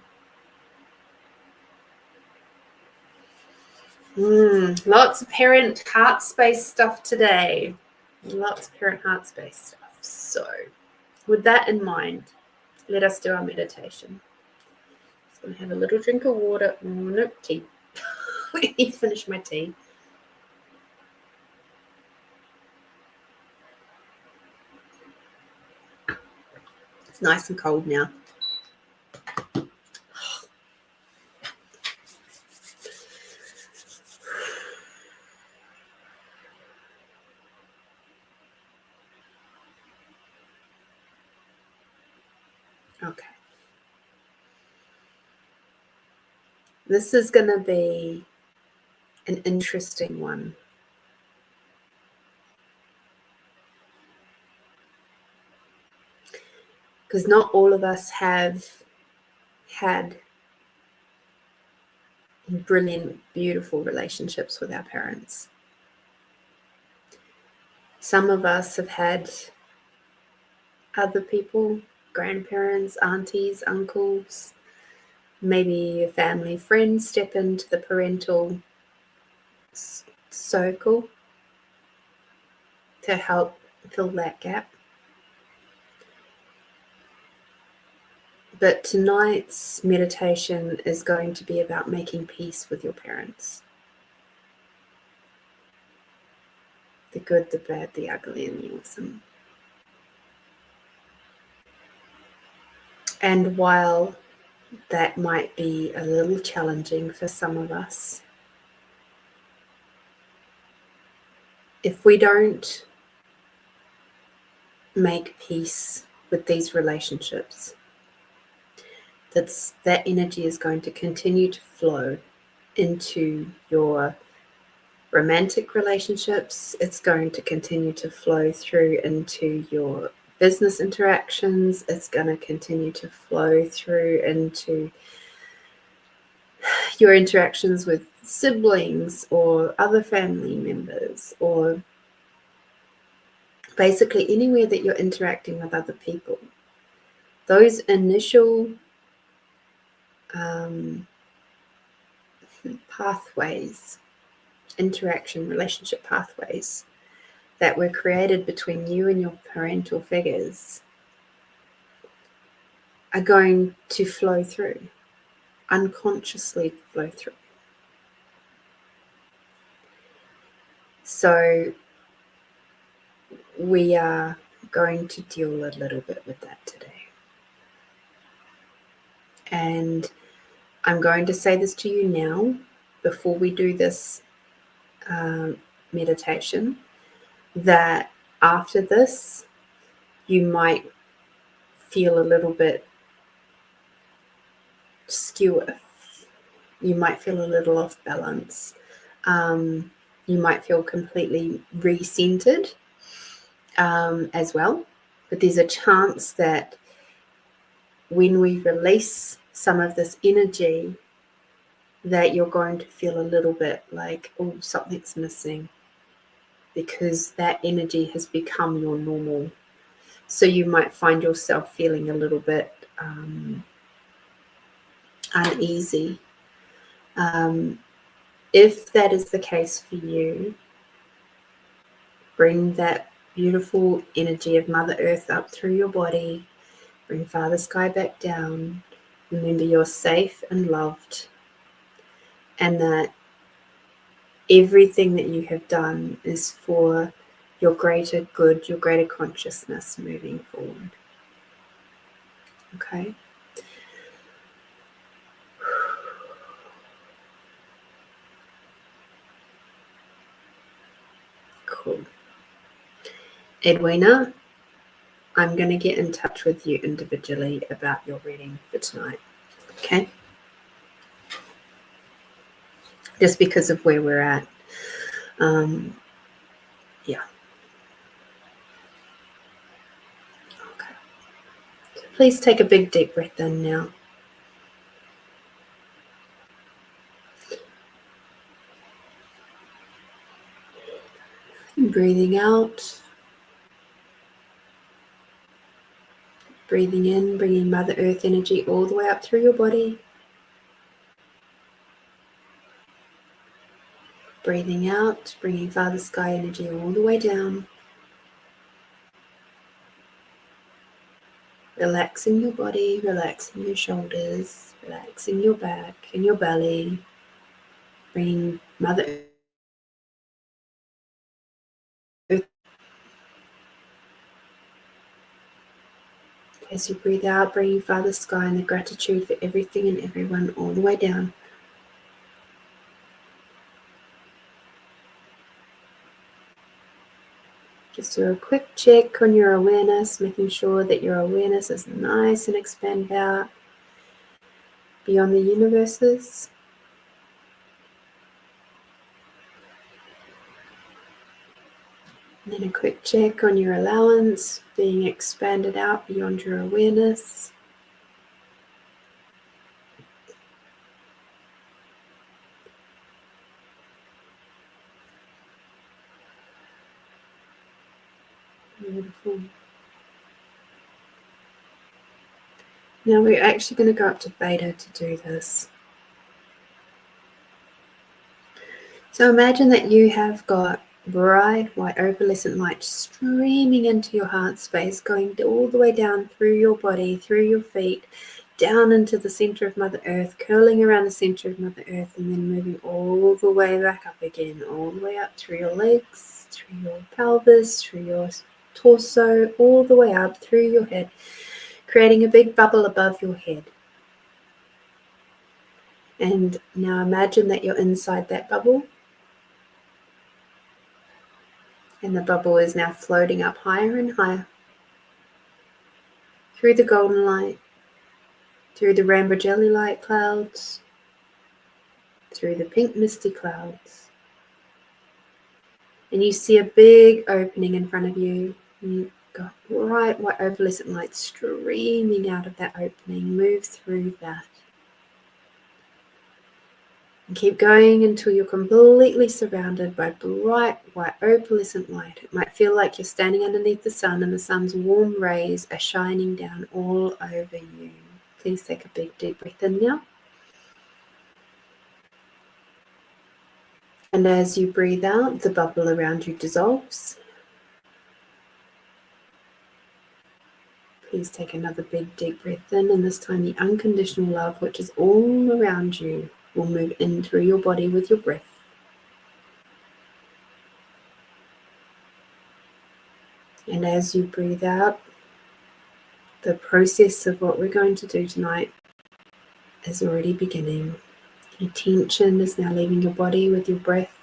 Lots of parent heart space stuff today. Lots of parent heart space stuff. So with that in mind, let us do our meditation. Just going to have a little drink of water. No, tea. Let me finish my tea. It's nice and cold now. Okay. This is going to be an interesting one. Because not all of us have had brilliant, beautiful relationships with our parents. Some of us have had other people, grandparents, aunties, uncles, maybe a family friend step into the parental circle to help fill that gap. But tonight's meditation is going to be about making peace with your parents. The good, the bad, the ugly, and the awesome. And while that might be a little challenging for some of us, if we don't make peace with these relationships, that energy is going to continue to flow into your romantic relationships. It's going to continue to flow through into your business interactions. It's going to continue to flow through into your interactions with siblings or other family members, or basically anywhere that you're interacting with other people. Those initial pathways, interaction, relationship pathways that were created between you and your parental figures are going to flow through, unconsciously flow through. So we are going to deal a little bit with that today. And I'm going to say this to you now before we do this meditation, that after this you might feel a little bit skewer. You might feel a little off balance. You might feel completely recentered as well. But there's a chance that when we release some of this energy, that you're going to feel a little bit like, oh, something's missing, because that energy has become your normal. So you might find yourself feeling a little bit uneasy. If that is the case for you, bring that beautiful energy of Mother Earth up through your body. Bring Father Sky back down. Remember you're safe and loved, and that everything that you have done is for your greater good, your greater consciousness moving forward. Okay? Cool. Edwina, I'm going to get in touch with you individually about your reading for tonight. Okay? Just because of where we're at. Yeah. Okay. So please take a big deep breath in now. And breathing out. Breathing in, bringing Mother Earth energy all the way up through your body. Breathing out, bringing Father Sky energy all the way down. Relaxing your body, relaxing your shoulders, relaxing your back and your belly. Bringing Mother Earth. As you breathe out, bringing Father Sky and the gratitude for everything and everyone all the way down. Just do a quick check on your awareness, making sure that your awareness is nice and expanded out beyond the universes. And then a quick check on your allowance, being expanded out beyond your awareness. Beautiful. Now we're actually going to go up to Beta to do this. So imagine that you have got bright white opalescent light streaming into your heart space, going all the way down through your body, through your feet, down into the center of Mother Earth, curling around the center of Mother Earth, and then moving all the way back up again, all the way up through your legs, through your pelvis, through your torso, all the way up through your head, creating a big bubble above your head. And now imagine that you're inside that bubble. And the bubble is now floating up higher and higher through the golden light, through the rainbow jelly light clouds, through the pink misty clouds. And you see a big opening in front of you. And you've got bright white opalescent light streaming out of that opening. Move through that. And keep going until you're completely surrounded by bright white opalescent light. It might feel like you're standing underneath the sun and the sun's warm rays are shining down all over you. Please take a big deep breath in now. And as you breathe out, the bubble around you dissolves. Please take another big deep breath in, and this time the unconditional love, which is all around you, will move in through your body with your breath. And as you breathe out, the process of what we're going to do tonight is already beginning. Any tension is now leaving your body with your breath.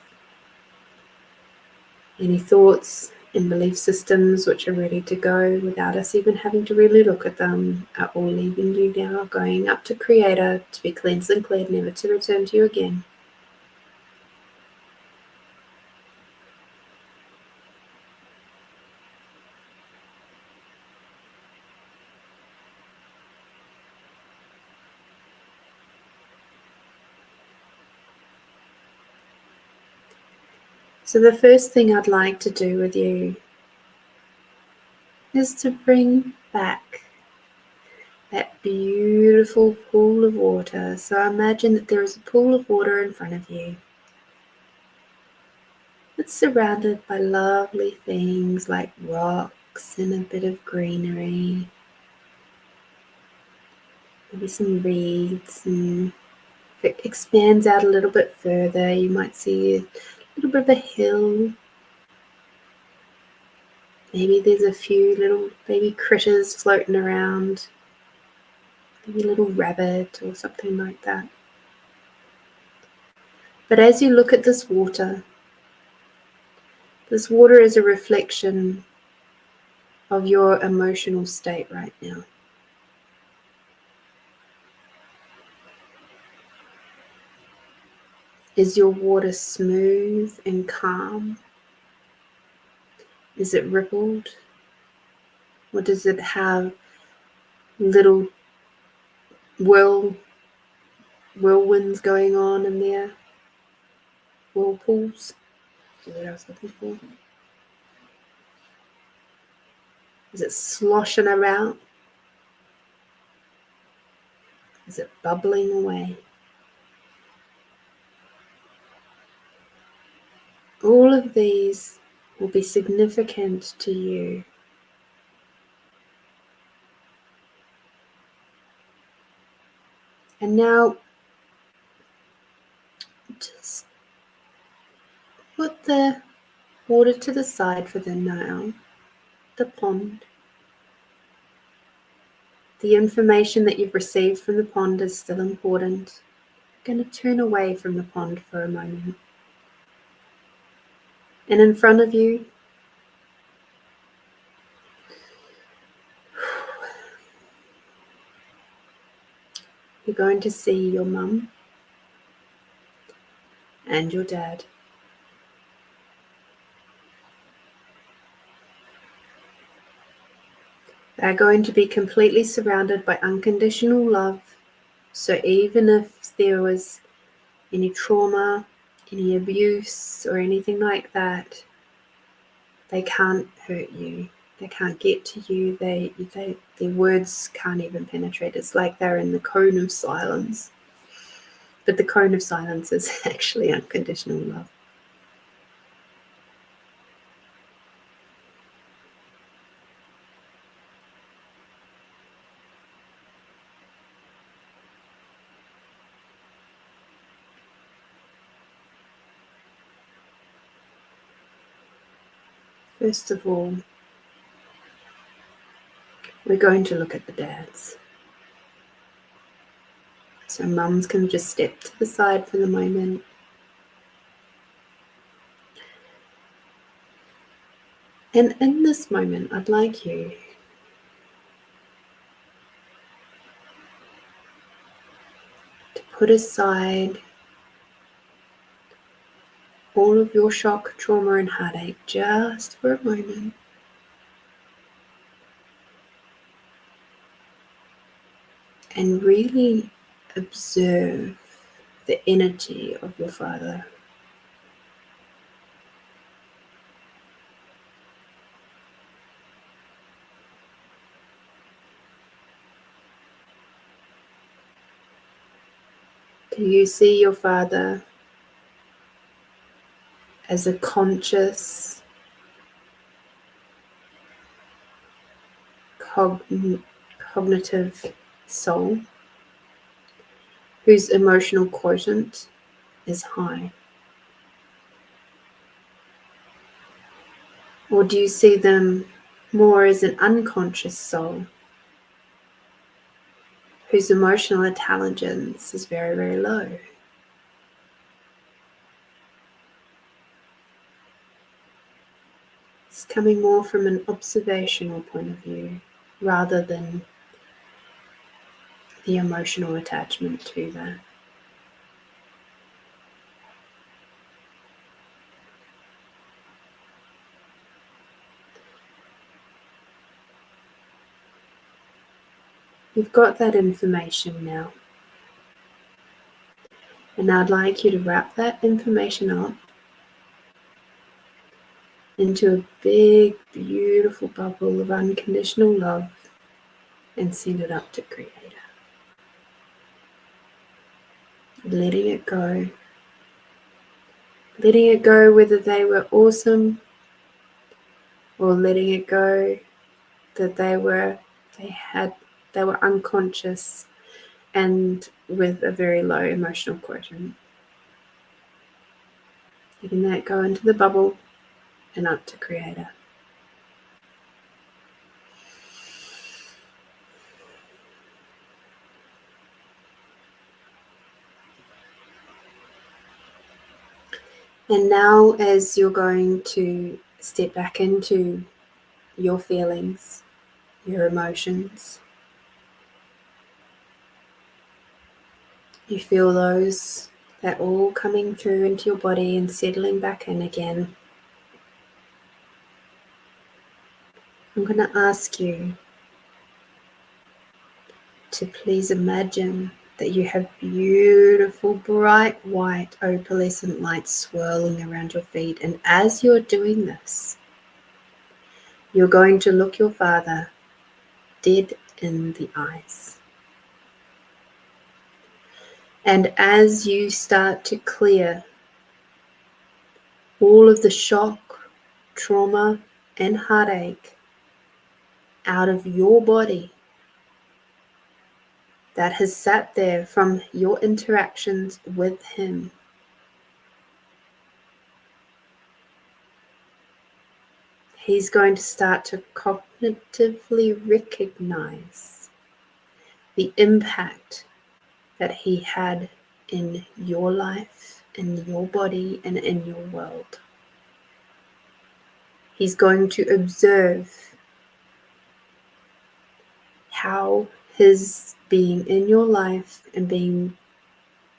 Any thoughts and belief systems which are ready to go without us even having to really look at them are all leaving you now, going up to Creator to be cleansed and cleared, never to return to you again. So the first thing I'd like to do with you is to bring back that beautiful pool of water. So imagine that there is a pool of water in front of you. It's surrounded by lovely things like rocks and a bit of greenery. Maybe some reeds, and if it expands out a little bit further, you might see a little bit of a hill. Maybe there's a few little baby critters floating around, maybe a little rabbit or something like that. But as you look at this water is a reflection of your emotional state right now. Is your water smooth and calm? Is it rippled? Or does it have little whirlwinds going on in there? Whirlpools? Is what I was looking for. Is it sloshing around? Is it bubbling away? All of these will be significant to you. And now, just put the water to the side for the now, the pond. The information that you've received from the pond is still important. I'm going to turn away from the pond for a moment. And in front of you, you're going to see your mum and your dad. They're going to be completely surrounded by unconditional love. So even if there was any trauma, any abuse, or anything like that, they can't hurt you. They can't get to you. Their words can't even penetrate. It's like they're in the cone of silence. But the cone of silence is actually unconditional love. First of all, we're going to look at the dads. So mums can just step to the side for the moment. And in this moment, I'd like you to put aside all of your shock, trauma, and heartache just for a moment. And really observe the energy of your father. Do you see your father as a conscious, cognitive soul whose emotional quotient is high? Or do you see them more as an unconscious soul whose emotional intelligence is very, very low? It's coming more from an observational point of view rather than the emotional attachment to that. You've got that information now. And I'd like you to wrap that information up into a big, beautiful bubble of unconditional love and send it up to Creator. Letting it go. Letting it go whether they were awesome or letting it go that they were unconscious and with a very low emotional quotient. Letting that go into the bubble and up to Creator. And now as you're going to step back into your feelings, your emotions, you feel those, they're all coming through into your body and settling back in again. I'm going to ask you to please imagine that you have beautiful, bright, white, opalescent lights swirling around your feet. And as you're doing this, you're going to look your father dead in the eyes. And as you start to clear all of the shock, trauma, and heartache out of your body that has sat there from your interactions with him. He's going to start to cognitively recognize the impact that he had in your life, in your body, and in your world. He's going to observe how his being in your life and being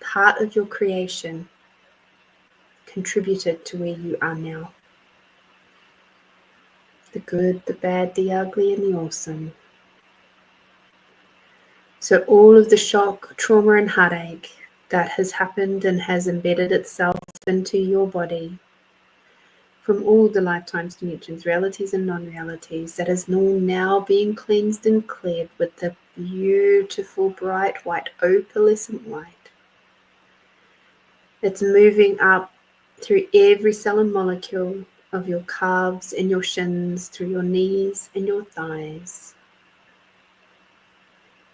part of your creation contributed to where you are now. The good, the bad, the ugly, and the awesome. So all of the shock, trauma, and heartache that has happened and has embedded itself into your body from all the lifetimes, dimensions, realities, and non-realities that is now being cleansed and cleared with the beautiful, bright, white, opalescent light. It's moving up through every cell and molecule of your calves and your shins, through your knees and your thighs.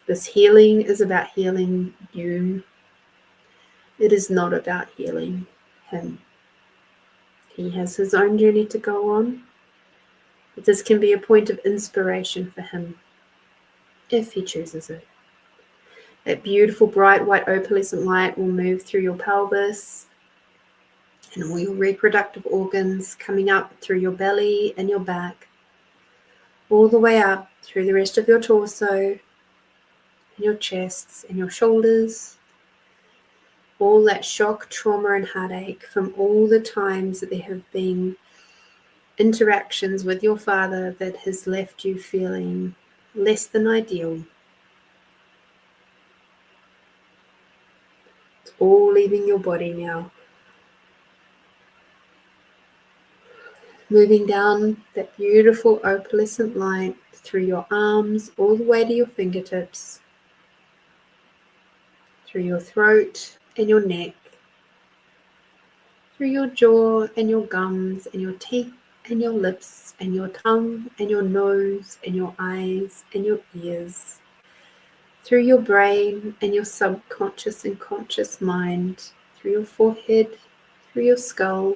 This healing is about healing you. It is not about healing him. He has his own journey to go on, but this can be a point of inspiration for him, if he chooses it. That beautiful, bright, white, opalescent light will move through your pelvis and all your reproductive organs, coming up through your belly and your back, all the way up through the rest of your torso, and your chests and your shoulders. All that shock, trauma, and heartache from all the times that there have been interactions with your father that has left you feeling less than ideal. It's all leaving your body now. Moving down that beautiful opalescent light through your arms, all the way to your fingertips, through your throat and your neck, through your jaw and your gums and your teeth and your lips and your tongue and your nose and your eyes and your ears, through your brain and your subconscious and conscious mind, through your forehead, through your skull,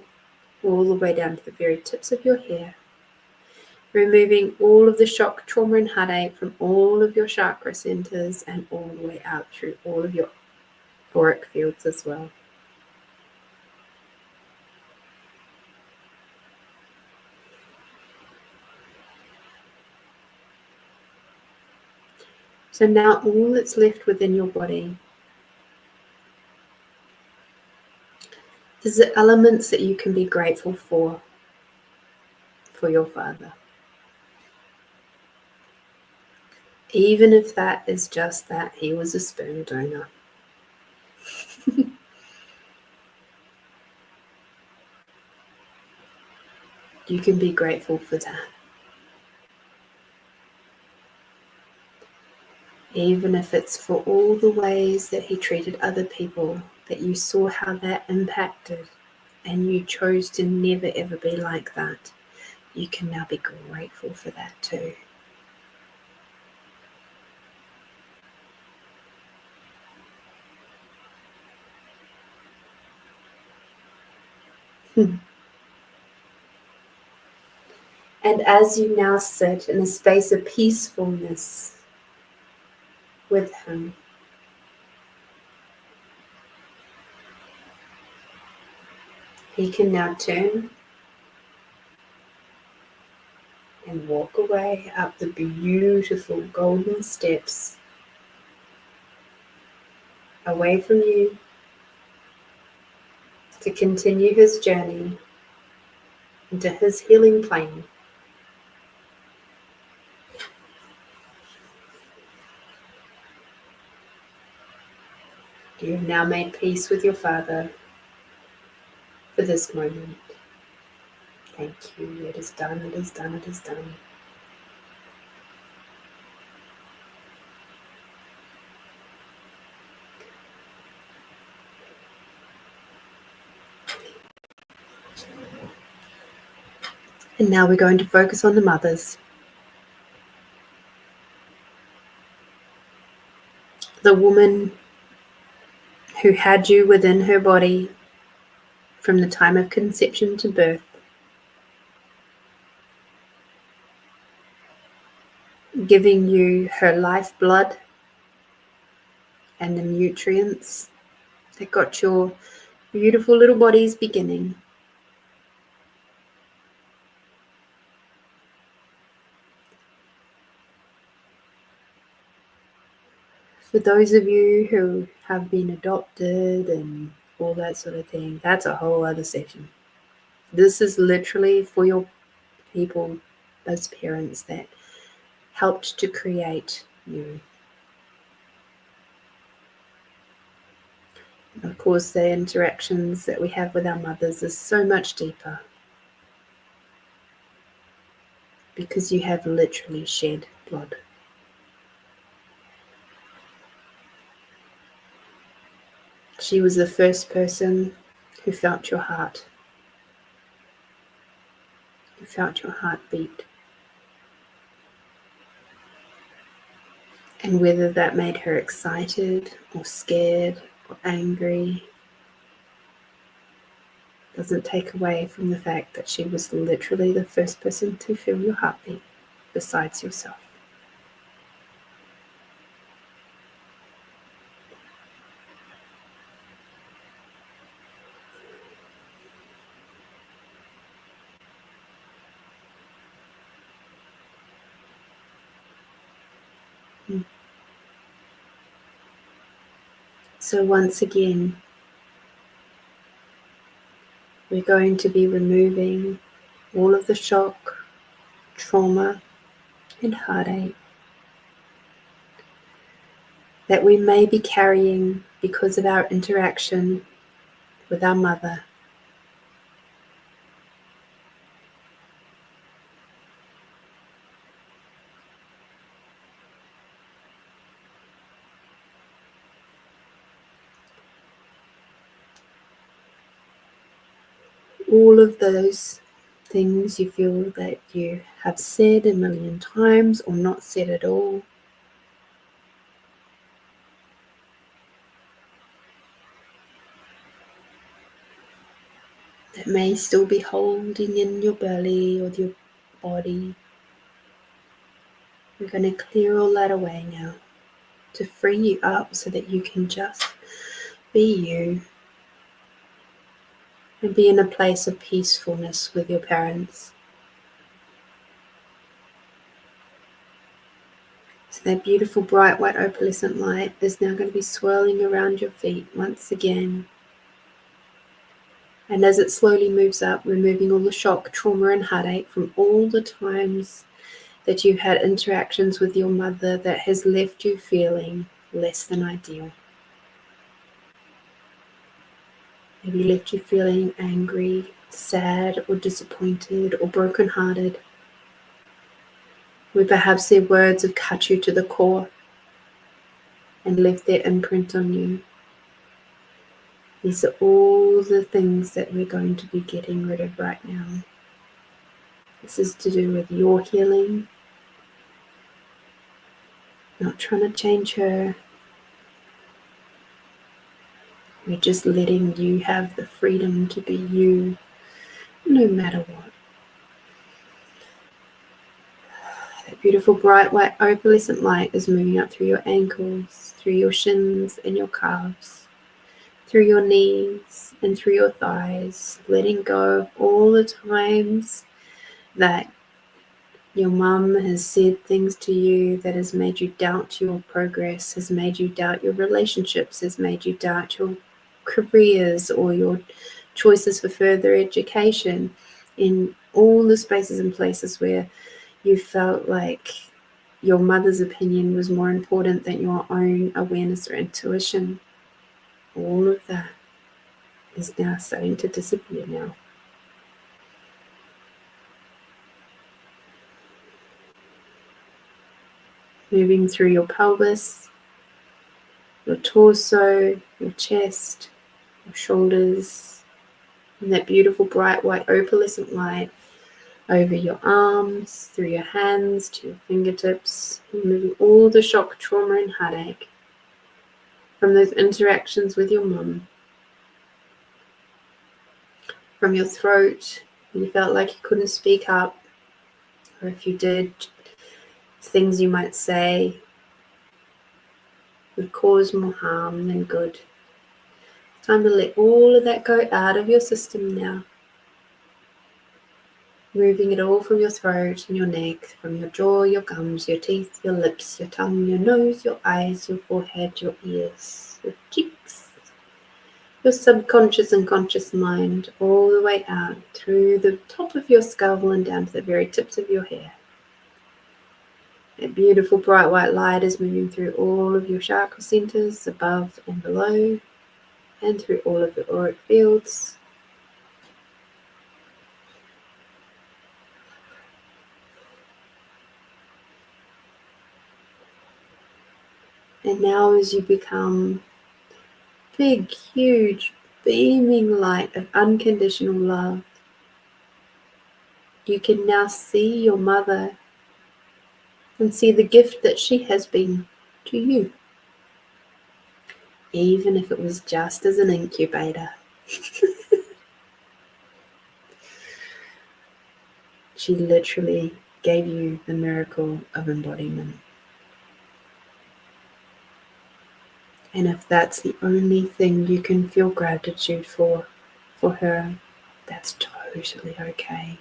all the way down to the very tips of your hair, removing all of the shock, trauma, and heartache from all of your chakra centers and all the way out through all of your auric fields as well. So now all that's left within your body is the elements that you can be grateful for your father. Even if that is just that he was a sperm donor. You can be grateful for that. Even if it's for all the ways that he treated other people, that you saw how that impacted and you chose to never ever be like that, you can now be grateful for that too. And as you now sit in a space of peacefulness with him, he can now turn and walk away up the beautiful golden steps away from you to continue his journey into his healing plane. You have now made peace with your father for this moment. Thank you. It is done, it is done, it is done. And now we're going to focus on the mothers. The woman who had you within her body from the time of conception to birth, giving you her lifeblood and the nutrients that got your beautiful little bodies beginning. For those of you who have been adopted and all that sort of thing, that's a whole other session. This is literally for your people, those parents that helped to create you. Of course, the interactions that we have with our mothers is so much deeper because you have literally shed blood. She was the first person who felt your heart, who felt your heartbeat. And whether that made her excited or scared or angry doesn't take away from the fact that she was literally the first person to feel your heartbeat besides yourself. So once again, we're going to be removing all of the shock, trauma, and heartache that we may be carrying because of our interaction with our mother. All of those things you feel that you have said a million times or not said at all. That may still be holding in your belly or your body. We're going to clear all that away now to free you up so that you can just be you and be in a place of peacefulness with your parents. So that beautiful bright white opalescent light is now going to be swirling around your feet once again. And as it slowly moves up, removing all the shock, trauma, and heartache from all the times that you had interactions with your mother that has left you feeling less than ideal. Maybe left you feeling angry, sad, or disappointed, or brokenhearted. Where perhaps their words have cut you to the core and left their imprint on you. These are all the things that we're going to be getting rid of right now. This is to do with your healing, not trying to change her. We're just letting you have the freedom to be you, no matter what. That beautiful bright white opalescent light is moving up through your ankles, through your shins and your calves, through your knees and through your thighs, letting go of all the times that your mum has said things to you that has made you doubt your progress, has made you doubt your relationships, has made you doubt your careers or your choices for further education, in all the spaces and places where you felt like your mother's opinion was more important than your own awareness or intuition. All of that is now starting to disappear now. Moving through your pelvis, your torso, your chest, your shoulders, and that beautiful bright white opalescent light over your arms, through your hands to your fingertips, removing all the shock, trauma, and heartache from those interactions with your mum, from your throat. You felt like you couldn't speak up, or if you did, things you might say would cause more harm than good. Time to let all of that go out of your system now. Moving it all from your throat and your neck, from your jaw, your gums, your teeth, your lips, your tongue, your nose, your eyes, your forehead, your ears, your cheeks, your subconscious and conscious mind, all the way out through the top of your skull and down to the very tips of your hair. That beautiful bright white light is moving through all of your chakra centers above and below, and through all of the auric fields. And now as you become big, huge, beaming light of unconditional love, you can now see your mother and see the gift that she has been to you, even if it was just as an incubator. She literally gave you the miracle of embodiment. And if that's the only thing you can feel gratitude for her, that's totally okay.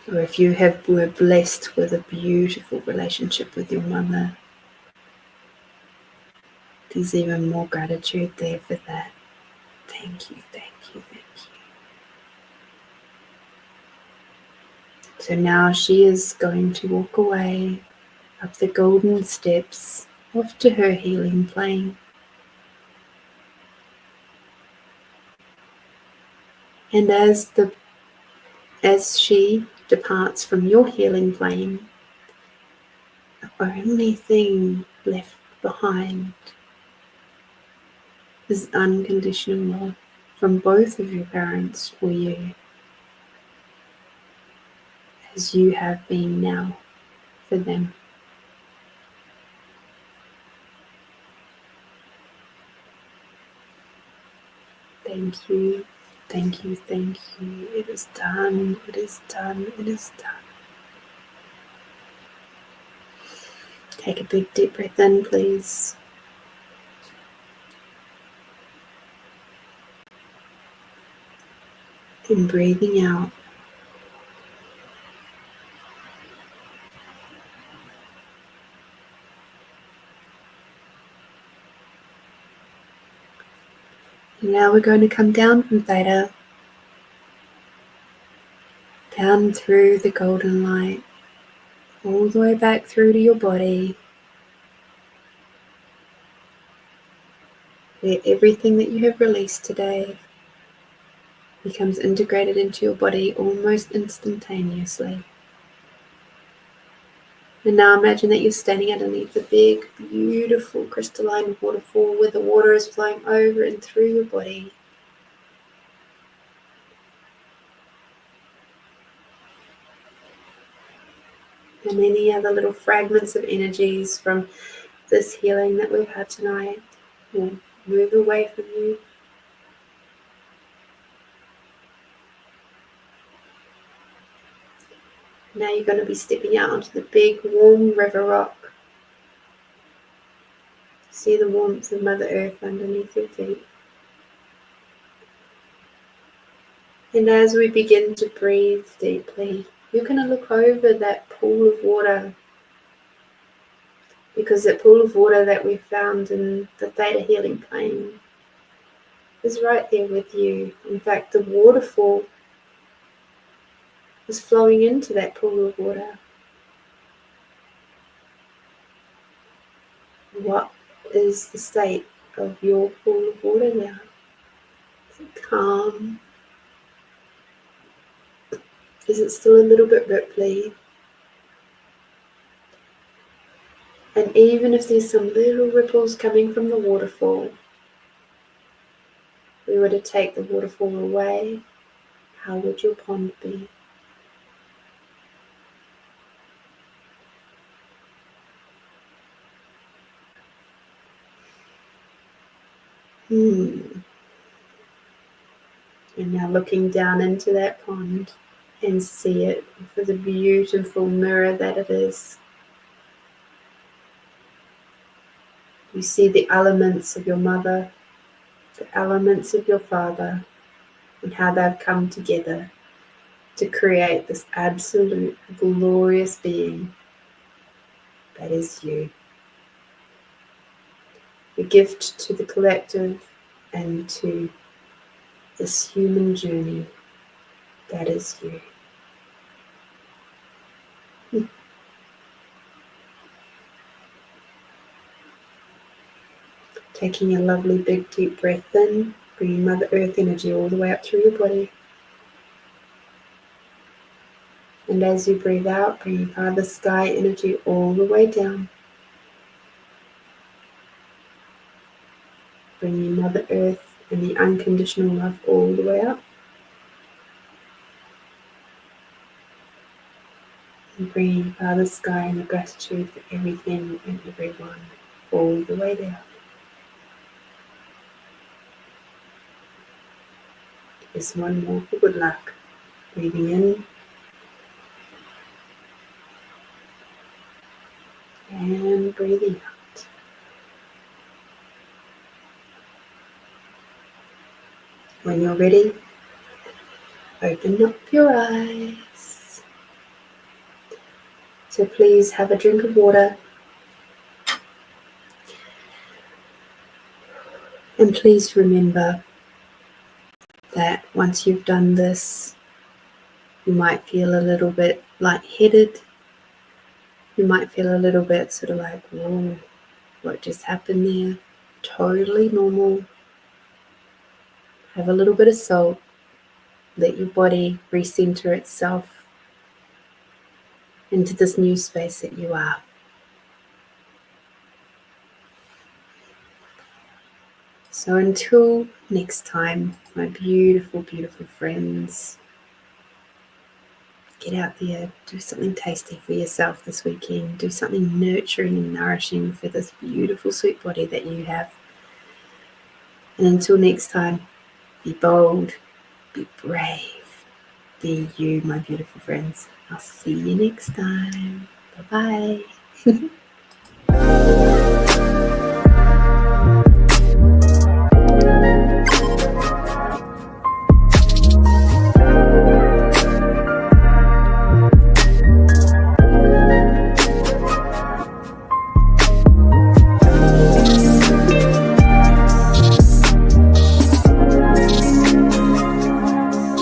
Or if you were blessed with a beautiful relationship with your mother, there's even more gratitude there for that. Thank you, thank you, thank you. So now she is going to walk away up the golden steps off to her healing plane. And as she departs from your healing plane, the only thing left behind is unconditional love from both of your parents for you, as you have been now for them. Thank you, thank you, thank you. It is done, it is done, it is done. Take a big deep breath in, please. And breathing out. And now we're going to come down from Theta, down through the golden light, all the way back through to your body, where everything that you have released today becomes integrated into your body almost instantaneously. And now imagine that you're standing underneath a big, beautiful crystalline waterfall where the water is flowing over and through your body. And any other little fragments of energies from this healing that we've had tonight will move away from you. Now you're going to be stepping out onto the big, warm river rock. See the warmth of Mother Earth underneath your feet. And as we begin to breathe deeply, you're going to look over that pool of water, because that pool of water that we found in the Theta Healing Plane is right there with you. In fact, the waterfall is flowing into that pool of water. What is the state of your pool of water now? Is it calm? Is it still a little bit ripply? And even if there's some little ripples coming from the waterfall, If we were to take the waterfall away, how would your pond be? And now looking down into that pond and see it for the beautiful mirror that it is. You see the elements of your mother, the elements of your father, and how they've come together to create this absolute glorious being that is you. A gift to the collective and to this human journey that is you. Taking a lovely big deep breath in, bringing Mother Earth energy all the way up through your body. And as you breathe out, bringing Father Sky energy all the way down. Bringing Mother Earth and the unconditional love all the way up. And bringing Father Sky and the gratitude for everything and everyone all the way down. Just one more for good luck. Breathing in. And breathing out. When you're ready, open up your eyes. So please have a drink of water. And please remember that once you've done this, you might feel a little bit lightheaded. You might feel a little bit sort of like, whoa, what just happened there? Totally normal. Have a little bit of salt. Let your body recenter itself into this new space that you are. So until next time, my beautiful, beautiful friends, get out there, do something tasty for yourself this weekend. Do something nurturing and nourishing for this beautiful, sweet body that you have. And until next time, be bold, be brave, be you, my beautiful friends. I'll see you next time. Bye-bye.